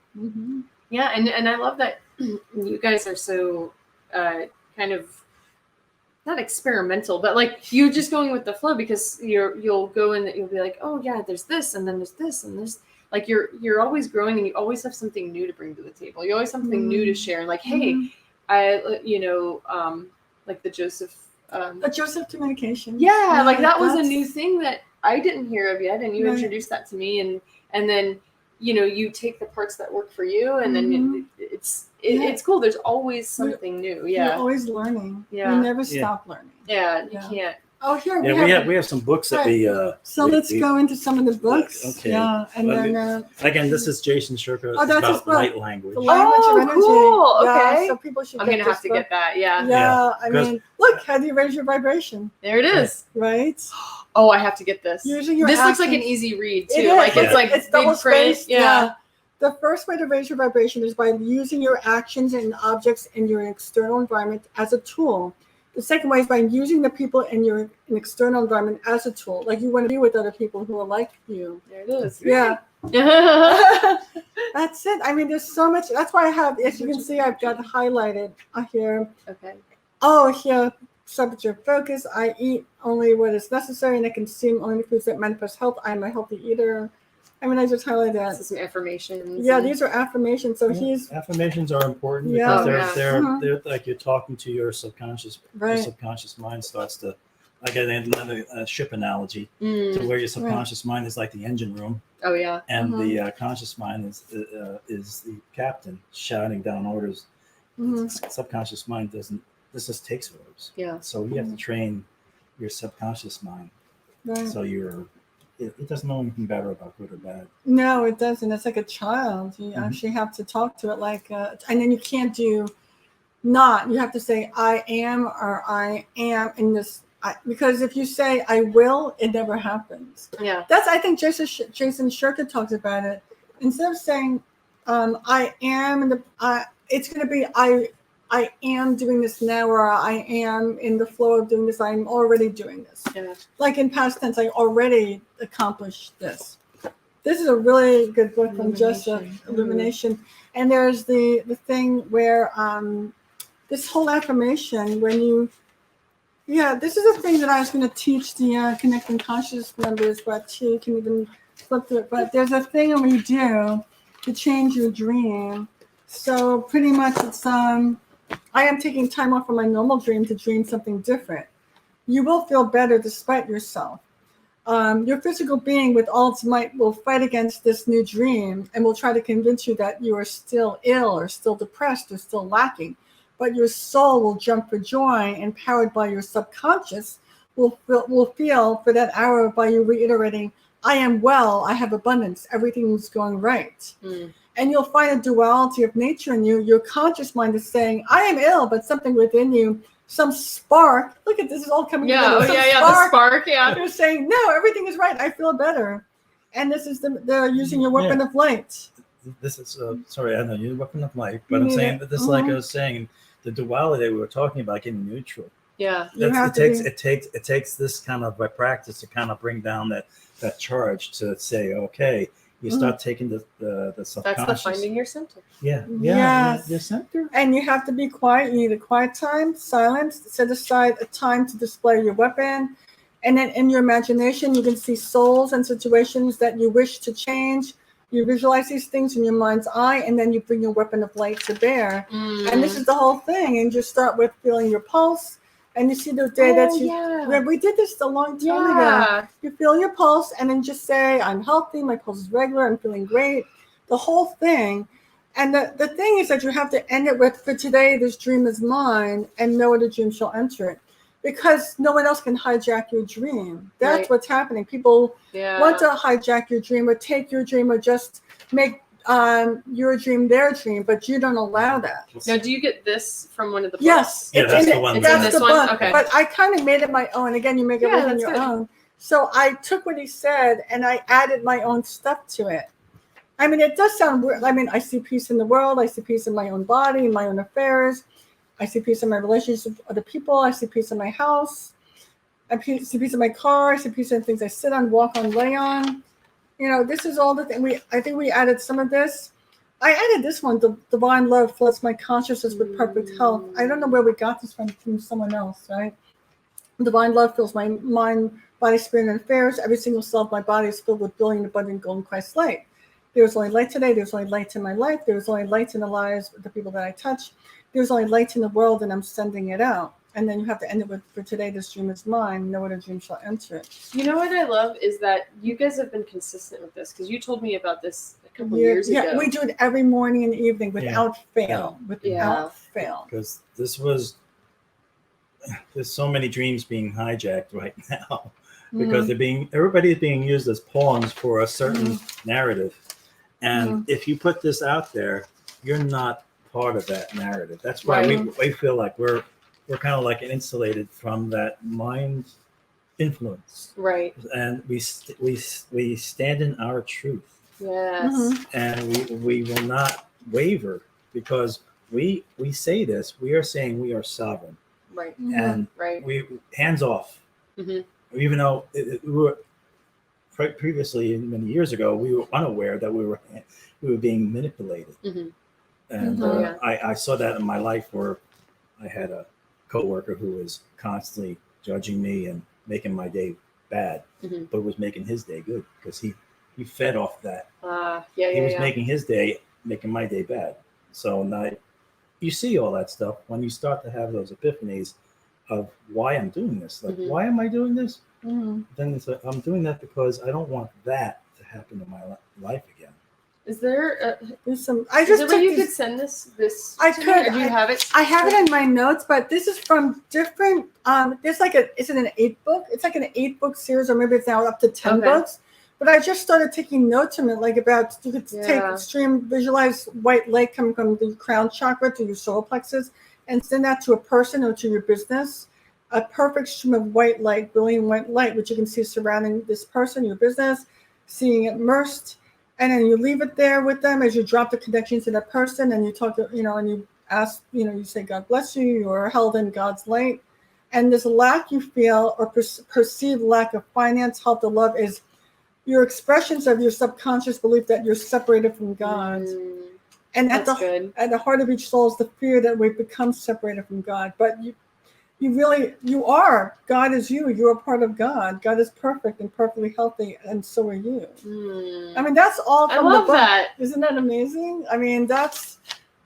Yeah, and I love that you guys are so kind of not experimental, but like you're just going with the flow, because you'll go in that you'll be like, oh yeah, there's this, and then there's this, and there's like you're always growing, and you always have something new to bring to the table. You always have something new to share, and like, hey, I like the Joseph. But Joseph communication. Yeah, like that was a that's- new thing that I didn't hear of yet, and you Right. introduced that to me, and then you take the parts that work for you, and then it's cool. There's always something new. You're Yeah, always learning. Yeah. You never stop learning. yeah, you Yeah. can't. Oh, here Yeah, we have some books that we. So let's go into some of the books. Okay. Yeah, and Well, then Again, this is Jason Shurka. Oh, It's that's his about book. light language. the language Oh, of energy. cool. Yeah, Okay. so people should. I'm get gonna have this to book. get that. Yeah, Yeah, I because- mean, look, how do you raise your vibration? there it is. Right. Oh, I have to get this. Using your This looks like an actions. easy read It too. is. Like Yeah. it's like it's big double print. spaced. Yeah. The first way to raise your vibration is by using your actions and objects in your external environment as a tool. The second way is by using the people in your external environment as a tool. Like you want to be with other people who are like you. There it is. Yeah. Yeah. That's it. I mean, there's so much. That's why I have, as you can see, I've got highlighted here. Okay. Oh, here, subject of focus. I eat only what is necessary and I consume only the foods that manifest health. I am a healthy eater. I mean, I just highlighted that. This is some affirmations. Yeah, and- these are affirmations. So he's Affirmations are important Yeah. because Oh, yeah. they're like you're talking to your subconscious. Your right. subconscious mind starts to, like another ship analogy, to Mm. where your subconscious mind is like the engine room, Oh yeah. and Mhm. the conscious mind is the captain shouting down orders. Mhm. Subconscious mind doesn't. This just takes orders. Yeah. So you have to train your subconscious mind. Right. So it doesn't know anything better about good or bad. No, it doesn't. It's like a child. You Mhm. actually have to talk to it like, and then you can't do not. You have to say I am or I am in this. Because if you say I will, it never happens. Yeah. That's, I think Jason Shurka talks about it. Instead of saying I am in the, it's going to be I am doing this now, or I am in the flow of doing this. I'm already doing this. Yeah. Like in past tense, I already accomplished this. This is a really good book from Joseph, Elimination. And there's the thing where this whole affirmation, when you, this is a thing that I was going to teach the Connecting Conscious members, but you can even flip through it. But there's a thing we do to change your dream. So pretty much it's I am taking time off from my normal dream to dream something different. You will feel better despite yourself. Your physical being with all its might will fight against this new dream and will try to convince you that you are still ill or still depressed or still lacking. But your soul will jump for joy, empowered by your subconscious, will feel for that hour by you reiterating, I am well, I have abundance, everything is going right. Mm. And you'll find a duality of nature in you. Your conscious mind is saying, I am ill, but something within you, some spark. Look at this, is all coming Yeah. together. Oh Some yeah. The spark. Yeah. You're saying, no, everything is right. I feel better. And this is they're using your weapon of light. This is sorry, I know you're weapon of light, but You I'm need saying it. that this, like I was saying, the duality we were talking about getting neutral. Yeah. You have It takes this kind of a practice to kind of bring down that charge to say, okay, you start taking the subconscious. That's the finding your center. Yes. Your center. And you have to be quiet. You need a quiet time, silence, set aside a time to display your weapon. And then in your imagination, you can see souls and situations that you wish to change. You visualize these things in your mind's eye, and then you bring your weapon of light to bear. And this is the whole thing. And you start with feeling your pulse. And you see the day we did this a long time ago. You feel your pulse, and then just say, I'm healthy, my pulse is regular, I'm feeling great. The whole thing. And the thing is that you have to end it with, for today, this dream is mine, and no other dream shall enter it. Because no one else can hijack your dream. That's what's happening. People want to hijack your dream or take your dream or just make your dream their dream, but you don't allow that. Now, do you get this from one of the books? Yes. Yeah, that's the one. That's the book. Okay. But I kind of made it my own. Again, you make everything your own. So I took what he said and I added my own stuff to it. I mean, it does sound weird. I mean, I see peace in the world. I see peace in my own body, in my own affairs. I see peace in my relationships with other people. I see peace in my house. I see peace in my car. I see peace in things I sit on, walk on, lay on. You know, this is all the thing. I think we added some of this. I added this one, the divine love floods my consciousness with perfect health. I don't know where we got this from someone else, right? Divine love fills my mind, body, spirit, and affairs. Every single cell of my body is filled with brilliant, abundant, golden Christ light. There's only light today. There's only light in my life. There's only light in the lives of the people that I touch. There's only light in the world, and I'm sending it out. And then you have to end it with, for today, this dream is mine. No other dream shall enter it. You know what I love is that you guys have been consistent with this, because you told me about this a couple years ago. Yeah, we do it every morning and evening without fail. Without fail. Because there's so many dreams being hijacked right now because everybody's being used as pawns for a certain narrative. And if you put this out there, you're not part of that narrative. That's why we feel like we're kind of like insulated from that mind influence. Right. And we stand in our truth. Yes. And we will not waver because we say this. We are saying we are sovereign. Right. And we hands off. Even though we were previously, many years ago, we were unaware that we were being manipulated. And I saw that in my life where I had a coworker who was constantly judging me and making my day bad, but was making his day good because he fed off that. He was making his day, making my day bad. So now you see all that stuff when you start to have those epiphanies of why I'm doing this. Like, why am I doing this? Then it's like, I'm doing that because I don't want that to happen in my life again. Is there there's some? Is there a way you could send this? I to could. me, or do you have it? I have it in my notes, but this is from different. There's like is it an 8-book? It's like an 8-book series, or maybe it's now up to 10 books. But I just started taking notes from it, like about you could take visualize white light coming from the crown chakra to your solar plexus, and send that to a person or to your business. A perfect stream of white light, brilliant white light, which you can see surrounding this person, your business, seeing it immersed. And then you leave it there with them as you drop the connection to that person, and you talk, and you ask, you say, God bless you, you are held in God's light. And this lack you feel or perceived lack of finance, health, or love is your expressions of your subconscious belief that you're separated from God. And at the heart of each soul is the fear that we've become separated from God. But you are. God is you. You're a part of God. God is perfect and perfectly healthy, and so are you. I mean, that's all from the book. That. Isn't that amazing? I mean, that's...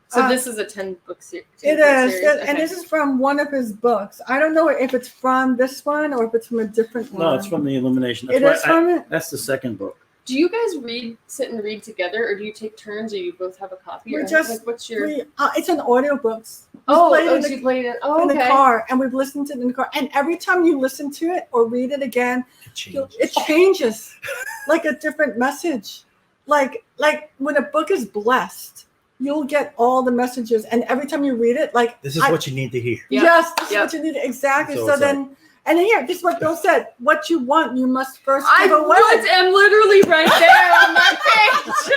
So this is a 10-book series. It is. And this is from one of his books. I don't know if it's from this one or if it's from a different one. No, it's from the Elimination. That's the second book. Do you guys sit and read together, or do you take turns, or you both have a copy? What's your... it's an audiobooks. You played it in the car, and we've listened to it in the car. And every time you listen to it or read it again, it changes like a different message. Like when a book is blessed, you'll get all the messages, and every time you read it, this is what you need to hear. Yes, this is what you need exactly. So then. And here, this is what Bill said. What you want, you must first give away. I'm literally right there on that page.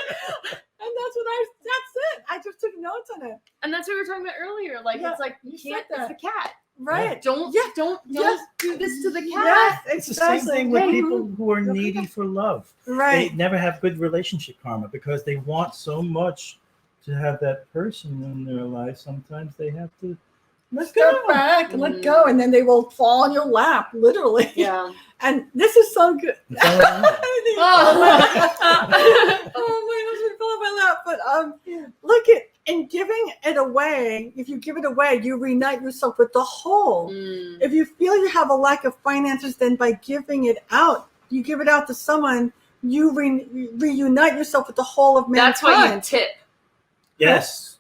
And that's it. I just took notes on it. And that's what we were talking about earlier. Like, it's like, you can't, it's the cat. Right. Don't Yes. do this to the cat. Yes, It's the same thing with people who are needy for love. Right. They never have good relationship karma because they want so much to have that person in their life. Sometimes they have to let Step go. back and let go, and then they will fall on your lap, literally. Yeah. And this is so good. It's all around. My husband fell on my lap. But look at in giving it away. If you give it away, you reunite yourself with the whole. If you feel you have a lack of finances, then by giving it out, you give it out to someone. You reunite yourself with the whole of mankind. That's why you tip. Yes.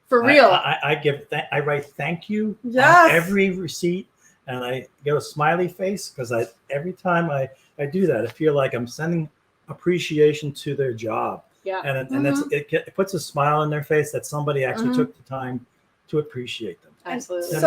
For real. I write thank you Yes. on every receipt, and I get a smiley face because every time I do that, I feel like I'm sending appreciation to their job. Yeah. And it puts a smile on their face that somebody actually took the time to appreciate them. Absolutely.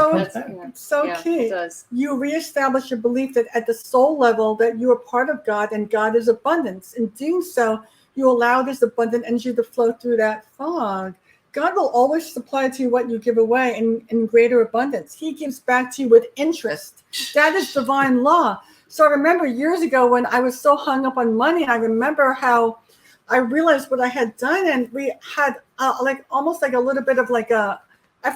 So key. It does. You reestablish your belief that at the soul level that you are part of God and God is abundance. In doing so, you allow this abundant energy to flow through that fog. God will always supply to you what you give away in greater abundance. He gives back to you with interest. That is divine law. So I remember years ago when I was so hung up on money, and I remember how I realized what I had done, and we had almost like a little bit of like I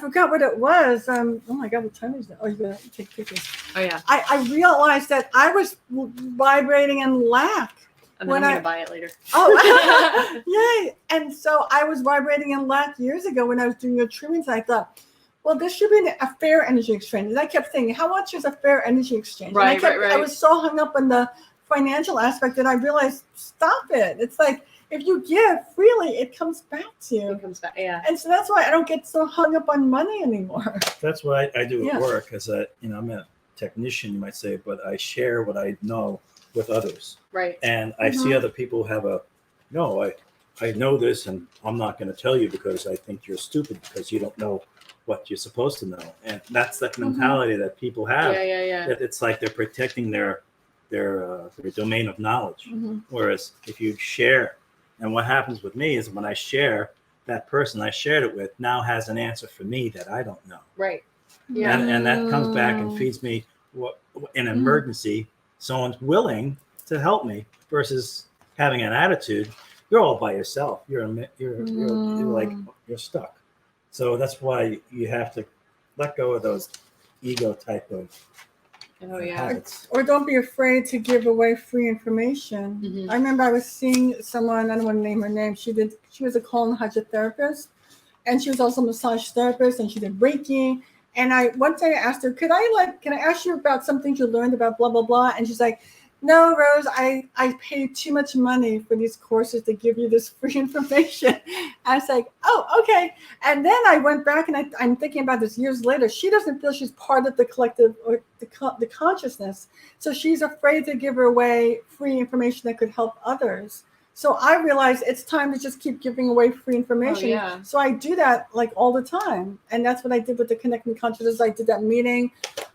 forgot what it was. Oh my God, what time is it? Oh, you're going to take pictures. Oh, yeah. I realized that I was vibrating in lack. And then I'm going to buy it later. Oh, yay. And so I was vibrating in lack years ago when I was doing your treatments. I thought, well, this should be a fair energy exchange. And I kept thinking, how much is a fair energy exchange? Right, and I was so hung up on the financial aspect that I realized, stop it. It's like, if you give freely, it comes back to you. It comes back, yeah. And so that's why I don't get so hung up on money anymore. That's what I do at work. As I'm a technician, you might say, but I share what I know with others. Right. And I see other people have I know this, and I'm not going to tell you because I think you're stupid because you don't know what you're supposed to know. And that's the mentality that people have. Yeah. It's like they're protecting their domain of knowledge. Whereas if you share, and what happens with me is when I share, that person I shared it with now has an answer for me that I don't know. Right. Yeah. And that comes back and feeds me in an emergency. Someone's willing to help me versus having an attitude. You're all by yourself. You're stuck. So that's why you have to let go of those ego type of habits. Or don't be afraid to give away free information. I remember I was seeing someone, I don't want to name her name. She was a colon hydrotherapist, and she was also a massage therapist, and she did Reiki. And one day I asked her, can I ask you about some things you learned about blah, blah, blah? And she's like, no, Rose, I paid too much money for these courses to give you this free information. I was like, oh, okay. And then I went back and I'm thinking about this years later. She doesn't feel she's part of the collective or the consciousness. So she's afraid to give away free information that could help others. So I realized it's time to just keep giving away free information. Oh, yeah. So I do that like all the time. And that's what I did with the Connecting Consciousness. I did that meeting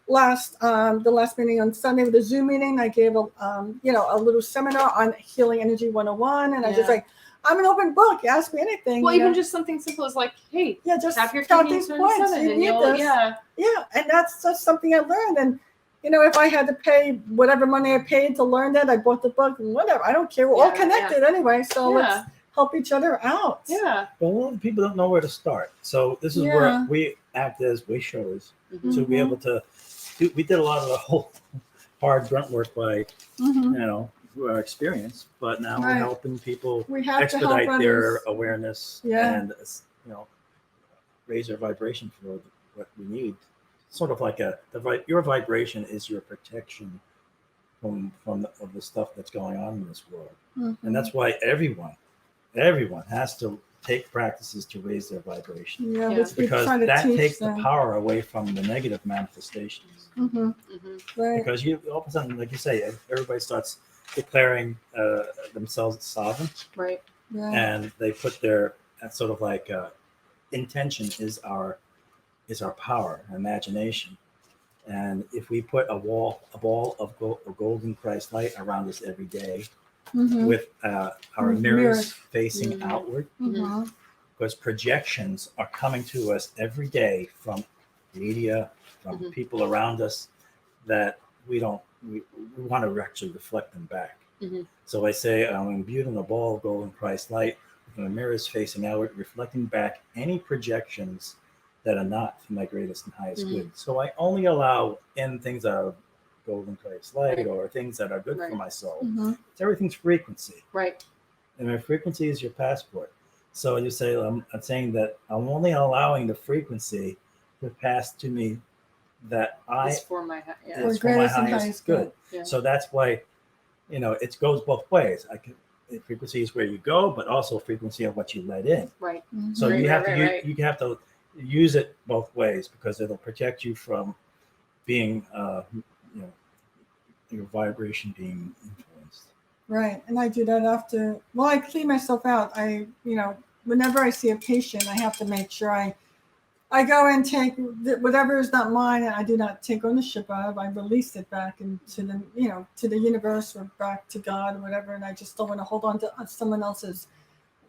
the last meeting on Sunday with the Zoom meeting. I gave a little seminar on Healing Energy 101. And I just like, I'm an open book. Ask me anything. Well, even just something simple as like, hey, just tap your count kidneys these points. You and need this. Yeah. And that's just something I learned. And if I had to pay whatever money I paid to learn that, I bought the book and whatever. I don't care. We're all connected anyway. So let's help each other out. Yeah. Well, a lot of people don't know where to start. So this is where we act as wayshowers to be able to do. We did a lot of the whole hard grunt work by, through our experience, but now we're helping people expedite their awareness and, raise their vibration for what we need. Sort of like your vibration is your protection from the stuff that's going on in this world. And that's why everyone has to take practices to raise their vibration. Because that takes the power away from the negative manifestations. Right. Because you all of a sudden, like you say, everybody starts declaring themselves sovereign. Right. Yeah. And they put their sort of like intention is our power, imagination. And if we put a ball of golden Christ light around us every day with our mirrors facing outward, because projections are coming to us every day from media, from Mhm. people around us, that we want to actually reflect them back. Mhm. So I say I'm imbued in a ball of golden Christ light, with my mirrors facing outward, reflecting back any projections that are not for my greatest and highest Mhm. good. So I only allow in things that are golden Christ light, Right. or things that are good Right. for my soul. Mhm. It's everything's frequency. Right. And my frequency is your passport. So you say, I'm saying that I'm only allowing the frequency to pass to me that It's for my yeah. is For for my greatest and highest highest good. Yeah. So that's why, it goes both ways. Frequency is where you go, but also frequency of what you let in. Right. Mhm. So Right, you have to right. you have to use it both ways, because it'll protect you from being your vibration being influenced. Right. And I do that after, well, I clean myself out. Whenever I see a patient, I have to make sure I go and take whatever is not mine, and I do not take ownership of. I release it back into to the universe, or back to God, or whatever. And I just don't want to hold on to someone else's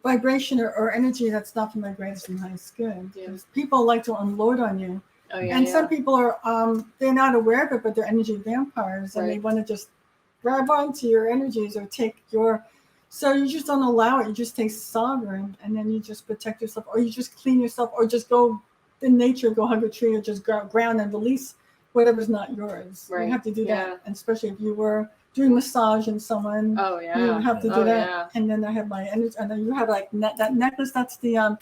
vibration or energy that's not for my greatest and highest good. Yeah. Because people like to unload on you. Oh yeah. And yeah. some people are they're not aware of it, but they're energy vampires, and they Right. want to just grab onto your energies or take your. So you just don't allow it. You just stay sovereign, and then you just protect yourself, or you just clean yourself, or just go in nature, go hug a tree, or just ground and release whatever's not yours. Right. You have to do Yeah. that, and especially if you were doing massage and someone. Oh yeah. You have to do Oh, that, yeah. and then I have my energy, and then you have like that necklace. That's the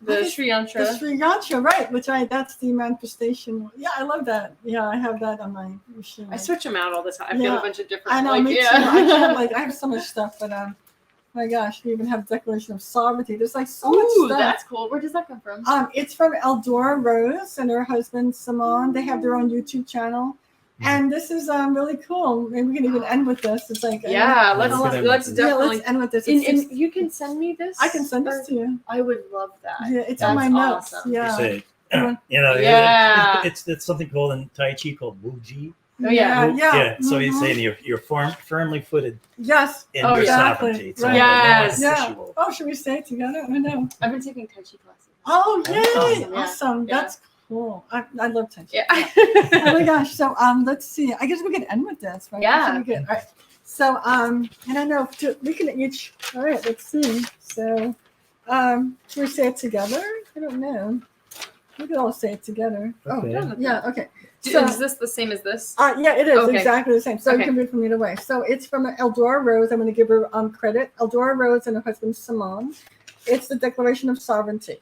The Sri Yantra. the Sri Yantra, right? That's the manifestation. Yeah, I love that. Yeah, I have that on my machine. I switch them out all the time. I've got Yeah. a bunch of different. I know, like, me yeah. too. I can't I have so much stuff, but my gosh, we even have Declaration of Sovereignty. There's like so much Ooh, stuff. that's cool. Where does that come from? It's from Eldora Rose and her husband Simone. They have their own YouTube channel, and this is really cool. Maybe we can even end with this. It's like Yeah, let's let's definitely. let's end with this. And It's you can send me this. I can send this to you. I would love that. Yeah, it's on my That's notes. awesome. Yeah. You say, Yeah. it's something called in Tai Chi called Wu Ji. Oh, yeah. Yeah. So you're Mhm. saying you're firmly footed Yes. in Oh, your yeah. sovereignty. It's Right. Yes. not Yeah. official. Oh, should we say it together? I know. I've been taking Tai Chi classes. Oh, That's yay! awesome, yeah. Awesome. Yeah. That's cool. I love Tai Chi. Yeah. Oh my gosh. So let's see. I guess we can end with this, right? Yeah. So we can, all right. So and I know we can each. All right. Let's see. So should we say it together? I don't know. We could all say it together. Okay. Oh, Yeah. Okay. Is this the same as this? Yeah, it is Okay. exactly the same. So Okay. you can read from either way. So it's from Eldora Rose. I'm going to give her credit. Eldora Rose and her husband Simone. It's the Declaration of Sovereignty.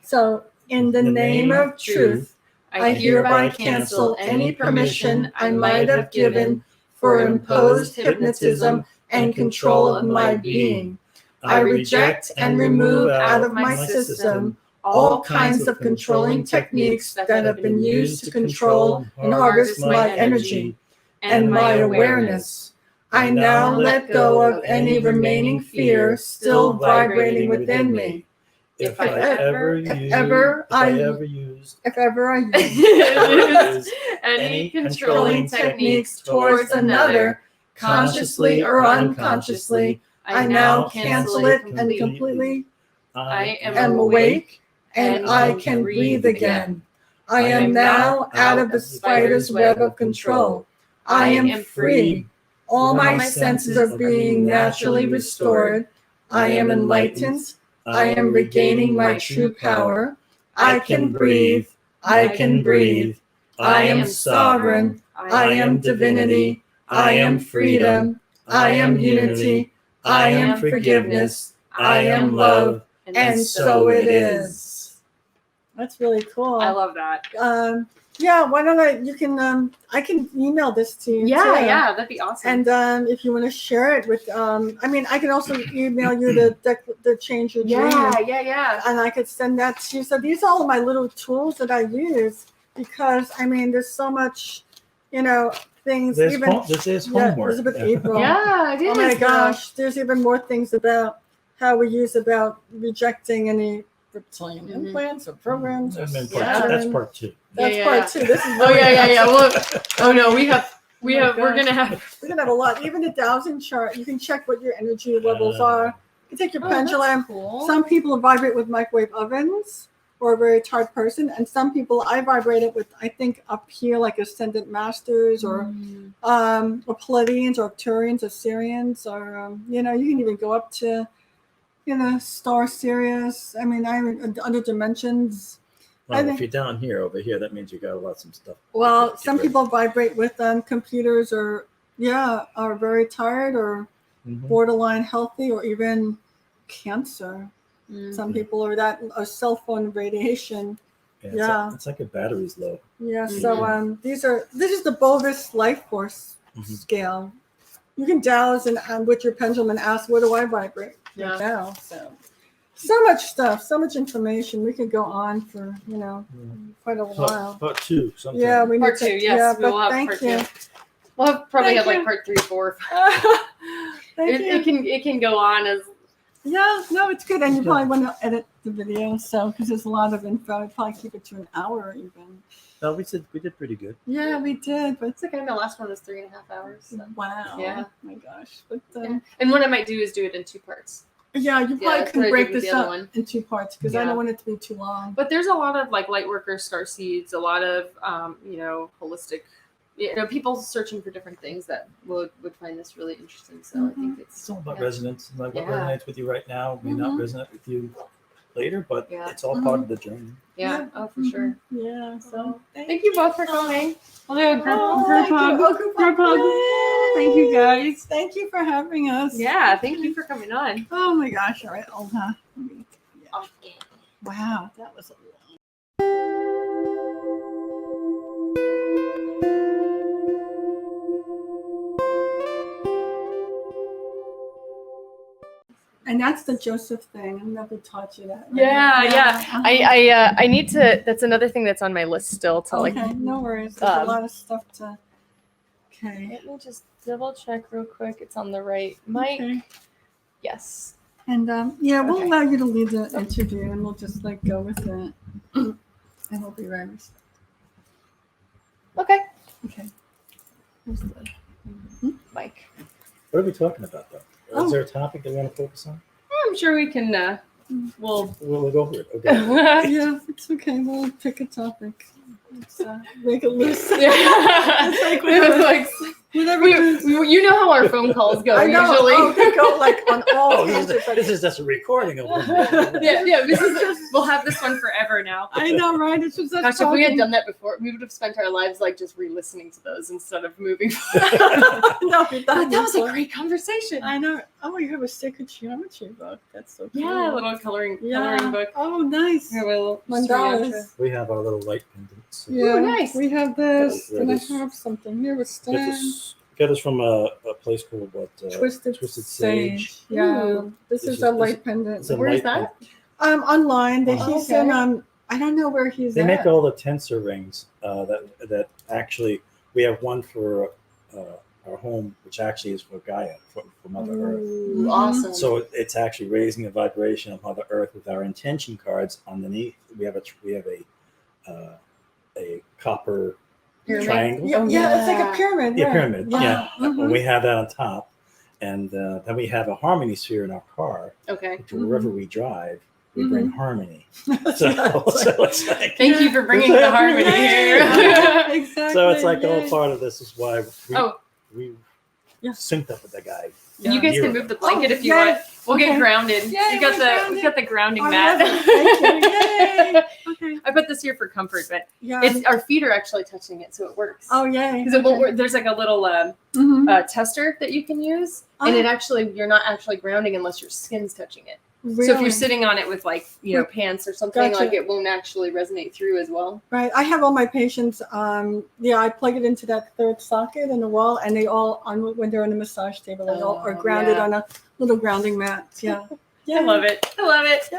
So in the name of truth, I hereby cancel any permission I might have given for imposed hypnotism and control of my being. I reject and remove out of my system all kinds of controlling techniques that have been used to control and harvest my energy and my awareness. I now let go of any remaining fear still vibrating within me. If I I ever used any controlling techniques towards another, consciously or unconsciously, I now cancel it and completely. completely I am awake and I can breathe again. I am now out of the spider's web of control. I am free. All my senses are being naturally restored. I am enlightened. I am regaining my true power. I can breathe. I can breathe. I am sovereign. I am divinity. I am freedom. I am unity. I am forgiveness. I am love. And so it is. That's really cool. I love that. Yeah, why don't you can I can email this to you. Yeah, too. yeah, that'd be awesome. And if you want to share it with I can also email you the change your dream. Yeah. And I could send that to you. So these are all my little tools that I use because there's so much, things. There's even this is yeah, homework. Elizabeth April. Yeah, it is. Oh my gosh, there's even more things about how we use about rejecting any reptilian Mhm. implants or programs. Or That's part two. That's Yeah, part two. This is Oh really yeah. Well, oh no, we have my we're gosh. gonna have. We're gonna have a lot. Even the dowsing chart, you can check what your energy levels are. You can take your Oh, that's pendulum. cool. Some people vibrate with microwave ovens. or a very tired person. And some people I vibrate it with, I think up here, like Ascendant Masters or Pleiadians or Arcturians or Syrians, or, you know, you can even go up to, you know, Star Sirius. I mean, I'm other dimensions. Well, if you're down here, over here, that means you got a lot of some stuff. Well, some people vibrate with computers, or are very tired or borderline healthy, or even cancer. Some people are that cell phone radiation. It's like a battery's low. Yeah. So this is the Bovis life force scale. You can douse and with your pendulum and ask, what do I vibrate now? So much stuff, so much information. We could go on for quite a while. Part two. Sometime. Yeah, we part need two. to, Yes, but we'll have thank part you. two. We'll probably Thank have you. like part 3, 4. Thank you. It can go on as. Yeah, no, it's good. And you probably want to edit the video, so because there's a lot of info, I'd probably keep it to an hour even. No, we did pretty good. Yeah, we did, but It's okay. My last one was 3.5 hours. So. wow. Yeah. Oh my gosh. But And what I might do is do it in 2 parts. yeah, you probably that's can what I break did with this the other up one. in 2 parts because I don't want it to be too long. But there's a lot of like light workers, star seeds, a lot of holistic, people searching for different things that would find this really interesting. So I think It's all about resonance. Like what resonates with you right now may not resonate with you later, but it's all part of the journey. Yeah. Oh, for sure. Yeah. So Thank you both for coming. We'll do a group thank hug. you. Oh, group hug. Yay. Thank you guys. Thank you for having us. Yeah, thank you for coming on. Oh my gosh. All right. Wow, that was a lot. And that's the Joseph thing. I never taught you that. Right? Yeah. I need to. That's another thing that's on my list still to Okay, no worries. There's a lot of stuff to. Okay. Let me just double check real quick. It's on the right mic. Okay. Yes. And we'll allow you to lead the interview, and we'll just go with it, and we'll be right respectful. Okay. Okay. Here's the mic. What are we talking about, though? Is there a topic that we want to focus on? I'm sure we can. We'll go for it. Okay. Yeah, it's okay. We'll pick a topic. Let's make it loose. Yeah. It's whatever. You know how our phone calls go I know. usually. Oh, they go on all. Oh, this is just a recording of one. Yeah. We'll have this one forever now. I know, right? It's just Gosh, if we had done that before, we would have spent our lives just re-listening to those instead of moving. No, That was a great conversation. I know. Oh, you have a sacred geometry book. That's so cool. Yeah, a little coloring book. Oh, nice. We have a little Mandalas. We have our little light pendants. Yeah, Ooh, nice. We have this, and I this- have something here with Stan. Get this from a place called Twisted Sage. Yeah, Ooh. this This is is- a light pendant. It's a Where's light that? Online. Oh, He's okay. in I don't know where he's They at. make all the tensor rings that actually we have one for our home, which actually is for Gaia, for Mother Earth. Ooh, awesome. So it's actually raising the vibration of Mother Earth with our intention cards underneath. We have a copper Pyramid? triangle. Yeah, it's like a pyramid. Yeah, right. pyramid. Yeah. Mhm. And we have that on top, and then we have a harmony sphere in our car. Okay. Which wherever we drive, we Mhm. bring harmony. That's So, right. so it's like Thank you for bringing the harmony here. Yeah, exactly. so it's like yay. all part of this is why we Yeah. synced up with the guy. And you guys Year can ago. move the blanket if you yay. want. We'll Okay. get grounded. Yay, we got we're we got the grounding I mat. love it. Thank you. Yay. Okay. I put this here for comfort, but Yeah. it's our feet are actually touching it, so it works. Oh, yay. Because it won't work. There's like a little Mhm. tester that you can use, and Oh. it actually you're not actually grounding unless your skin's touching it. Really? So if you're sitting on it with pants or something, Gotcha. it won't actually resonate through as well. Right. I have all my patients. I plug it into that third socket in the wall, and they all when they're on a massage table, they all are grounded on a little grounding mat. Yeah. I love it. I love it.